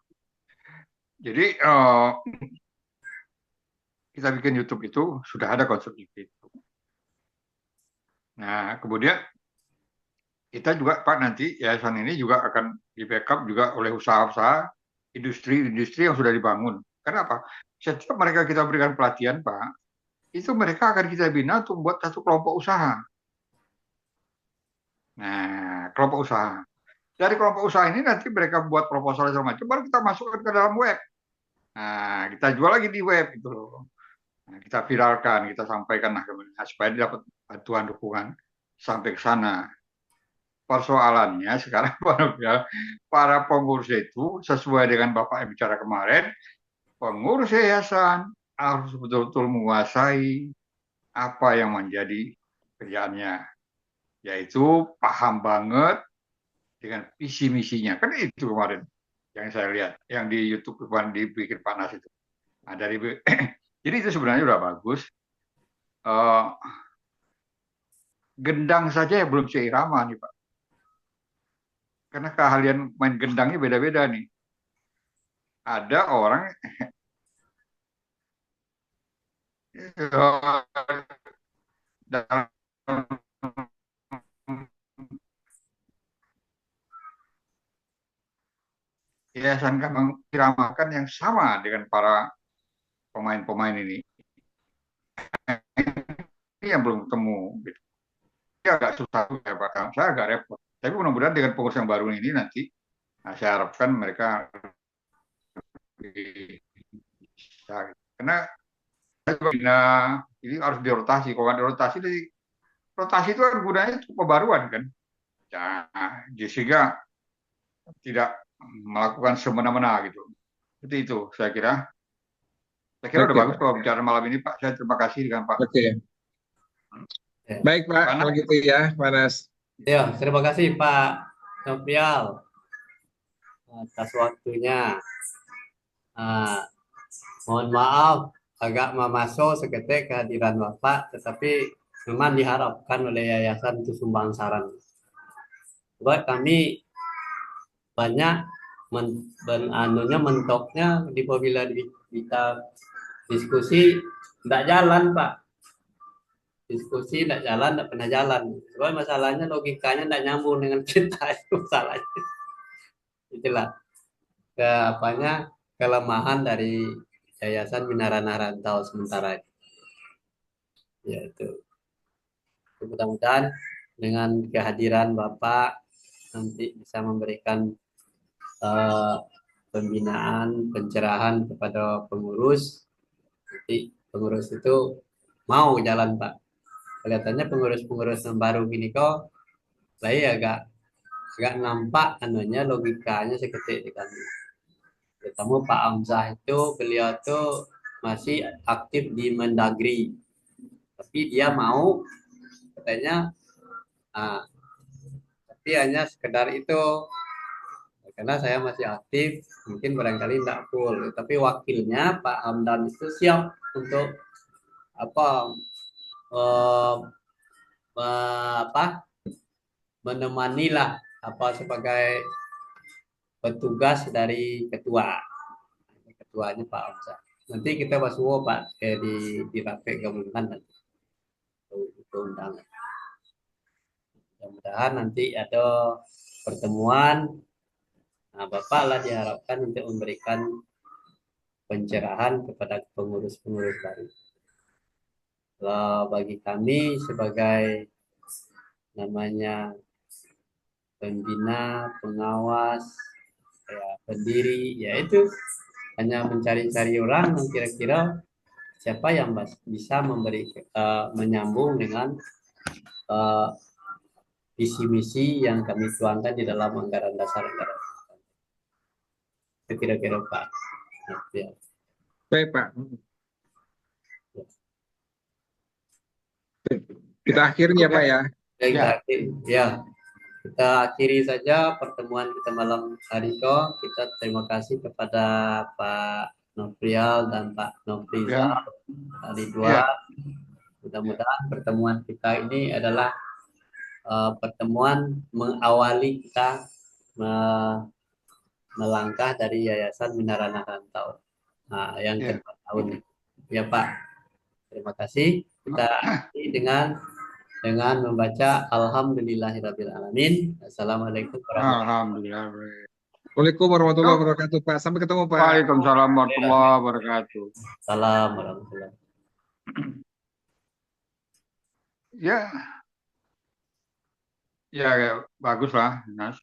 Jadi kita bikin YouTube itu sudah ada konsep itu. Nah, kemudian kita juga Pak nanti yayasan ini juga akan di backup juga oleh usaha-usaha industri-industri yang sudah dibangun. Kenapa? Setiap mereka kita berikan pelatihan Pak, itu mereka akan kita bina untuk buat satu kelompok usaha. Nah, kelompok usaha. Dari kelompok usaha ini nanti mereka buat proposal segala macam, baru kita masukkan ke dalam web. Nah, kita jual lagi di web gitu loh. Nah, kita viralkan, kita sampaikan supaya dapat bantuan dukungan sampai ke sana. Persoalannya sekarang para pengurus itu sesuai dengan Bapak yang bicara kemarin, pengurus yayasan harus betul-betul menguasai apa yang menjadi kerjaannya, yaitu paham banget dengan visi misinya. Kan itu kemarin yang saya lihat, yang di YouTube kemarin dibikin panas itu. Nah, jadi itu sebenarnya udah bagus. Gendang saja ya belum seirama nih Pak. Karena keahlian main gendangnya beda-beda nih. Ada orang dalam yayasan kan mengiramakan yang sama dengan para pemain-pemain ini. Ini yang belum ketemu. Gitu. Ini agak susah ya Pak. Saya agak repot. Tapi mudah-mudahan dengan pengurus yang baru ini nanti, saya harapkan mereka bisa. Karena ini harus dirotasi. Kalau nggak dirotasi, rotasi itu kan gunanya untuk pembaruan kan. Ya, sehingga tidak melakukan semena-mena gitu. Seperti itu saya kira. Saya kira udah Oke bagus Pak. kalau bicara malam ini Pak. Saya terima kasih dengan Pak. Oke. Ya, Baik Pak, Pak Nas. kalau gitu ya, Pak Nas. ya, terima kasih Pak Noprial atas waktunya. Mohon maaf agak memasuk seketik kehadiran Bapak, tetapi memang diharapkan oleh Yayasan itu sumbang saran. Buat kami banyak mentoknya bila kita diskusi tidak jalan Pak. Diskusi tidak jalan, tidak pernah jalan. Sebab masalahnya logikanya tidak nyambung dengan kita itu masalahnya. Itulah kelemahan dari Yayasan Minarana Rantau sementara ini. Yaitu mudah-mudahan dengan kehadiran Bapak nanti bisa memberikan pembinaan, pencerahan kepada pengurus. Nanti pengurus itu mau jalan Pak. Kelihatannya pengurus-pengurus yang baru gini kok, saya agak nampak anunya logikanya seketik di kami. Terutama Pak Hamzah itu beliau tuh masih aktif di Mendagri, tapi dia mau katanya, tapi hanya sekedar itu karena saya masih aktif, mungkin barangkali tidak full, tapi wakilnya Pak Hamdan itu siap untuk apa menemani lah sebagai petugas dari ketuanya Pak Hamzah. Nanti kita bahas semua Pak di rapat gabungan nanti itu undangan. Mudah-mudahan nanti ada pertemuan. Nah, Bapak lah diharapkan untuk memberikan pencerahan kepada pengurus-pengurus baru. Kalau bagi kami sebagai namanya pembina, pengawas, pendiri, yaitu hanya mencari-cari orang yang kira-kira siapa yang bisa memberi menyambung dengan visi misi yang kami tuangkan di dalam anggaran dasar anggaran. Itu kira-kira Pak. Ya. Baik, Pak. Kita akhiri ya, Pak ya. Kita akhiri saja pertemuan kita malam hari ini. Kita terima kasih kepada Pak Nofrial dan Pak Nofrizal hari dua. Mudah-mudahan pertemuan kita ini adalah pertemuan mengawali kita melangkah dari Yayasan Minarana Rantau yang kedua tahun. Ya Pak, terima kasih. Kita akhiri dengan membaca Alhamdulillahirabbil alamin. Assalamualaikum warahmatullahi wabarakatuh. Alhamdulillah. Waalaikumsalam warahmatullahi wabarakatuh, Pak. Sampai ketemu, Pak. Waalaikumsalam warahmatullahi wabarakatuh. Salam warahmatullahi. Ya, bagus lah, Nas.